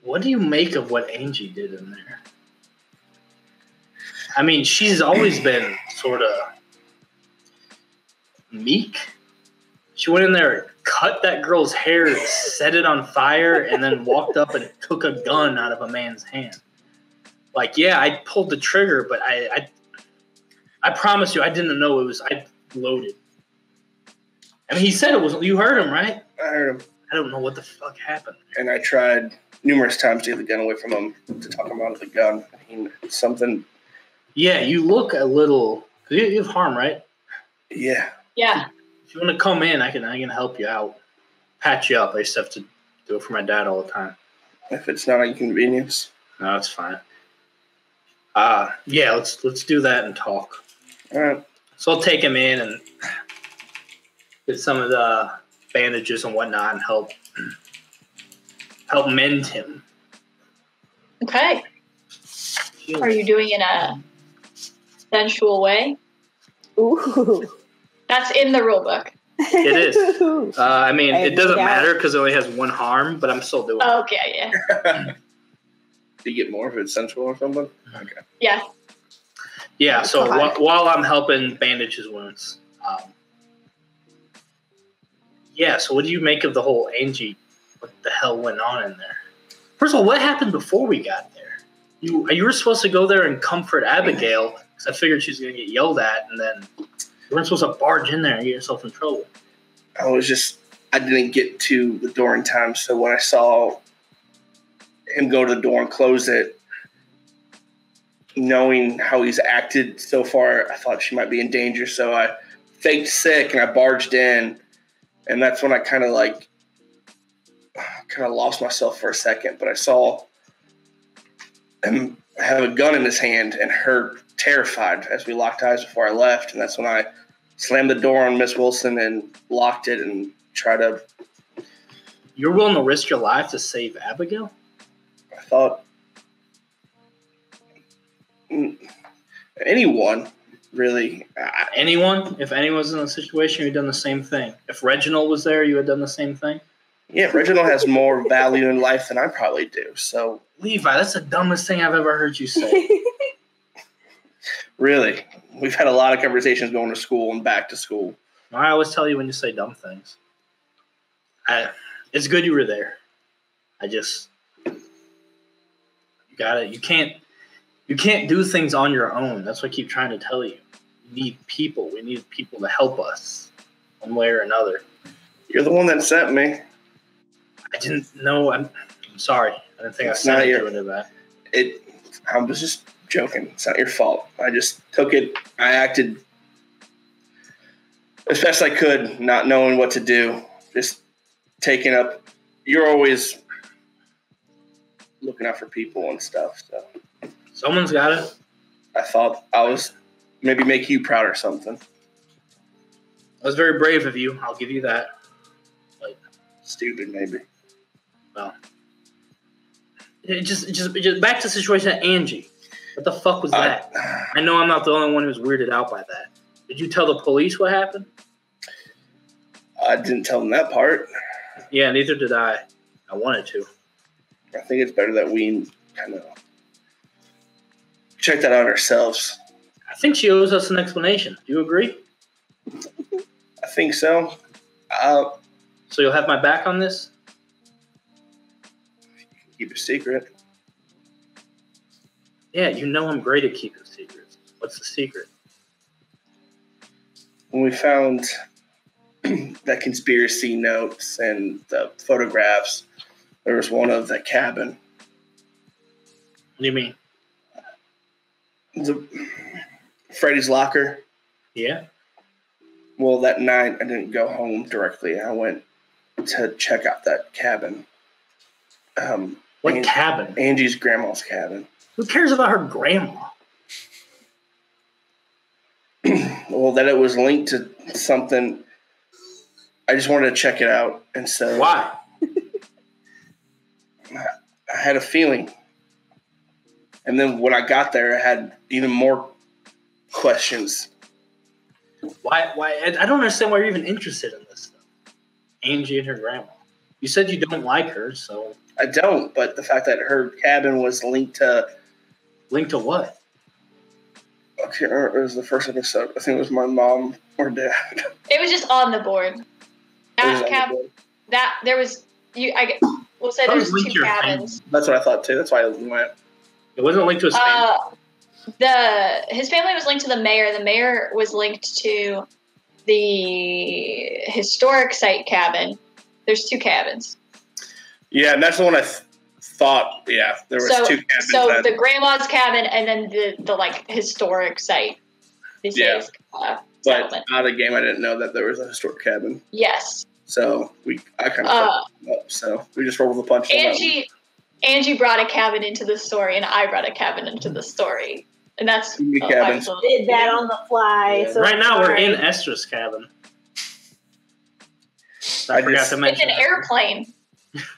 what do you make of what Angie did in there? I mean, she's always been sort of meek. She went in there, cut that girl's hair, set it on fire, and then walked up and took a gun out of a man's hand. Like, yeah, I pulled the trigger, but I promise you, I didn't know it was. I loaded. I mean, he said it was. You heard him, right? I heard him. I don't know what the fuck happened. And I tried numerous times to get the gun away from him, to talk him out of the gun. I mean, something. Yeah, you look a little. You have harm, right? Yeah. Yeah. If you want to come in, I can help you out, patch you up. I used to have to do it for my dad all the time. If it's not an inconvenience. No, it's fine. Yeah, let's do that and talk. All right. So I'll take him in and get some of the bandages and whatnot and help mend him. Okay. Are you doing it in a sensual way? Ooh. That's in the rule book. It is. I mean, it doesn't matter because it only has one harm, but I'm still doing it. Okay, yeah. Do you get more if it's sensual or something? Okay. Yeah. Yeah, so while I'm helping bandage his wounds. Yeah, so what do you make of the whole Angie? What the hell went on in there? First of all, what happened before we got there? You were supposed to go there and comfort Abigail because I figured she was going to get yelled at, and then you weren't supposed to barge in there and get yourself in trouble. I didn't get to the door in time, so when I saw him go to the door and close it, knowing how he's acted so far, I thought she might be in danger, so I faked sick and I barged in, and that's when I kind of lost myself for a second, but I saw him have a gun in his hand and her terrified as we locked eyes before I left, and that's when I slammed the door on Miss Wilson and locked it and tried to. You're willing to risk your life to save Abigail? I thought anyone, really. Anyone? If anyone was in a situation, you'd done the same thing. If Reginald was there, you had done the same thing? Yeah, Reginald has more value in life than I probably do. So Levi, that's the dumbest thing I've ever heard you say. Really, we've had a lot of conversations going to school and back to school. I always tell you when you say dumb things. It's good you were there. You got it. You can't do things on your own. That's what I keep trying to tell you. You need people. We need people to help us one way or another. You're the one that sent me. I didn't know. I'm sorry. I didn't think I sent you into that. I was just joking. It's not your fault. I just took it. I acted as best I could, not knowing what to do. Just taking up. You're always looking out for people and stuff. So someone's got it. I thought I was maybe make you proud or something. That was very brave of you. I'll give you that. But stupid, maybe. Well, it just back to the situation at Angie. What the fuck was that? I know I'm not the only one who's weirded out by that. Did you tell the police what happened? I didn't tell them that part. Yeah, neither did I. I wanted to. I think it's better that we kind of check that out ourselves. I think she owes us an explanation. Do you agree? I think so. So you'll have my back on this? Keep a secret. Yeah, you know I'm great at keeping secrets. What's the secret? When we found that conspiracy notes and the photographs, there was one of the cabin. What do you mean? Freddie's locker. Yeah. Well, that night I didn't go home directly. I went to check out that cabin. What cabin? Angie's grandma's cabin. Who cares about her grandma? Well, that it was linked to something. I just wanted to check it out, and so why? I had a feeling, and then when I got there, I had even more questions. Why? I don't understand why you're even interested in this stuff. Angie and her grandma. You said you don't like her, so I don't. But the fact that her cabin was linked to what? Okay, it was the first episode. I think it was my mom or dad. It was just on the board. We'll say there's two cabins. That's what I thought too. That's why I went. It wasn't linked to his family. His family was linked to the mayor. The mayor was linked to the historic site cabin. There's two cabins. Yeah, and that's the one I thought. Yeah, there was two cabins. So the grandma's cabin and then the like historic site. Yeah. But out of the game, I didn't know that there was a historic cabin. Yes. So I kind of fucked up. So we just rolled with the punch. Angie brought a cabin into the story, and I brought a cabin into the story, and that's did that on the fly. Yeah. So right now we're in Esther's cabin. I forgot to mention. It's an airplane.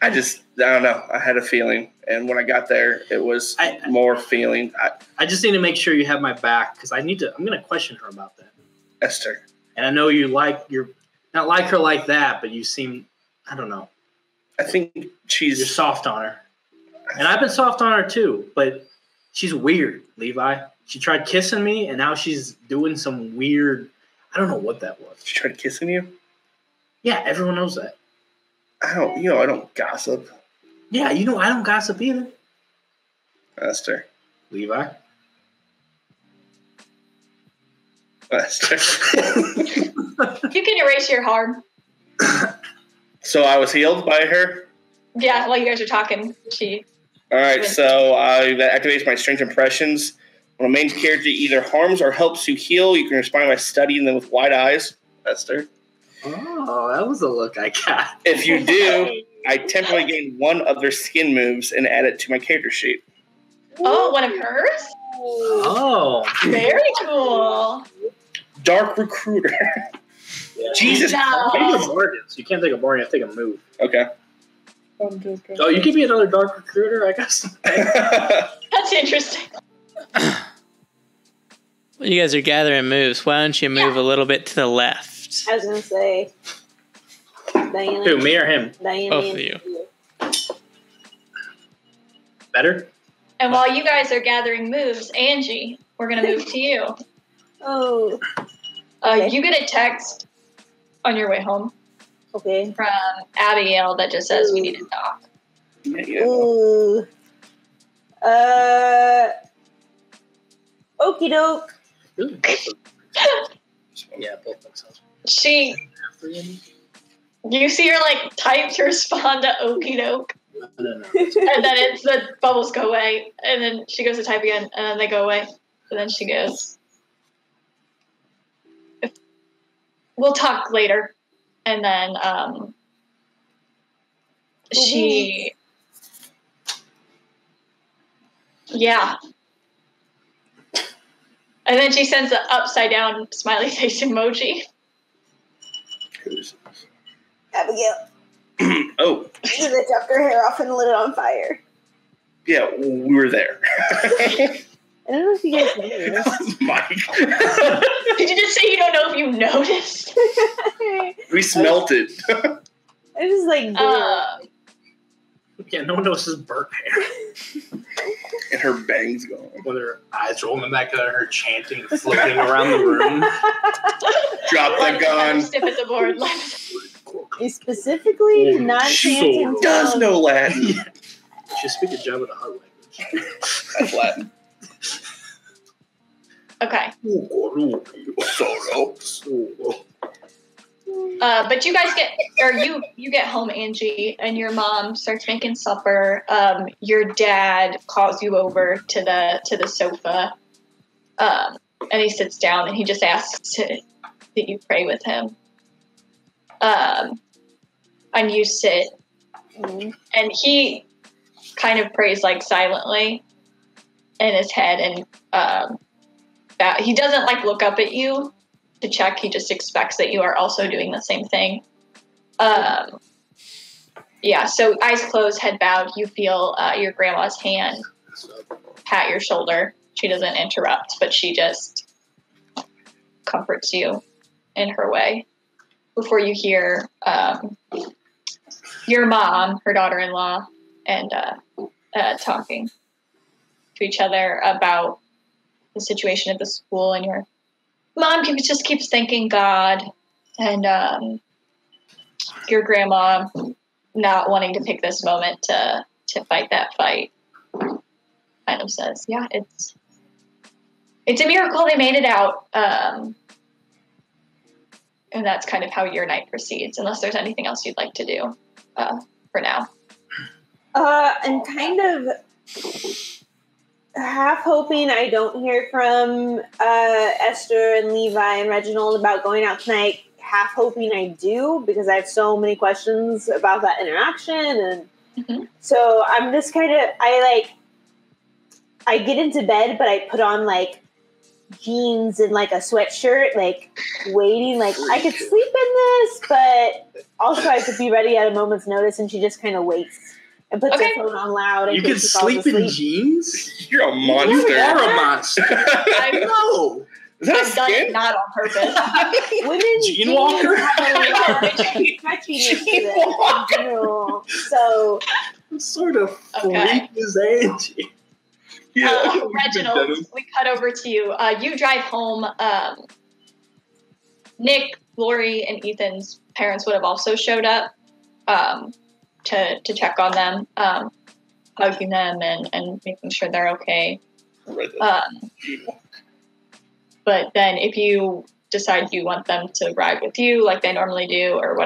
I don't know. I had a feeling, and when I got there, it was more feeling. I just need to make sure you have my back because I'm going to question her about that. Esther. And I know you're not like her like that, but you seem, I don't know. I think you're soft on her. And I've been soft on her too, but she's weird, Levi. She tried kissing me, and now she's doing some weird, I don't know what that was. She tried kissing you? Yeah, everyone knows that. I don't gossip. Yeah, I don't gossip either. Esther. Levi. Esther. You can erase your harm. So I was healed by her? Yeah, while you guys are talking, All right, so that activates my strength impressions. When a main character either harms or helps you heal, you can respond by studying them with wide eyes. Esther. Oh, that was a look I got. If you do, I temporarily gain one of their skin moves and add it to my character sheet. Oh, one of hers? Oh. Very cool. Dark recruiter. Yeah. Jesus. No. Take a bargain. So you can't take a bargain. You have to take a move. Okay. Oh, you give me another dark recruiter, I guess. That's interesting. You guys are gathering moves. Why don't you move a little bit to the left? I was gonna say, Diana. Who, me or him? Diana. Both of you. Better? And while you guys are gathering moves, Angie, we're going to move to you. Oh. Okay. You get a text on your way home Okay. from Abigail that just says we need to talk. Ooh. Okie doke. Really? Yeah, both themselves. You see her like type to respond to okie doke. No. And then the bubbles go away. And then she goes to type again, and then they go away. And then she goes, we'll talk later. And then she... Yeah. And then she sends the upside down smiley face emoji. Abigail. Oh. She took her hair off and lit it on fire. Yeah, we were there. I don't know if you guys noticed. Mike. Did you just say you don't know if you noticed? We smelt it. I just like Yeah, no one knows his burnt hair. And her bangs gone. With her eyes rolling back at her, chanting, floating around the room. Drop the gun. Stiff at the board. You specifically not chanting. She does know Latin. She speaks a Java to her language. That's Latin. Okay. But you guys you get home, Angie, and your mom starts making supper. Your dad calls you over to the sofa, and he sits down and he just asks that you pray with him. And you sit, and he kind of prays like silently in his head, and that he doesn't like look up at you to check. He just expects that you are also doing the same thing. Yeah, so eyes closed, head bowed, you feel your grandma's hand pat your shoulder. She doesn't interrupt, but she just comforts you in her way before you hear your mom, her daughter-in-law, and talking to each other about the situation at the school, and your mom just keeps thanking God, and your grandma not wanting to pick this moment to fight that fight kind of says, yeah, it's a miracle they made it out. And that's kind of how your night proceeds, unless there's anything else you'd like to do for now. I'm kind of half hoping I don't hear from Esther and Levi and Reginald about going out tonight. Half hoping I do, because I have so many questions about that interaction. And so I'm just kind of, I get into bed, but I put on like jeans and like a sweatshirt, like waiting, like I could sleep in this, but also I could be ready at a moment's notice. And she just kind of waits and puts her phone on loud. You can sleep in jeans? You're a monster. You are a monster. I know. Is that I've done it not on purpose. Women's Gene Walker? So what sort of freak is Angie? Yeah. Reginald, we cut over to you. You drive home. Nick, Lori, and Ethan's parents would have also showed up to check on them, hugging them and making sure they're okay. But then if you decide you want them to ride with you like they normally do, or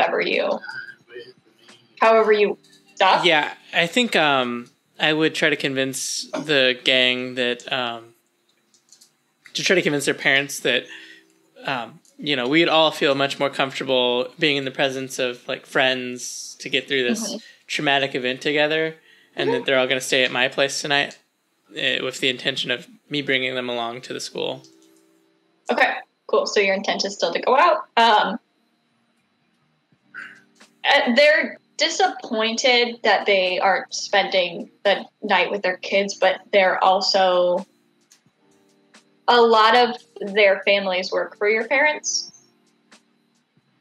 however you stop. Yeah, I think I would try to convince the gang that to try to convince their parents that we'd all feel much more comfortable being in the presence of like friends to get through this traumatic event together, and that they're all going to stay at my place tonight with the intention of me bringing them along to the school. Okay. Cool. So your intent is still to go out. They're disappointed that they aren't spending the night with their kids, but they're also, a lot of their families work for your parents.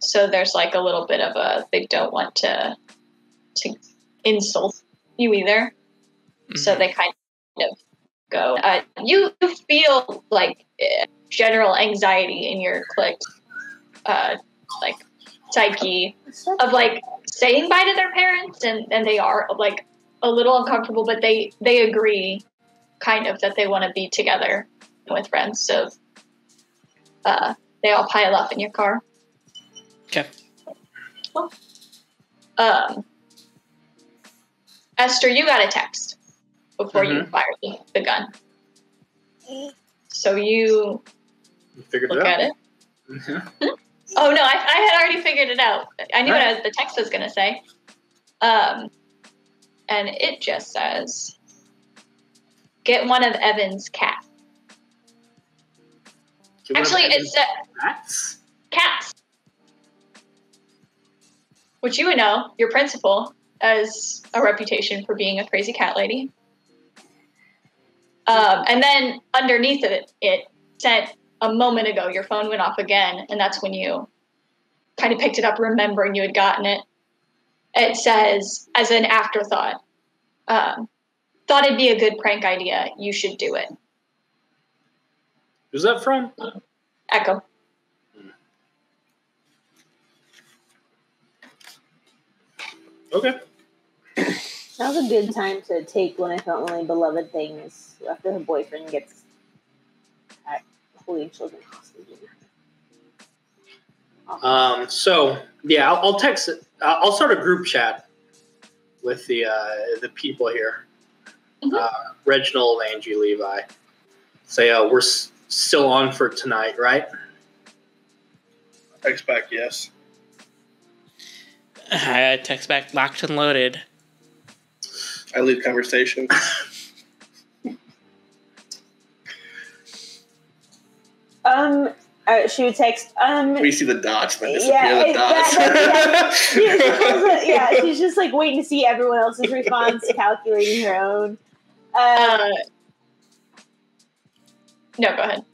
So there's like a little bit of they don't want to insult you either. Mm-hmm. So they kind of go. You feel like general anxiety in your clique, like psyche of like saying bye to their parents, and they are like a little uncomfortable, but they agree kind of that they want to be together with friends. So they all pile up in your car. Okay. Cool. Esther, you got a text before you fired the gun. So you look at it. Mm-hmm. Oh, no, I had already figured it out. I knew what the text was going to say. And it just says, get one of Evan's cats. Actually, it said cats. Which you would know, your principal has a reputation for being a crazy cat lady. And then underneath it said, a moment ago, your phone went off again, and that's when you kind of picked it up, remembering you had gotten it. It says, as an afterthought, thought it'd be a good prank idea. You should do it. Who's that from? Echo. Okay. Now's a good time to take one of her only beloved things after her boyfriend gets holding children hostage. So yeah, I'll text it. I'll start a group chat with the people here. Mm-hmm. Reginald, Angie, Levi. Say we're still on for tonight, right? Text back, yes. I text back, locked and loaded. I leave conversation. She would text. We see the dots, man. Disappear the dots. She's just like waiting to see everyone else's response, calculating her own. No, go ahead.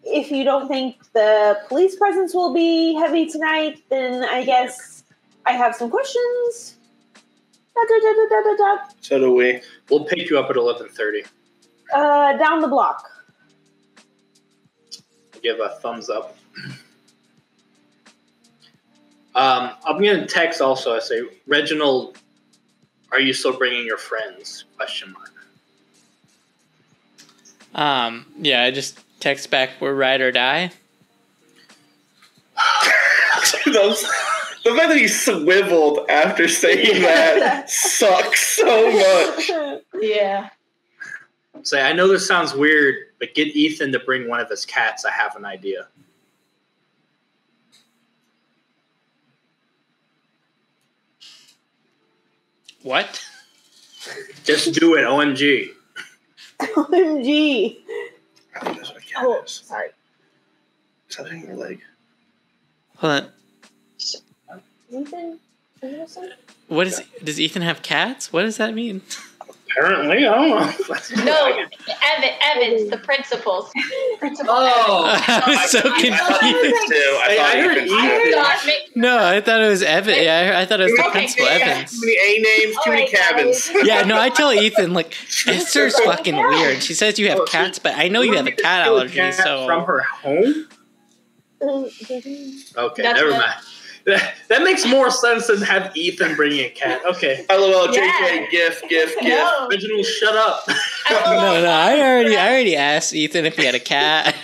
If you don't think the police presence will be heavy tonight, then I guess I have some questions. So do we. We'll pick you up at 11:30. Down the block. Give a thumbs up. I'm going to text also. I say, Reginald, are you still bringing your friends? ? Yeah, I just text back, we're ride or die. The fact that he swiveled after saying that sucks so much. Yeah. Say, I know this sounds weird, but get Ethan to bring one of his cats. I have an idea. What? Just do it, OMG. OMG. I think that's what a cat is. Sorry. Is that in your leg? Hold on. Ethan? What is? Does Ethan have cats? What does that mean? Apparently, I don't know. No, Evans, the principal's. I was so confused. I heard Ethan. No, I thought it was Evan. Yeah, I thought it was the principal, Evans. Too many A names, too many cabins. Yeah, no, I tell Ethan, like, Esther's fucking weird. She says you have cats, but I know you have a cat allergy, so. From her home? Okay, never mind. That makes more sense than have Ethan bringing a cat. Okay. LOL, JK, gif. No. Original, shut up. No, I already asked Ethan if he had a cat.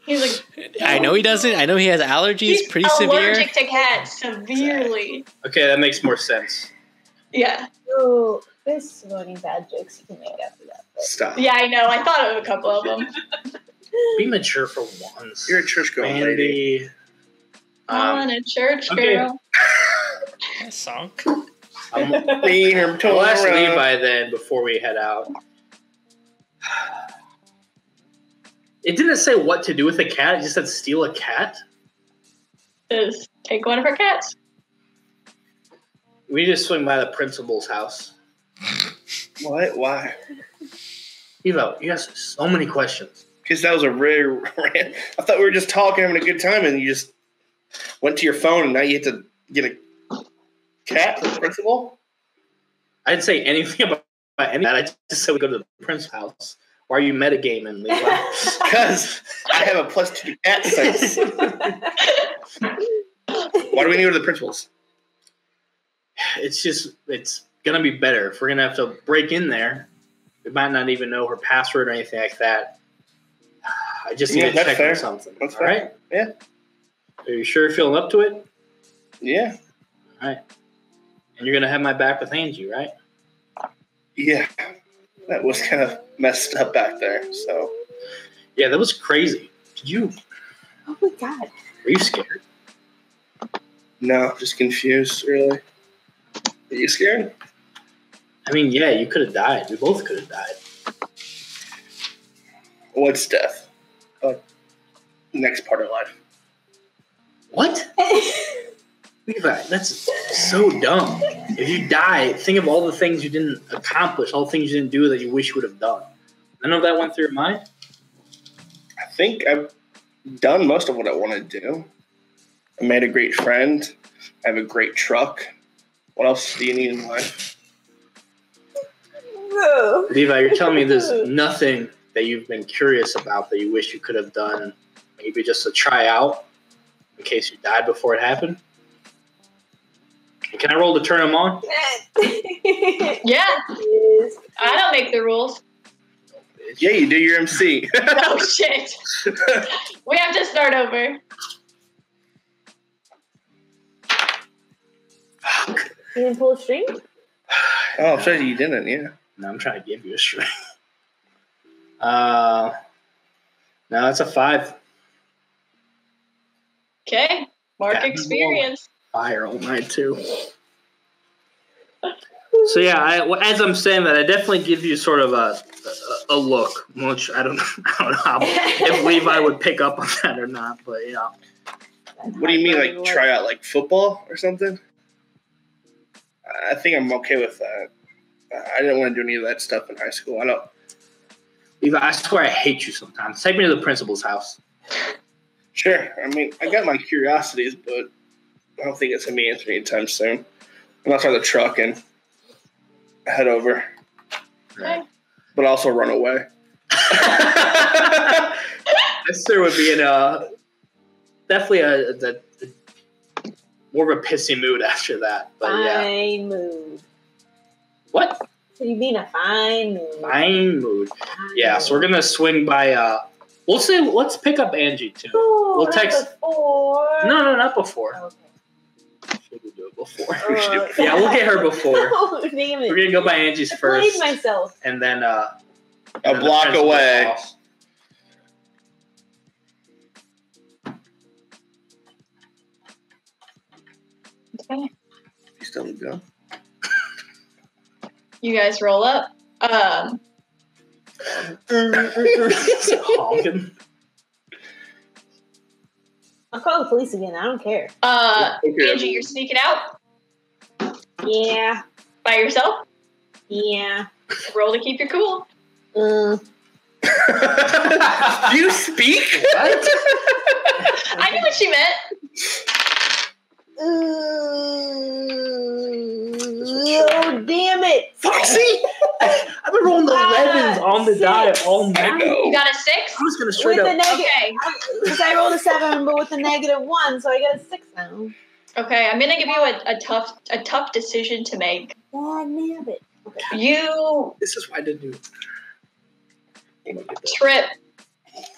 He's like, I know he doesn't. I know he has allergies, he's pretty severe. Allergic to cats, severely. Okay, that makes more sense. Yeah. Oh, there's so many bad jokes you can make after that. But. Stop. Yeah, I know. I thought of a couple of them. Be mature for once. You're a church-going lady. On a church okay. girl. That song. I'll ask Levi then before we head out. It didn't say what to do with a cat. It just said steal a cat. Just take one of her cats. We just swing by the principal's house. What? Why? Evo, you asked so many questions. Because that was a rare. I thought we were just talking, having a good time, and you just went to your phone, and now you have to get a cat for the principal? I didn't say anything about any of that. I just said we go to the principal's house. Why are you metagaming, Levi? Because I have a +2 cat sense. Why do we need to go to the principal's? It's going to be better. If we're going to have to break in there, we might not even know her password or anything like that. I just need to check on something. That's all right? Yeah. Are you sure you're feeling up to it? Yeah. All right. And you're going to have my back with Angie, right? Yeah. That was kind of messed up back there, so. Yeah, that was crazy. Did you? Oh my God. Were you scared? No, just confused, really. Are you scared? I mean, yeah, you could have died. We both could have died. What's death? Next part of life. What? Levi, that's so dumb. If you die, think of all the things you didn't accomplish, all the things you didn't do that you wish you would have done. None of that went through your mind? I think I've done most of what I want to do. I made a great friend. I have a great truck. What else do you need in life? No. Levi, you're telling me there's nothing that you've been curious about that you wish you could have done, maybe just to try out in case you died before it happened? Can I roll to turn them on? Yeah. I don't make the rules. Yeah, you do your MC. Oh, shit. We have to start over. You didn't pull a string? Oh, I'm sorry you didn't, yeah. No, I'm trying to give you a string. No, that's a 5. Okay. Mark Yeah, experience. Fire all night too. So yeah, as I'm saying that, I definitely give you sort of a look, which I don't know how, if Levi would pick up on that or not, but yeah. What do you mean, like try out like football or something? I think I'm okay with that. I didn't want to do any of that stuff in high school. I don't. Levi, I swear I hate you sometimes. Take me to the principal's house. Sure. I mean, I got my curiosities, but I don't think it's going to be answered anytime soon. I'm not the truck and head over. Okay. But also run away. This there would be definitely a more of a pissy mood after that. But Fine mood. What? So you be in a fine mood. Fine mood. Yeah, so we're gonna swing by. Let's pick up Angie too. Oh, we'll text. Before. No, not before. Okay. Should we do it before? Yeah, we'll get her before. Oh, damn it. We're gonna go by Angie's first. I played myself. And then a block away. House. Okay. You still need to go? You guys roll up. Honking. I'll call the police again. I don't care. Okay. Angie, you're sneaking out Yeah. by yourself. Yeah. Roll to keep your cool. Do you speak? What? I knew what she meant. Oh, damn it. Foxy! I've been rolling the 11s on the die all night. You got a 6? I was gonna straight With up. the negative, Okay. because I rolled a 7, but with the -1, so I got a 6 now. Okay, I'm gonna give you a tough decision to make. God damn it. You This is why I didn't do it. trip,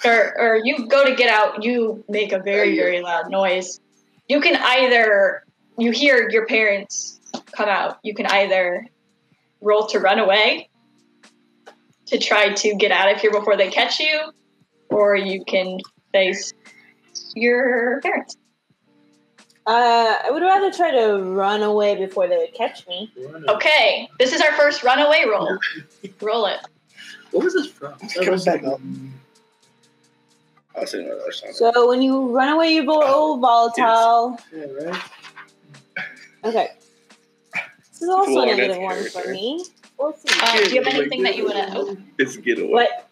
or you go to get out. You make a very, very loud noise. You can either you hear your parents come out. You can either roll to run away to try to get out of here before they catch you, or you can face your parents. I would rather try to run away before they would catch me. Okay, this is our first runaway roll. Roll it. What was this from? Come back up. I was saying the other side. So when you run away, you roll volatile. Yeah, right. Okay. This is also Well, a negative that's 1 character. for me. We'll see. Do you have anything that you want to... Oh, It's a getaway. What?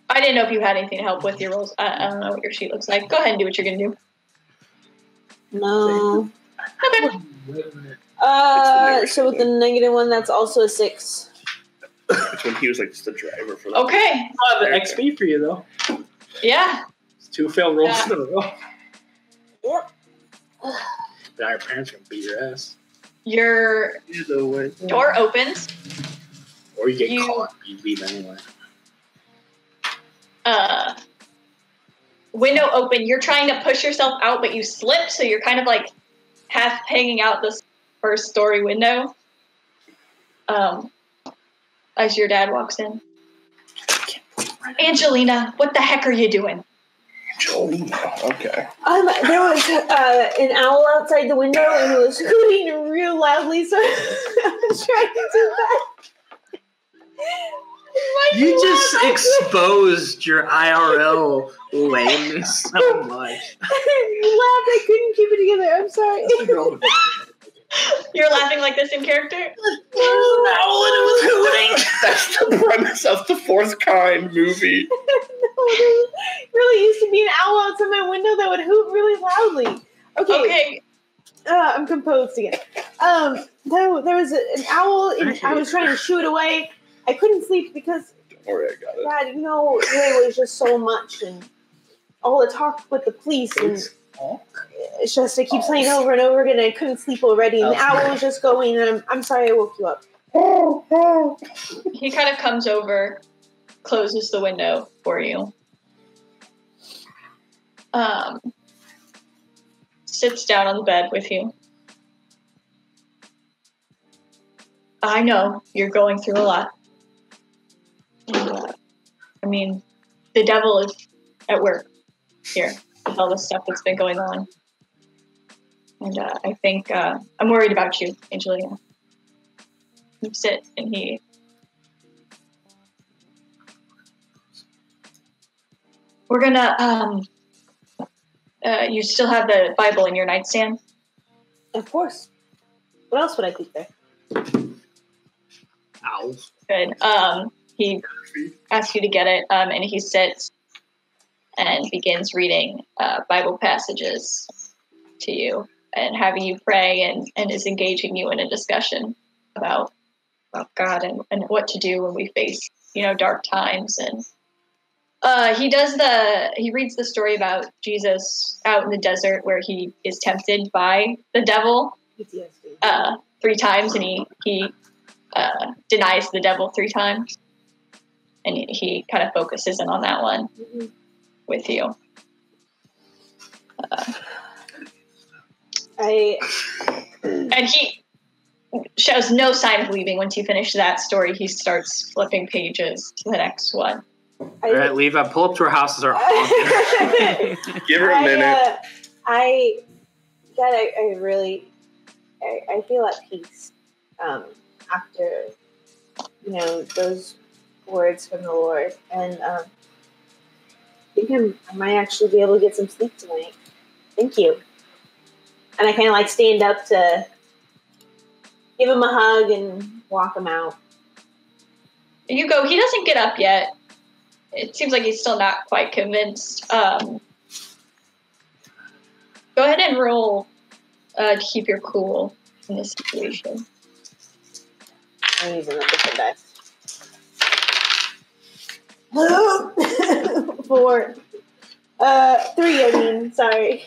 I didn't know if you had anything to help with your rolls. I don't know what your sheet looks like. Go ahead and do what you're going to do. No. Okay. So with the negative 1, that's also a 6. It's when he was like just the driver for that. Okay. The XP for you though. Yeah. It's 2 failed rolls in a row. Yep. Now your parents are gonna beat your ass, Your Either way. door opens. or you get caught. You leave anyway. Window open. You're trying to push yourself out, but you slip, so you're kind of like half hanging out this first story window. As your dad walks in. Angelina, what the heck are you doing? Angelina. Okay. There was an owl outside the window and it was hooting real loudly, so I was trying to do that. You just exposed your IRL lameness so much. You laughed. I couldn't keep it together. I'm sorry. You're laughing like this in character? That's the premise of the Fourth Kind movie. No, there really used to be an owl outside my window that would hoot really loudly. Okay. I'm composed again. There was an owl, and I was trying to shoo it away. I couldn't sleep because Don't worry, I got it. God, there was just so much, and all the talk with the police, and it's just it keeps playing over and over again. And I couldn't sleep already, and the owl was just going. And I'm sorry I woke you up. He kind of comes over, closes the window for you. Sits down on the bed with you. I know you're going through a lot. And, the devil is at work here with all the stuff that's been going on. And I think I'm worried about you, Angelina. You sit, and he... We're gonna... you still have the Bible in your nightstand? Of course. What else would I keep there? Owls. Good. He asks you to get it, and he sits and begins reading Bible passages to you and having you pray and is engaging you in a discussion about God and what to do when we face, dark times. And he reads the story about Jesus out in the desert where he is tempted by the devil 3 times, and he denies the devil 3 times. And he kind of focuses in on that one with you. And he shows no sign of leaving. Once you finish that story, he starts flipping pages to the next one. All right, Levi, pull up to our houses. Our Give her a minute. I feel at peace after those words from the Lord, and I think I might actually be able to get some sleep tonight. Thank you. And I kind of stand up to give him a hug and walk him out. You go. He doesn't get up yet. It seems like he's still not quite convinced. Go ahead and roll to keep your cool in this situation. I'm using a different dice. 4. 3, sorry.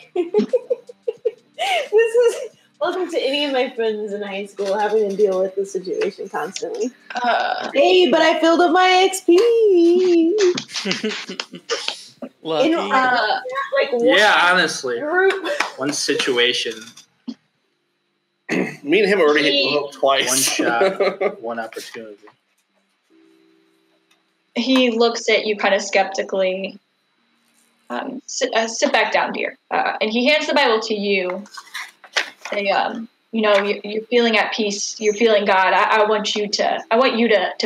Welcome to any of my friends in high school having to deal with this situation constantly. Hey, but I filled up my XP. Lucky. Honestly. One situation. Me and him already hit level twice. One shot, one opportunity. He looks at you kind of skeptically. Sit back down, dear. And he hands the Bible to you. Say, you're feeling at peace. You're feeling God. I want you to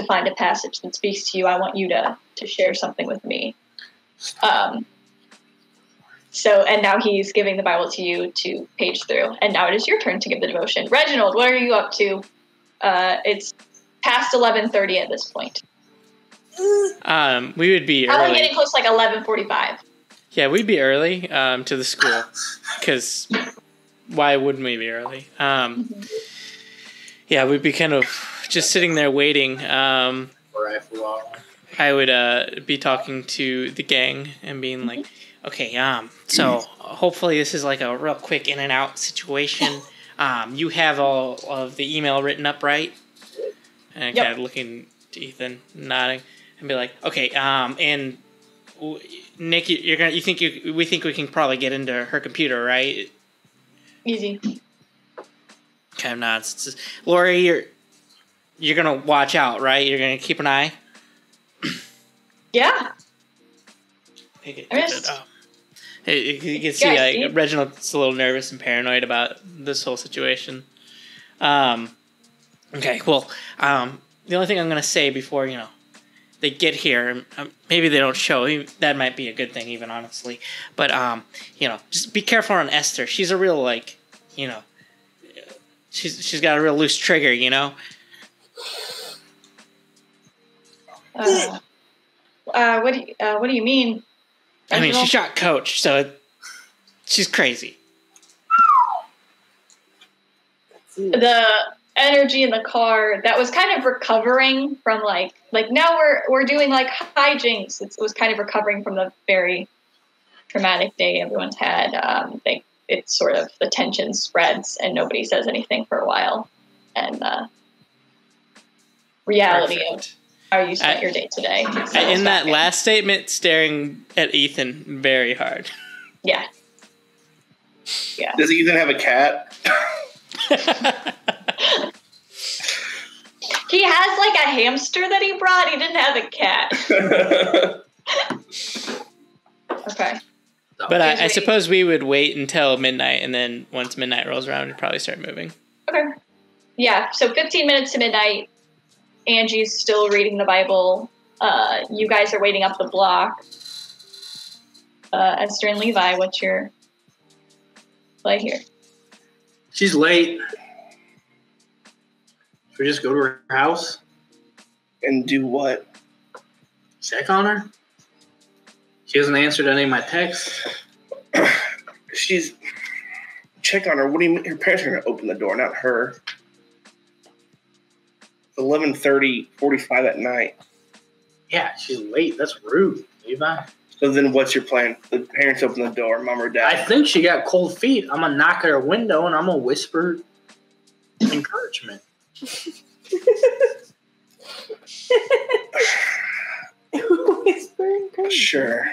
find a passage that speaks to you. I want you to share something with me. So, and now he's giving the Bible to you to page through. And now it is your turn to give the devotion. Reginald, what are you up to? It's past 11:30 at this point. We would be Probably early. getting close to like 11:45. Yeah, we'd be early to the school because why wouldn't we be early? Yeah, we'd be kind of just sitting there waiting. I would be talking to the gang and being like, okay, so hopefully this is like a real quick in and out situation. You have all of the email written up, right? And kind of looking to Ethan, nodding, and be like, okay, and Nick, we think we can probably get into her computer, right? Easy. Kind of nods. Lori, you're gonna watch out, right? You're gonna keep an eye. Yeah. You can see like Reginald's a little nervous and paranoid about this whole situation. Okay, well, the only thing I'm gonna say before they get here, maybe they don't show. That might be a good thing, even honestly. But just be careful on Esther. She's a real she's got a real loose trigger, What do you mean? I mean, she shot Coach, so she's crazy. The energy in the car that was kind of recovering from like now we're doing like hijinks. It was kind of recovering from the very traumatic day everyone's had. It's sort of the tension spreads and nobody says anything for a while, and reality Perfect. of how you spent your day today. In that last statement, staring at Ethan very hard. Yeah. Does Ethan have a cat? He has like a hamster that he brought. He didn't have a cat. Okay. But I suppose we would wait until midnight, and then once midnight rolls around, we'd probably start moving. Okay. Yeah, so 15 minutes to midnight. Angie's still reading the Bible. You guys are waiting up the block. Esther and Levi, what's your play here? She's late. Should we just go to her house? And do what? Check on her? She hasn't answered any of my texts. Check on her. What do you mean? Her parents are going to open the door, not her. It's 11:45 at night. Yeah, she's late. That's rude, Levi. So then what's your plan? The parents open the door, mom or dad? I think she got cold feet. I'm going to knock at her window and I'm going to whisper encouragement. Sure.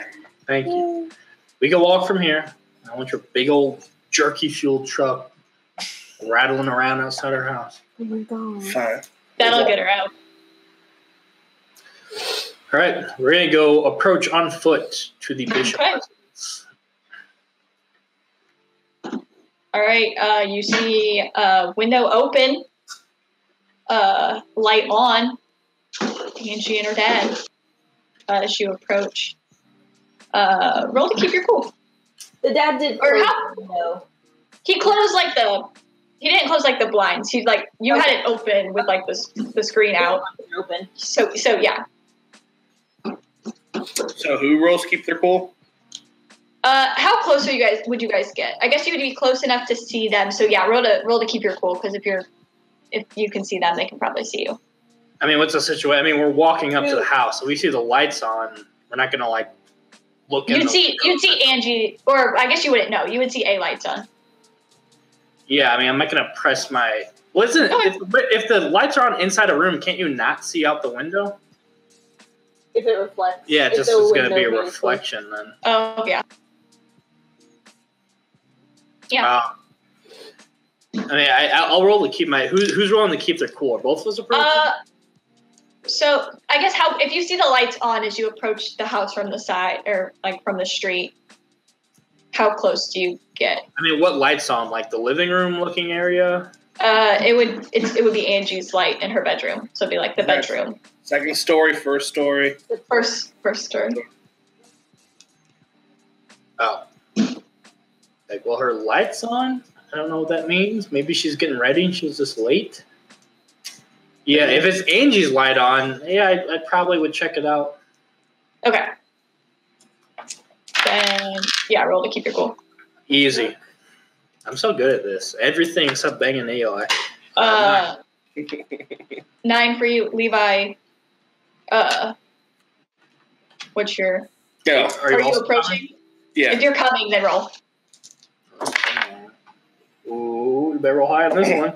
Thank you. We can walk from here. I want your big old jerky fueled truck rattling around outside our house. Oh my god. Fine. That'll get her out. All right, we're going to go approach on foot to the bishop's residence. All right, you see window open, light on. Angie and her dad as you approach. Roll to keep your cool. The dad did. Or how? No. He closed he didn't close like the blinds. He's like you had it open with like the screen out. Open. So yeah. So who rolls keep their cool? How close would you guys get? I guess you would be close enough to see them. So yeah, roll to keep your cool because if you can see them, they can probably see you. I mean, what's the situation? I mean, we're walking up to the house, so we see the lights on. We're not gonna look. You'd see Angie, or I guess you wouldn't know. You would see A lights on. Yeah, I mean, I'm not gonna press my. Listen, if the lights are on inside a room, can't you not see out the window? If it reflects. Yeah, it's gonna be a reflection then. Oh yeah. Yeah. I mean, I'll roll to keep my. Who's rolling to keep their cool? Are both of us approaching? So I guess if you see the lights on as you approach the house from the side or like from the street, how close do you get? I mean, what lights on? Like the living room looking area? It would be Angie's light in her bedroom, so it'd be like the bedroom. Second story, first story. The first story. Oh. Like, well, her light's on. I don't know what that means. Maybe she's getting ready and she's just late. Yeah, if it's Angie's light on, yeah, I probably would check it out. Okay. Then, yeah, roll to keep your cool. Easy. I'm so good at this. Everything except banging Eli. 9 for you, Levi. What's your... Yeah. Are you approaching? Yeah. If you're coming, then roll. Ooh, you better roll high on this one.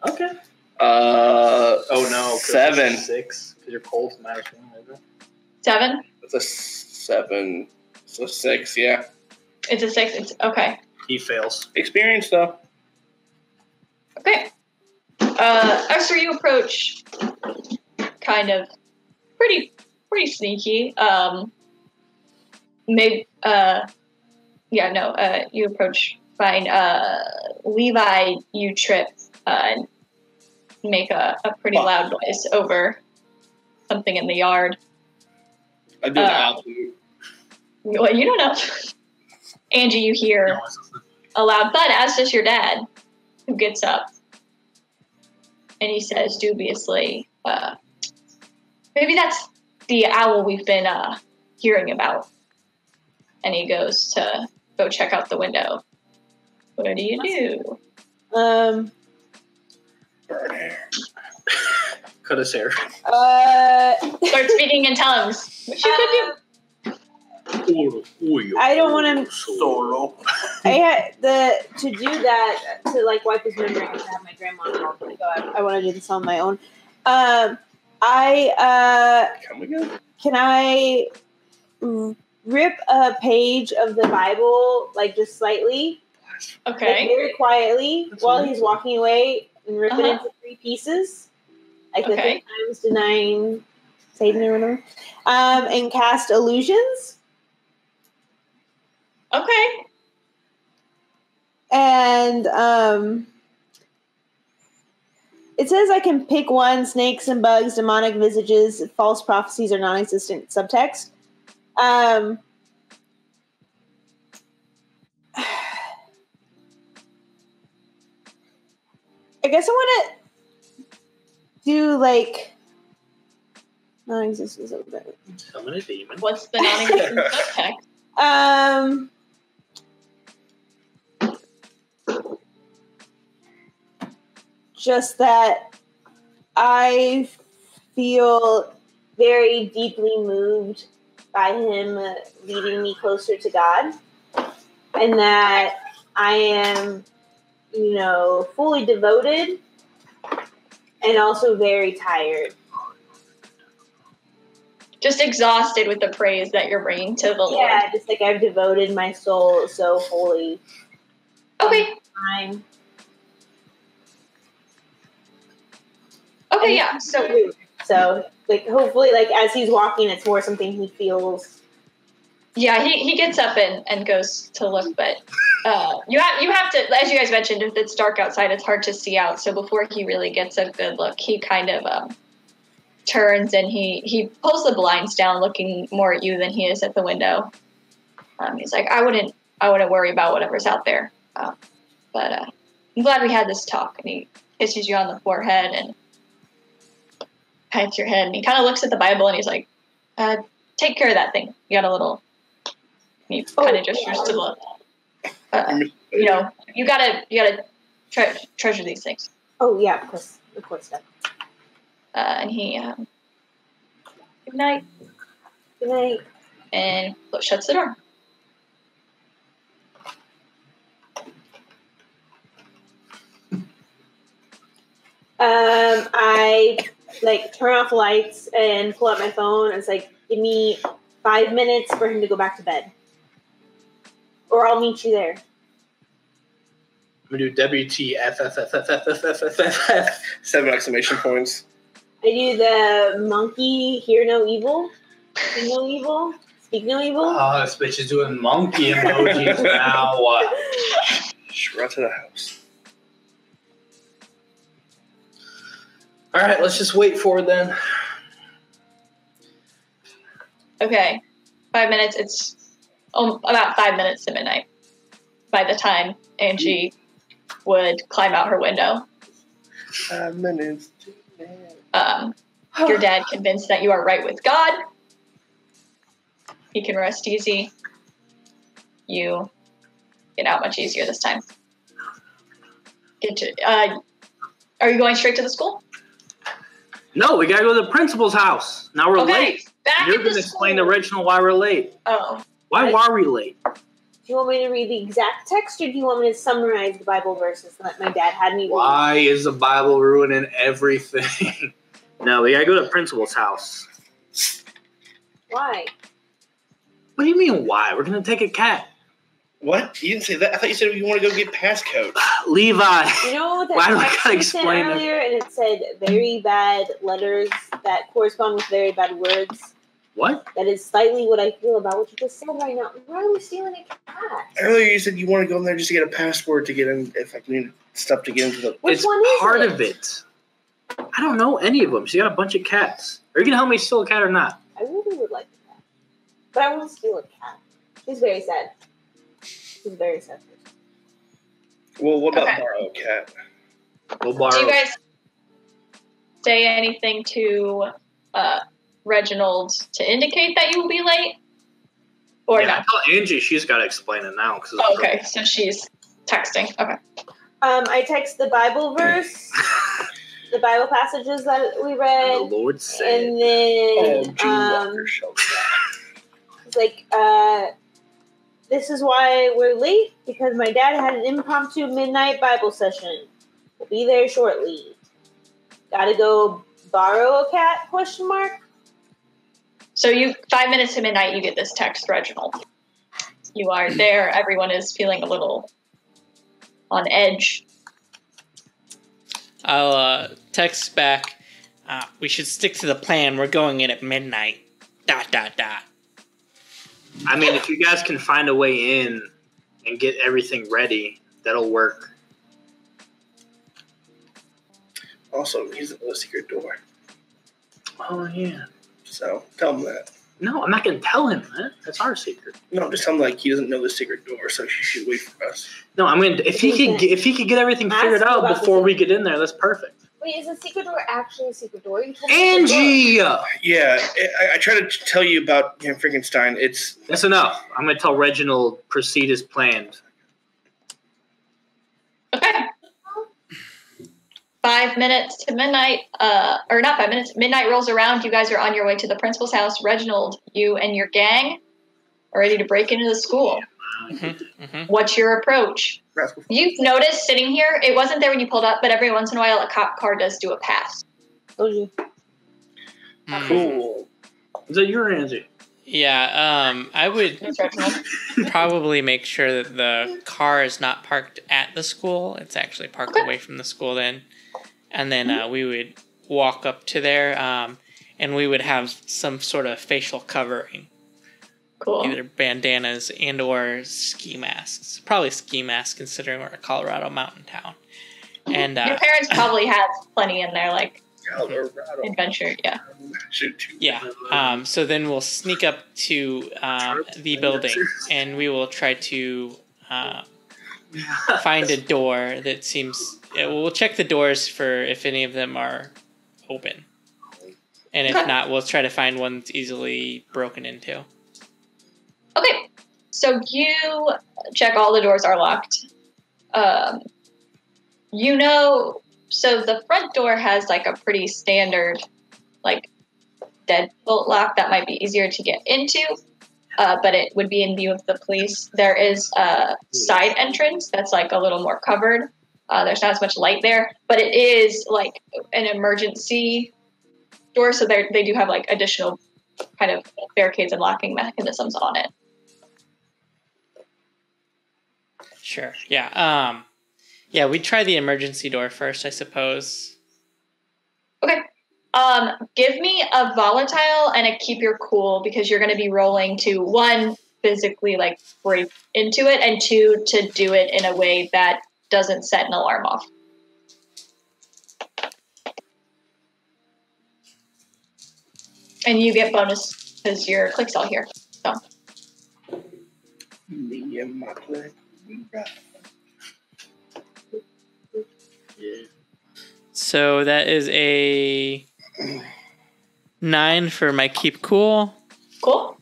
Okay. Oh no. 7. 6. Because you're cold, -1, isn't it? 7? It's a 7. It's a 6, yeah. It's a 6. It's okay. He fails. Experience, though. Okay. Esther, you approach kind of pretty sneaky. Maybe, you approach fine. Levi, you trip and make a pretty loud noise over something in the yard. I do that. Well, you don't know. Angie, you hear a loud thud, as does your dad, who gets up. And he says dubiously, maybe that's the owl we've been hearing about. And he goes to go check out the window. What do you do? Burn hair. Cut his hair. Start speaking in tongues. Which you could do. I don't want to solo. I had to do that to like wipe his memory. I have to have my grandma help me go. I want to do this on my own. Can I rip a page of the Bible like just slightly? Okay. Like, very quietly while he's walking away and rip it into 3 pieces. Like the 3 times denying Satan or whatever. And cast illusions. Okay. And it says I can pick one: snakes and bugs, demonic visages, false prophecies, or non-existent subtext. I guess I want to do like non-existent subtext. Summon a demon. What's the non-existent subtext? Just that I feel very deeply moved by him leading me closer to God, and that I am, fully devoted and also very tired. Just exhausted with the praise that you're bringing to the Lord. Yeah, just like I've devoted my soul so wholly. Okay. Time. Okay, yeah. So, like, hopefully, like, as he's walking, it's more something he feels. Yeah, he gets up and goes to look, but you have to, as you guys mentioned, if it's dark outside, it's hard to see out. So before he really gets a good look, he kind of turns and he pulls the blinds down, looking more at you than he is at the window. He's like, I wouldn't worry about whatever's out there, but I'm glad we had this talk. And he kisses you on the forehead and pats your head, and he kind of looks at the Bible and he's like, take care of that thing. You got a little, he kind of gestures to the, you gotta treasure these things. Oh yeah, of course. Yeah. And he, good night. Good night. And shuts the door. I turn off lights and pull out my phone. And it's like, give me 5 minutes for him to go back to bed, or I'll meet you there. I'm gonna do WTF. 7 exclamation points. I do the monkey hear no evil, see no evil, speak no evil. Oh, this bitch is doing monkey emojis now. Run to the house. All right, let's just wait for it then. Okay, 5 minutes. It's about 5 minutes to midnight. by the time Angie would climb out her window. 5 minutes. Your dad convinced that you are right with God. He can rest easy. You get out much easier this time. Are you going straight to the school? No, we gotta go to the principal's house. Now we're late. Back You're at the gonna school. explain the original why we're late. Oh. Why are we late? Do you want me to read the exact text, or do you want me to summarize the Bible verses that my dad had me read? Why is the Bible ruining everything? No, we gotta go to the principal's house. Why? What do you mean why? We're gonna take a cat. What? You didn't say that. I thought you said you want to go get passcode. Levi. You know Why do I that text gotta you sent explain it? earlier, and it said very bad letters that correspond with very bad words? What? That is slightly what I feel about what you just said right now. Why are we stealing a cat? Earlier you said you want to go in there just to get a passport to get in, if I need stuff to get into the... Which It's one is part it? of it. I don't know any of them. She got a bunch of cats. Are you gonna help me steal a cat or not? I really would like a cat. But I won't steal a cat. She's very sad. She's a very sad person. Well, what about Okay. borrow a cat? We'll borrow. Do you guys say anything to Reginald to indicate that you will be late? Or yeah, no? I tell Angie she's got to explain it now. Oh, okay, so she's texting. Okay. I text the Bible verse, the Bible passages that we The read, Lord said. and then Gene Walker show. it's like, this is why we're late, because my dad had an impromptu midnight Bible session. We'll be there shortly. Gotta go borrow a cat, question mark? So 5 minutes to midnight, you get this text, Reginald. You are there. Everyone is feeling a little on edge. I'll text back. We should stick to the plan. We're going in at midnight. ... I mean, if you guys can find a way in and get everything ready, that'll work. Also, he's a secret door. Oh, yeah. So, tell him that. No, I'm not going to tell him that. That's our secret. No, just tell him like he doesn't know the secret door, so he should wait for us. No, I mean, if he could get everything figured Ask him out about before the we get in there, that's perfect. Wait, is the secret door actually a secret door? You told me Angie! Yeah, I tried to tell you about Frankenstein. It's That's enough. I'm going to tell Reginald proceed as planned. Okay. 5 minutes to midnight, or not 5 minutes, midnight rolls around. You guys are on your way to the principal's house. Reginald, you and your gang are ready to break into the school. What's your approach? You've noticed sitting here, it wasn't there when you pulled up, but every once in a while a cop car does do a pass. Told you. cool. Is that you or Angie? Yeah, I would That's Reginald. probably make sure that the car is not parked at the school. It's actually parked away from the school then. And then we would walk up to there, and we would have some sort of facial covering. Cool. Either bandanas and or ski masks. Probably ski masks, considering we're a Colorado mountain town. And Your parents probably have plenty in there, like Colorado. adventure, yeah. yeah. So then we'll sneak up to the building, and we will try to find a door that seems... We'll check the doors for if any of them are open. And if not, we'll try to find one that's easily broken into. Okay, so you check all the doors are locked. So the front door has like a pretty standard, like deadbolt lock that might be easier to get into, but it would be in view of the police. There is a side entrance that's like a little more covered. There's not as much light there, but it is like an emergency door, so they do have like additional kind of barricades and locking mechanisms on it. Sure. Yeah. Yeah, we'd try the emergency door first, I suppose. Okay. Give me a volatile and a keep your cool, because you're going to be rolling to, one, physically like break into it, and two, to do it in a way that doesn't set an alarm off. And you get bonus because your click's all here. So. Me and my click. Yeah. So that is a 9 for my keep cool. Cool.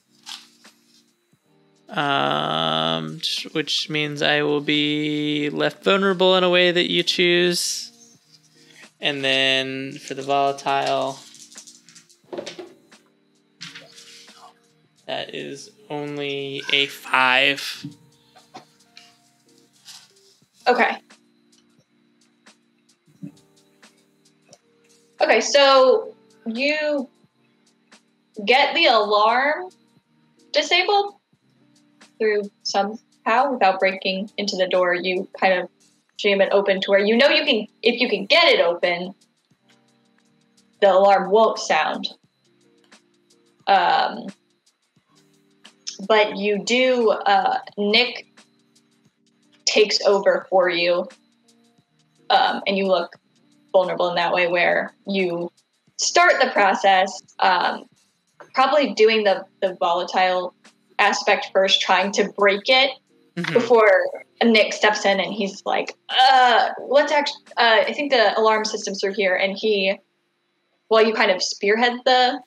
Which means I will be left vulnerable in a way that you choose. And then for the volatile, that is only a 5. Okay. Okay, so you get the alarm disabled through somehow without breaking into the door. You kind of jam it open to where you know you can, if you can get it open, the alarm won't sound. But you do, Nick takes over for you, and you look vulnerable in that way where you start the process, probably doing the volatile aspect first, trying to break it before Nick steps in and he's like, let's actually, I think the alarm systems are here. And while you kind of spearhead the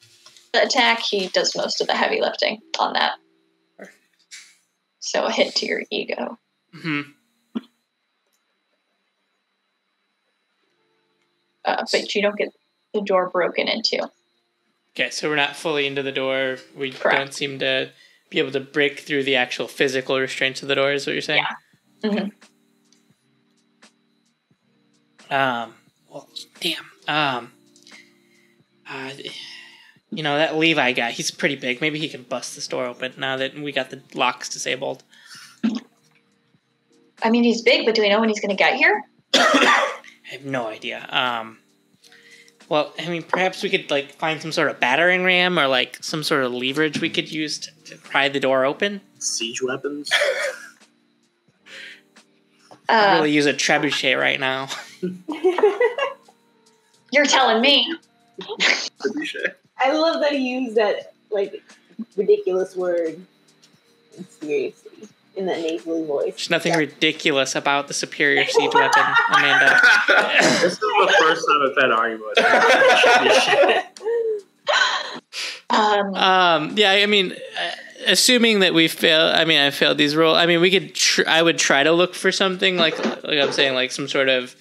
attack, he does most of the heavy lifting on that. So a hit to your ego. But you don't get the door broken into. Okay, so we're not fully into the door. We Correct. don't seem to be able to break through the actual physical restraints of the door, is what you're saying? Yeah. Well, damn. You know, that Levi guy, he's pretty big. Maybe he can bust this door open now that we got the locks disabled. I mean, he's big, but do we know when he's going to get here? I have no idea. Well, I mean, perhaps we could, like, find some sort of battering ram or, like, some sort of leverage we could use to pry the door open. Siege weapons? I really use a trebuchet right now. You're telling me. Trebuchet. I love that he used that, like, ridiculous word. Seriously. In that nasally voice. There's nothing ridiculous about the superior siege weapon, Amanda. This is the first time I've had argument. Yeah, I mean, assuming that we fail, I mean, I failed these rolls. I mean, we could. I would try to look for something like I'm saying, like some sort of.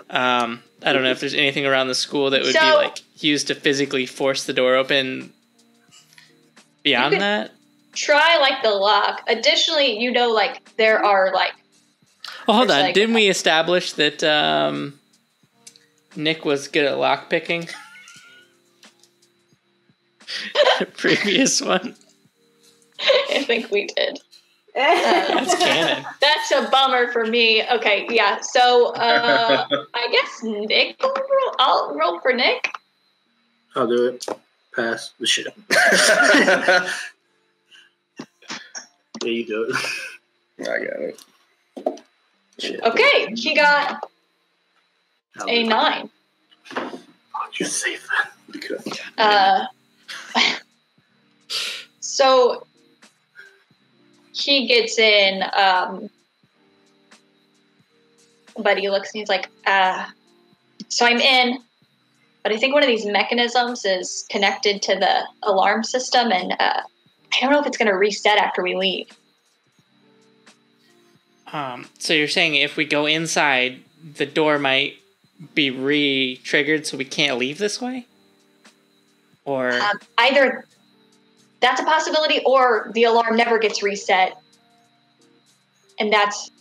I don't know if there's anything around the school that would be like used to physically force the door open. Beyond that. Try like the lock. Additionally, you know, like there are like. Oh, hold on! Like, didn't we establish that Nick was good at lock picking? The previous one. I think we did. That's canon. That's a bummer for me. Okay, yeah. So I guess Nick. I'll roll for Nick. I'll do it. Pass the shit. Yeah, you do it. I got it. Shit. Okay, he got a 9. You're safe then. So he gets in, but he looks and he's like, so I'm in, but I think one of these mechanisms is connected to the alarm system, and I don't know if it's going to reset after we leave. So you're saying if we go inside, the door might be re-triggered so we can't leave this way? Or either that's a possibility, or the alarm never gets reset, and that's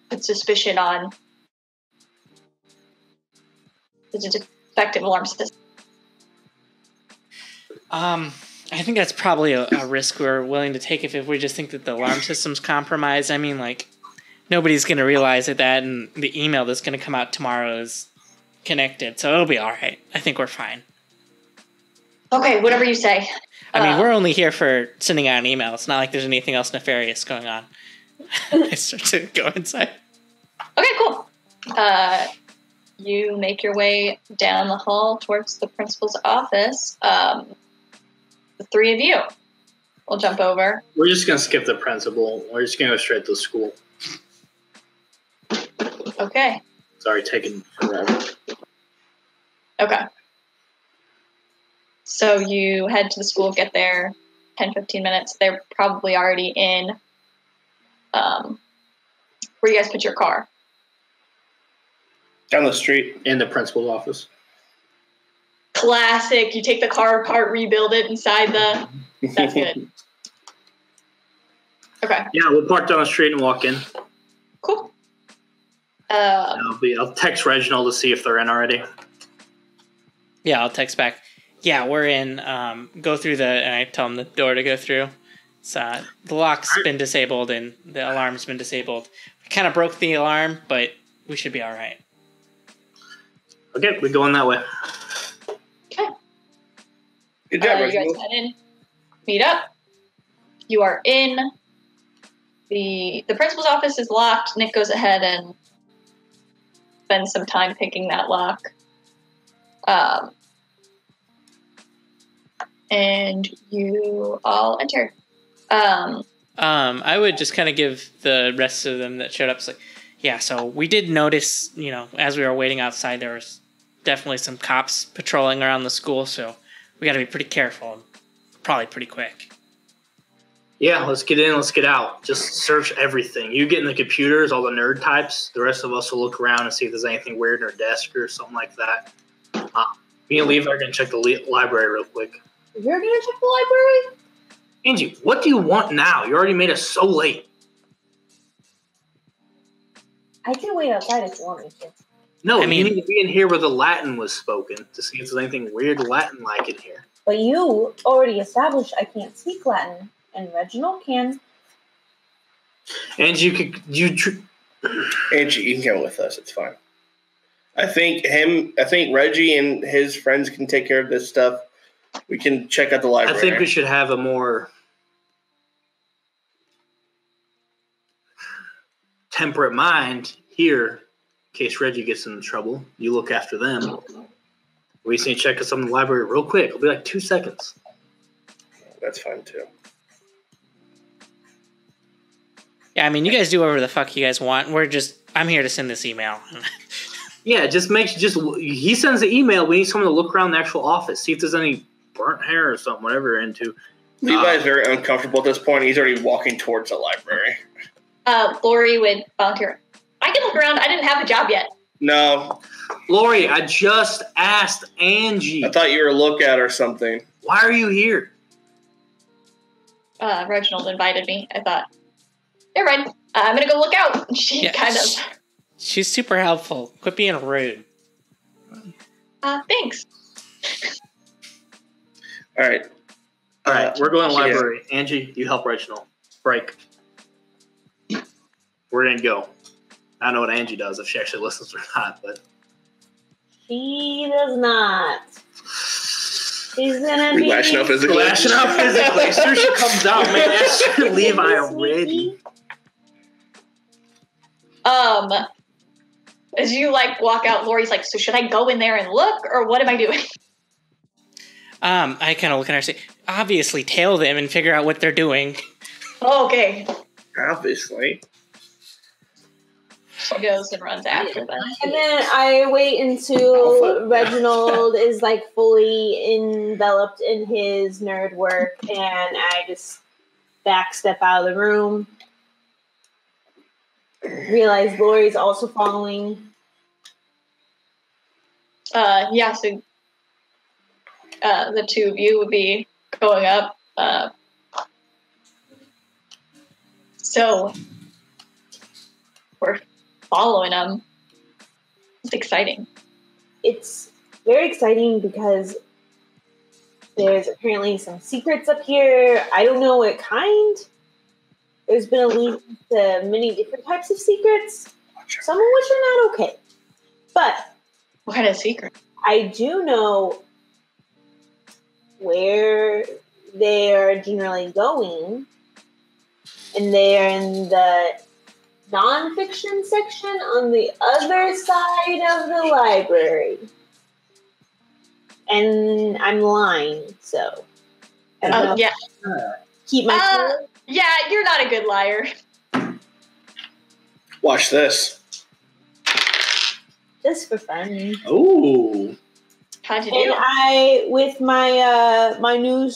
put suspicion on the defective alarm system. I think that's probably a risk we're willing to take if we just think that the alarm system's compromised. I mean, like, nobody's going to realize that and the email that's going to come out tomorrow is connected, so it'll be all right. I think we're fine. Okay, whatever you say. I mean, we're only here for sending out an email. It's not like there's anything else nefarious going on. I start to go inside. Okay, cool. You make your way down the hall towards the principal's office. The three of you will jump over. We're just going to skip the principal. We're just going to go straight to school. Okay. It's already taken forever. Okay. So you head to the school, get there 10, 15 minutes. They're probably already in where you guys put your car. Down the street. In the principal's office. Classic. You take the car apart, rebuild it inside the... That's good. Okay. Yeah, we'll park down the street and walk in. Cool. I'll text Reginald to see if they're in already. Yeah, I'll text back. Yeah, we're in. Go through and I tell them the door to go through. So the lock's been disabled and the alarm's been disabled. We kind of broke the alarm, but we should be all right. Okay, we're going that way. Okay. Good job, you Reginald. guys head in, meet up. You are in. The principal's office is locked. Nick goes ahead and spends some time picking that lock. And you all enter. I would just kind of give the rest of them that showed up, it's like, yeah, so we did notice, as we were waiting outside, there was definitely some cops patrolling around the school, so we got to be pretty careful and probably pretty quick. Yeah, let's get in, let's get out. Just search everything. You get in the computers, all the nerd types. The rest of us will look around and see if there's anything weird in our desk or something like that. Me and Levi are going to check the library real quick. You're going to check the library? Angie, what do you want now? You already made us so late. I can wait outside if you want me to. No, you need to be in here where the Latin was spoken to see if there's anything weird Latin-like in here. But you already established I can't speak Latin, and Reginald can. Angie, Angie, you can go with us. It's fine. I think Reggie and his friends can take care of this stuff. We can check out the library. I think we should have a more temperate mind here in case Reggie gets in trouble. You look after them. We just need to check out some of the library real quick. It'll be like 2 seconds. That's fine too. Yeah, you guys do whatever the fuck you guys want. I'm here to send this email. Yeah, he sends the email. We need someone to look around the actual office, see if there's any burnt hair or something, whatever you're into. Levi is very uncomfortable at this point. He's already walking towards the library. Lori would volunteer. I can look around. I didn't have a job yet. No. Lori, I just asked Angie. I thought you were a lookout or something. Why are you here? Reginald invited me. I thought, never mind. I'm going to go look out. She's super helpful. Quit being rude. Thanks. All right. We're going to the library. Yeah. Angie, you help Reginald. Break. We're going to go. I don't know what Angie does, if she actually listens or not, but... She does not. She's going to be... Lashing out physically. Lashing out physically. As soon as she comes out, man, Esther and Levi are ready. As you walk out, Lori's like, so should I go in there and look, or what am I doing? I kind of look at her and say, obviously tail them and figure out what they're doing. Okay. Obviously. She goes and runs after them. And then I wait until Reginald is fully enveloped in his nerd work, and I just backstep out of the room. Realize Lori's also following. Yeah, so the two of you would be going up. So we're following them. It's exciting. It's very exciting because there's apparently some secrets up here. I don't know what kind. There's been a leak to many different types of secrets, some of which are not okay. But what kind of secret? I do know where they are generally going, and they are in the nonfiction section on the other side of the library. And I'm lying, so I don't know. Yeah. Keep my yeah, you're not a good liar. Watch this. just for fun. Ooh. How'd you And do? I, with my my new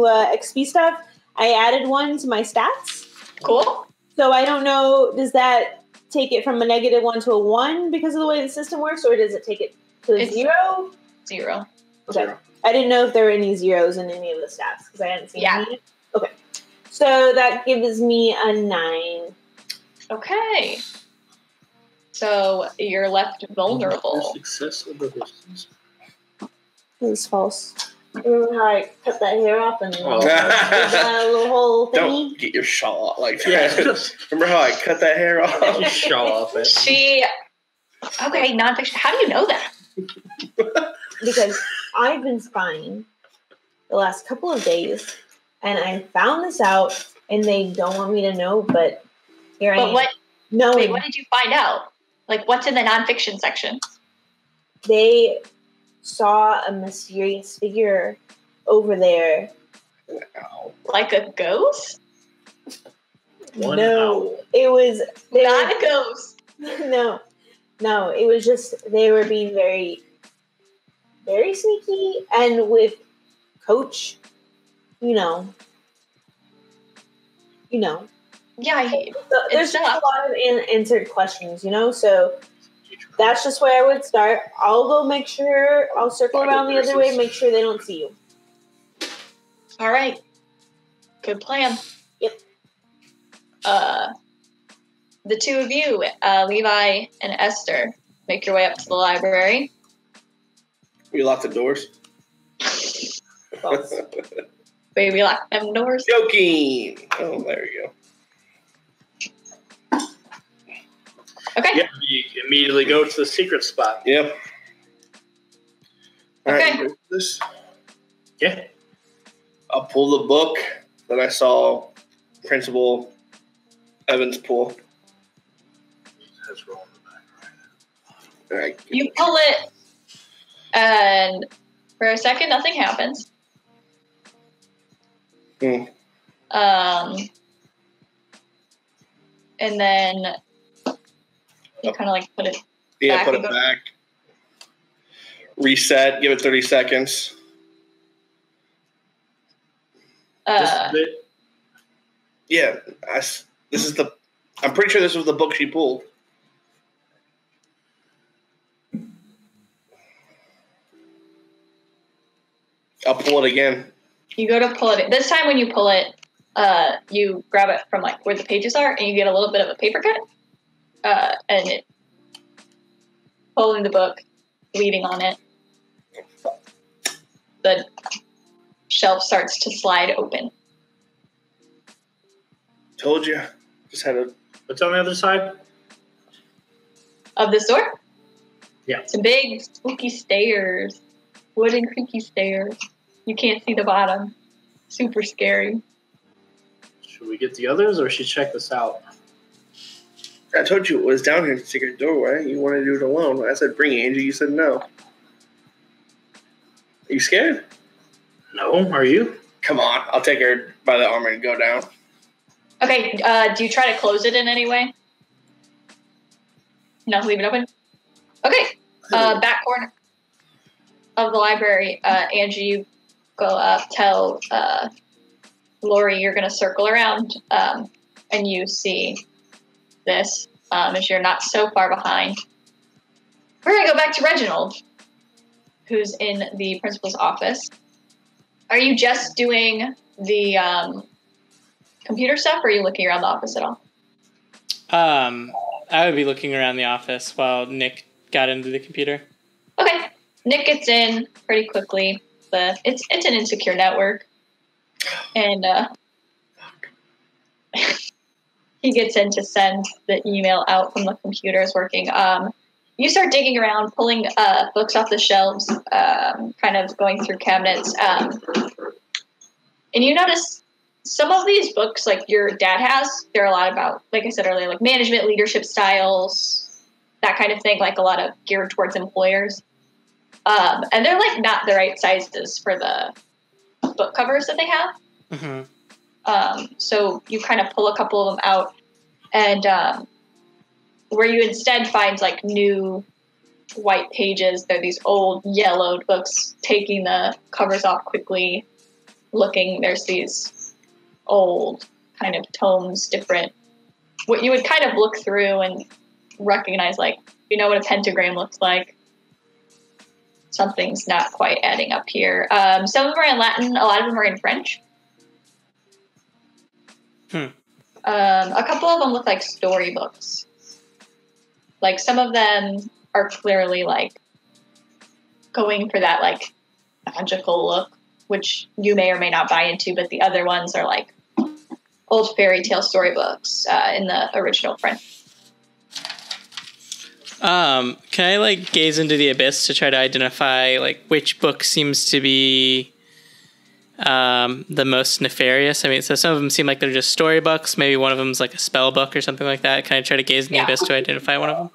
XP stuff, I added one to my stats. Cool. So I don't know, does that take it from a -1 to a 1 because of the way the system works, or does it take it to a It's 0? 0. Okay. 0. I didn't know if there were any zeros in any of the stats because I hadn't seen Yeah. any. Okay. So that gives me a 9. Okay. So you're left vulnerable. Success over resistance. It was false. Remember how I cut that hair off and Oh. did that little whole thingy? Don't get your shawl out like that. Remember how I cut that hair off? Just show off it. Okay, nonfiction. How do you know that? Because I've been spying the last couple of days, and I found this out, and they don't want me to know, but here I am. But Knowing what did you find out? Like, what's in the nonfiction section? they saw a mysterious figure over there. Ow. Like a ghost? One No, owl. it was Not a ghost. No, it was just they were being very, very sneaky, and with Coach, you know. Yeah, So there's just a lot of unanswered questions, so that's just where I would start. I'll go make sure, I'll circle around the other way, make sure they don't see you. all right. Good plan. Yep. The two of you, Levi and Esther, make your way up to the library. We locked the doors. False. Baby, lock them doors. Joking. Oh, there you go. Okay. Yeah, you immediately go to the secret spot. Yep. All Okay. right, this. Yeah. I'll pull the book that I saw Principal Evans pull. That's rolling the back, right? All right. You pull it, and for a second, nothing happens. And then you kind of like put it Yeah, back put and it go- back. Reset. Give it 30 seconds. Just a bit. Yeah. I'm pretty sure this was the book she pulled. I'll pull it again. You go to pull it. This time when you pull it, you grab it from like where the pages are, and you get a little bit of a paper cut, and it pulling the book, reading on it. The shelf starts to slide open. Told you. Just had a. What's on the other side? Of this door? Yeah. Some big spooky stairs. Wooden creaky stairs. You can't see the bottom. Super scary. Should we get the others or should we check this out? I told you it was down here in the secret doorway. You wanted to do it alone. I said, bring Angie. You said no. Are you scared? No, are you? Come on. I'll take her by the arm and go down. Okay, do you try to close it in any way? No, leave it open? Okay, back corner of the library. Angie, you go up, tell Lori you're going to circle around, and you see this as you're not so far behind. We're going to go back to Reginald, who's in the principal's office. Are you just doing the computer stuff, or are you looking around the office at all? I would be looking around the office while Nick got into the computer. Okay. Nick gets in pretty quickly. It's an insecure network. And he gets in to send the email out from the computer is working. You start digging around, pulling books off the shelves, kind of going through cabinets. And you notice some of these books, like your dad has, they're a lot about, like I said earlier, like management, leadership styles, that kind of thing, like a lot of geared towards employers. And they're like not the right sizes for the book covers that they have. Mm-hmm. So you kind of pull a couple of them out, and where you instead find like new white pages. They're these old yellowed books, taking the covers off quickly, looking. There's these old kind of tomes, different, what you would kind of look through and recognize, like, you know what a pentagram looks like. Something's not quite adding up here. Some of them are in Latin, a lot of them are in French. A couple of them look like storybooks. Like, some of them are clearly, like, going for that, like, magical look, which you may or may not buy into, but the other ones are, like, old fairy tale storybooks in the original French. Can I, like, gaze into the abyss to try to identify, like, which book seems to be the most nefarious? I mean, so some of them seem like they're just storybooks. Maybe one of them's like a spell book or something like that. Can I try to gaze in the abyss to identify one of them?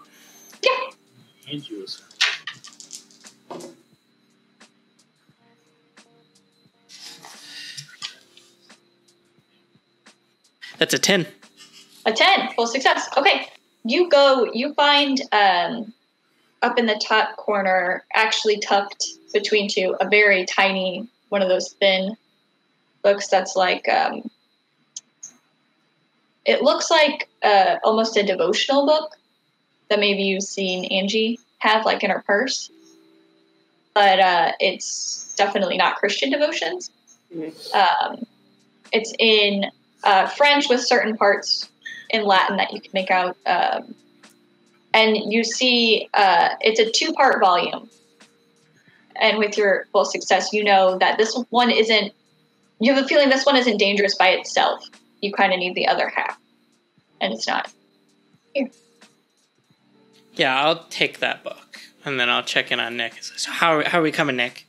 Yeah. That's a 10. A 10, full success. Okay. You find up in the top corner, actually tucked between two, a very tiny, one of those thin books that's like, it looks like almost a devotional book that maybe you've seen Angie have, like, in her purse. But it's definitely not Christian devotions. It's in French with certain parts in Latin that you can make out. And you see it's a 2-part volume. And with your full success, you know that this one isn't, you have a feeling this one isn't dangerous by itself. You kind of need the other half. And it's not. Here. Yeah, I'll take that book. And then I'll check in on Nick. So how are we coming, Nick?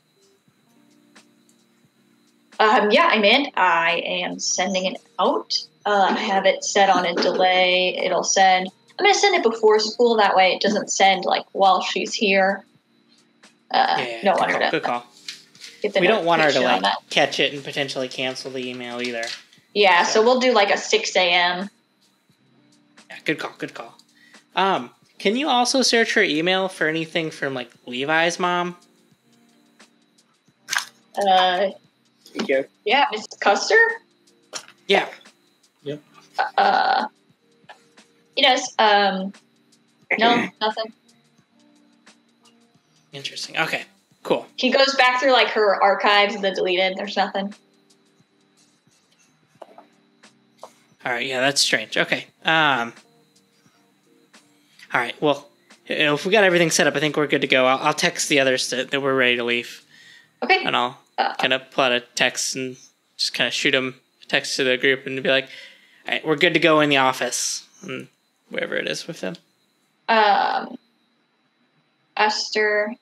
Yeah, I'm in. I am sending it out. I have it set on a delay. It'll send. I'm going to send it before school. That way it doesn't send, like, while she's here. Don't want her to. Good call. We don't want her to, like, catch it and potentially cancel the email either. Yeah, so we'll do, like, a 6 a.m. Yeah, good call. Can you also search her email for anything from, like, Levi's mom? Yeah. Yeah, Mrs. Custer? Yeah. Yep. Yes, no, nothing. Interesting. Okay, cool. He goes back through, like, her archives, the deleted. There's nothing. All right, yeah, that's strange. Okay. All right, well, if we got everything set up, I think we're good to go. I'll text the others that we're ready to leave. Okay. And I'll kind of plot a text and just kind of shoot them a text to the group and be like, all right, we're good to go in the office. And wherever it is with them. Esther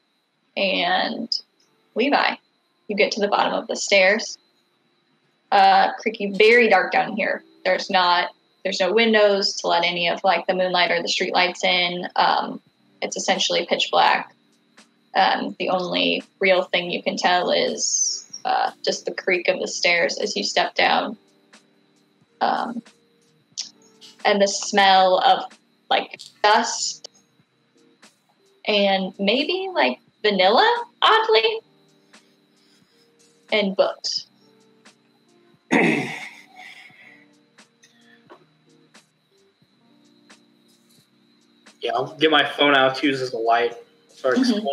and Levi. You get to the bottom of the stairs. Creaky, very dark down here. There's no windows to let any of, like, the moonlight or the street lights in. It's essentially pitch black. The only real thing you can tell is just the creak of the stairs as you step down. And the smell of, like, dust and maybe, like, vanilla, oddly, and books. Yeah, I'll get my phone out to use as a light. Start exploring.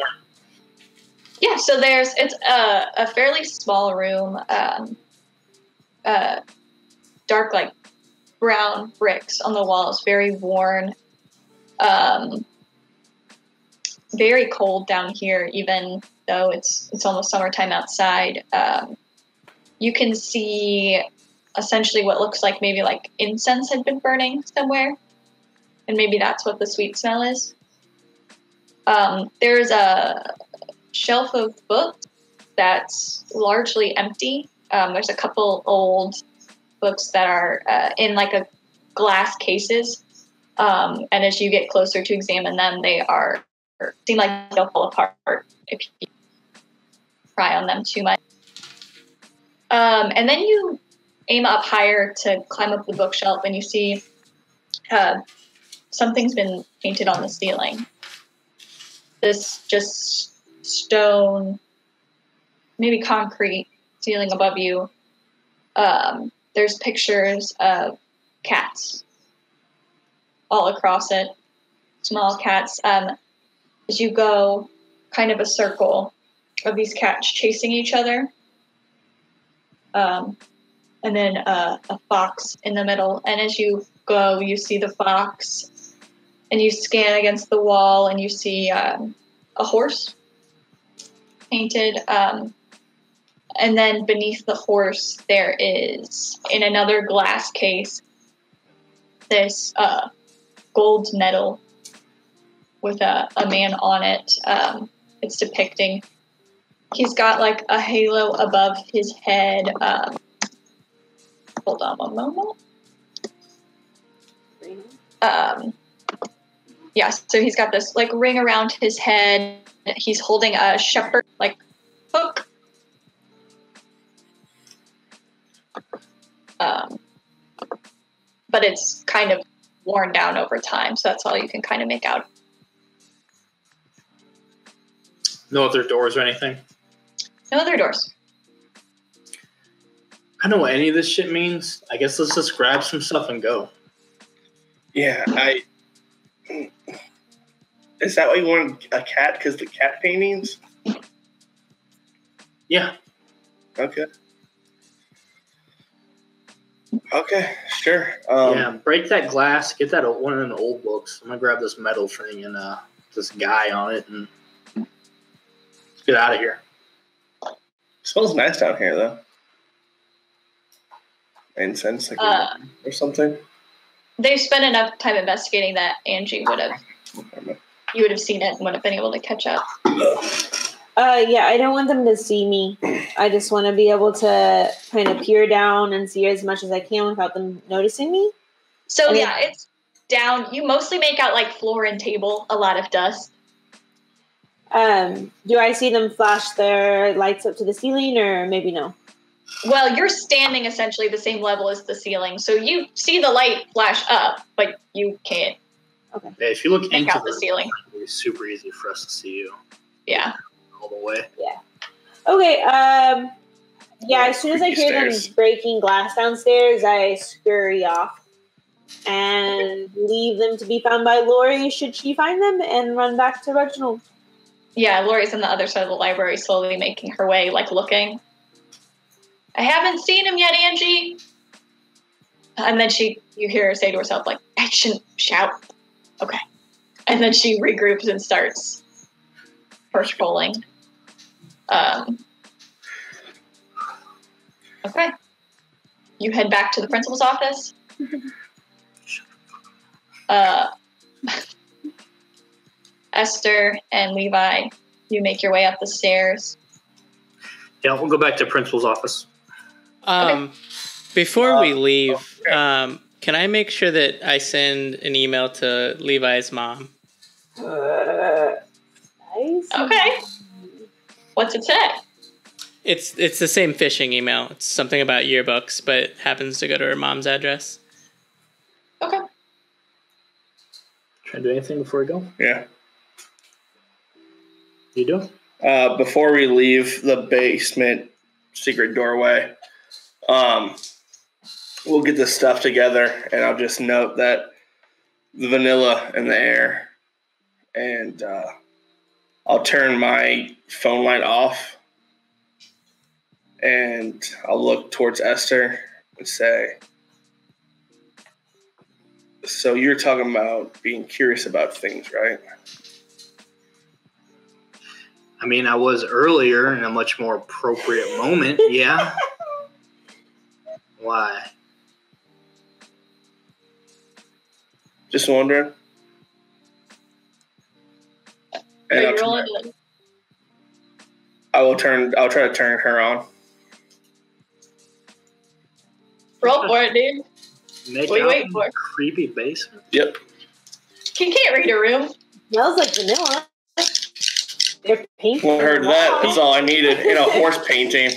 Yeah, so it's a fairly small room, dark, like, brown bricks on the walls, very worn, very cold down here, even though it's almost summertime outside. You can see essentially what looks like maybe, like, incense had been burning somewhere, and maybe that's what the sweet smell is. There's a shelf of books that's largely empty. There's a couple old books that are in, like, a glass cases, and as you get closer to examine them, they seem like they'll fall apart if you pry on them too much. And then you aim up higher to climb up the bookshelf, and you see something's been painted on the ceiling. this just stone, maybe concrete ceiling above you. There's pictures of cats all across it, small cats. As you go, kind of a circle of these cats chasing each other. And then a fox in the middle. And as you go, you see the fox, and you scan against the wall, and you see a horse painted. And then beneath the horse, there is, in another glass case, this gold medal with a man on it. It's depicting. He's got like a halo above his head. Hold on one moment. Yeah, so he's got this like ring around his head. He's holding a shepherd like hook. But it's kind of worn down over time, so that's all you can kind of make out. No other doors or anything? No other doors. I don't know what any of this shit means. I guess let's just grab some stuff and go. Yeah, is that why you want a cat? Because the cat paintings? Yeah. Okay. Okay, sure. Yeah, break that glass. Get that one of them old books. I'm going to grab this metal thing and this guy on it and let's get out of here. Smells nice down here, though. Incense, like or something. They've spent enough time investigating that Angie would have. You would have seen it and would have been able to catch up. Yeah, I don't want them to see me. I just want to be able to kind of peer down and see as much as I can without them noticing me. So it's down. You mostly make out like floor and table, a lot of dust. Do I see them flash their lights up to the ceiling, or maybe no? Well, you're standing essentially the same level as the ceiling, so you see the light flash up, but you can't. Okay. Yeah, if you look make into out the ceiling, it'll be super easy for us to see you. Yeah. All the way. Yeah. Okay. Yeah. As soon as I hear them breaking glass downstairs, I scurry off and leave them to be found by Lori, should she find them, and run back to Reginald. Yeah, Lori's on the other side of the library, slowly making her way, like looking. I haven't seen him yet, Angie. And then you hear her say to herself, like, I shouldn't shout. Okay. And then she regroups and starts patrolling. Okay. You head back to the principal's office. Esther and Levi, you make your way up the stairs. Yeah, we'll go back to principal's office. Okay. Before we leave, can I make sure that I send an email to Levi's mom? Nice. Okay. What's it say? It's the same phishing email. It's something about yearbooks, but it happens to go to her mom's address. Okay. Trying to do anything before we go? Yeah. You do? Before we leave the basement secret doorway, we'll get this stuff together, and I'll just note that the vanilla in the air, and I'll turn my phone light off, and I'll look towards Esther and say, so you're talking about being curious about things, right? I mean, I was earlier in a much more appropriate moment, yeah. Why? Just wondering. And I'll try to turn her on. Roll for it, dude. Make What are you out waiting in for? a creepy basement? Yep. He can't read a room. Smells like vanilla. They're painting. I heard that. That's all I needed. In a horse painting.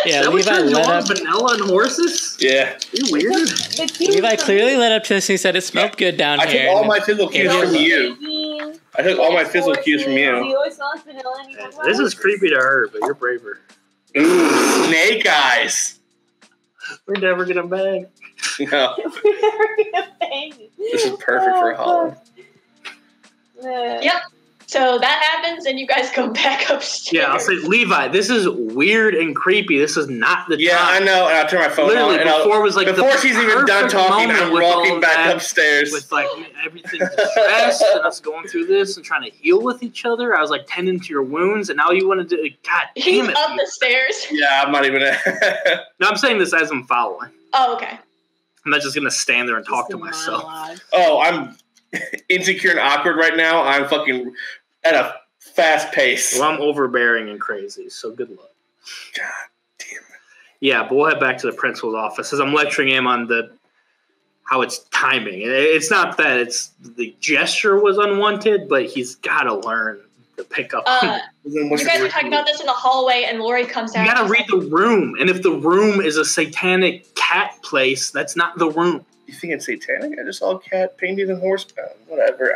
Yeah, Levi Levi let up. Vanilla and horses? Yeah. You weird. Levi clearly led up to this and he said it smelled good down I here. took all my physical cues from you. I took all my physical cues from Do you. you always smell like vanilla? And you talk about This is horses? creepy to her, but you're braver. Ooh, snake eyes. We're never gonna bang. No, We're never gonna bang. this is perfect for Holland. Yep. So that happens, and you guys go back upstairs. Yeah, I'll say, Levi, this is weird and creepy. This is not the Yeah, I time. know. And I'll turn my phone Literally, on. And before it was like before the she's even done perfect talking, moment I'm with all walking of back that, upstairs. with like everything distressed and us going through this and trying to heal with each other. I was like tending to your wounds, and now you want to do. God He's damn it! up the stairs. Yeah, I'm not even. No, I'm saying this as I'm following. Oh, okay. I'm not just gonna stand there and talk to myself. Oh, I'm insecure and awkward right now. I'm fucking at a fast pace. Well, I'm overbearing and crazy, so good luck. God damn it. Yeah, but we'll head back to the principal's office as I'm lecturing him on how it's timing. It's not that it's the gesture was unwanted, but he's got to learn to pick up. Then You what's guys the- were talking about this in the hallway, and Lori comes out. You got to read the room, and if the room is a satanic cat place, that's not the room. You think it's satanic? I just saw a cat painted in horsebound. Whatever.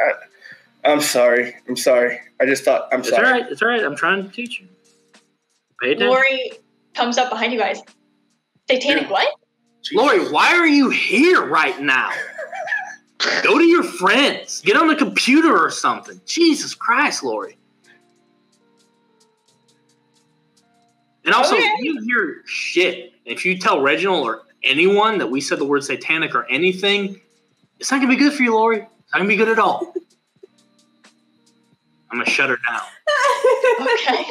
I'm sorry. I'm sorry. I just thought. I'm It's sorry. all right. It's all right. I'm trying to teach you. Pay attention. Lori comes up behind you guys. Satanic what? Jesus. Lori, why are you here right now? Go to your friends. Get on the computer or something. Jesus Christ, Lori. And also, Okay. you hear shit. If you tell Reginald or anyone that we said the word satanic or anything, it's not going to be good for you, Lori. It's not going to be good at all. I'm going to shut her down. Okay.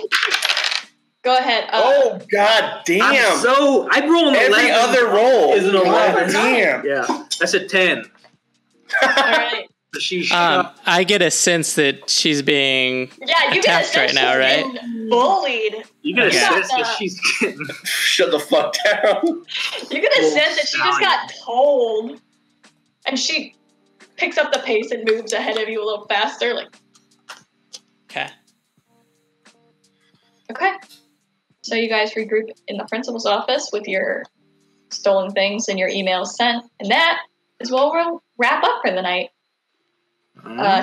Go ahead. Oh God damn! I'd roll an 11. Every other roll is an 11. God damn! Yeah, that's a 10. All right. But she's I get a sense that she's being Yeah, you get a attacked sense right now, she's right? been bullied. you get a Okay. sense that she's getting. Shut the fuck down. You get a Oh, sense that she just got told, and she picks up the pace and moves ahead of you a little faster. Like, Okay. okay. So you guys regroup in the principal's office with your stolen things and your emails sent, and that is what we'll wrap up for the night.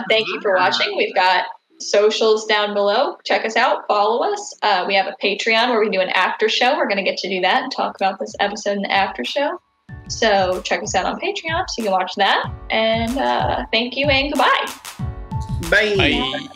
Thank you for watching. We've got socials down below. Check us out. Follow us. We have a Patreon where we do an after show. We're going to get to do that and talk about this episode in the after show. So check us out on Patreon so you can watch that. And thank you and goodbye. Bye. Bye.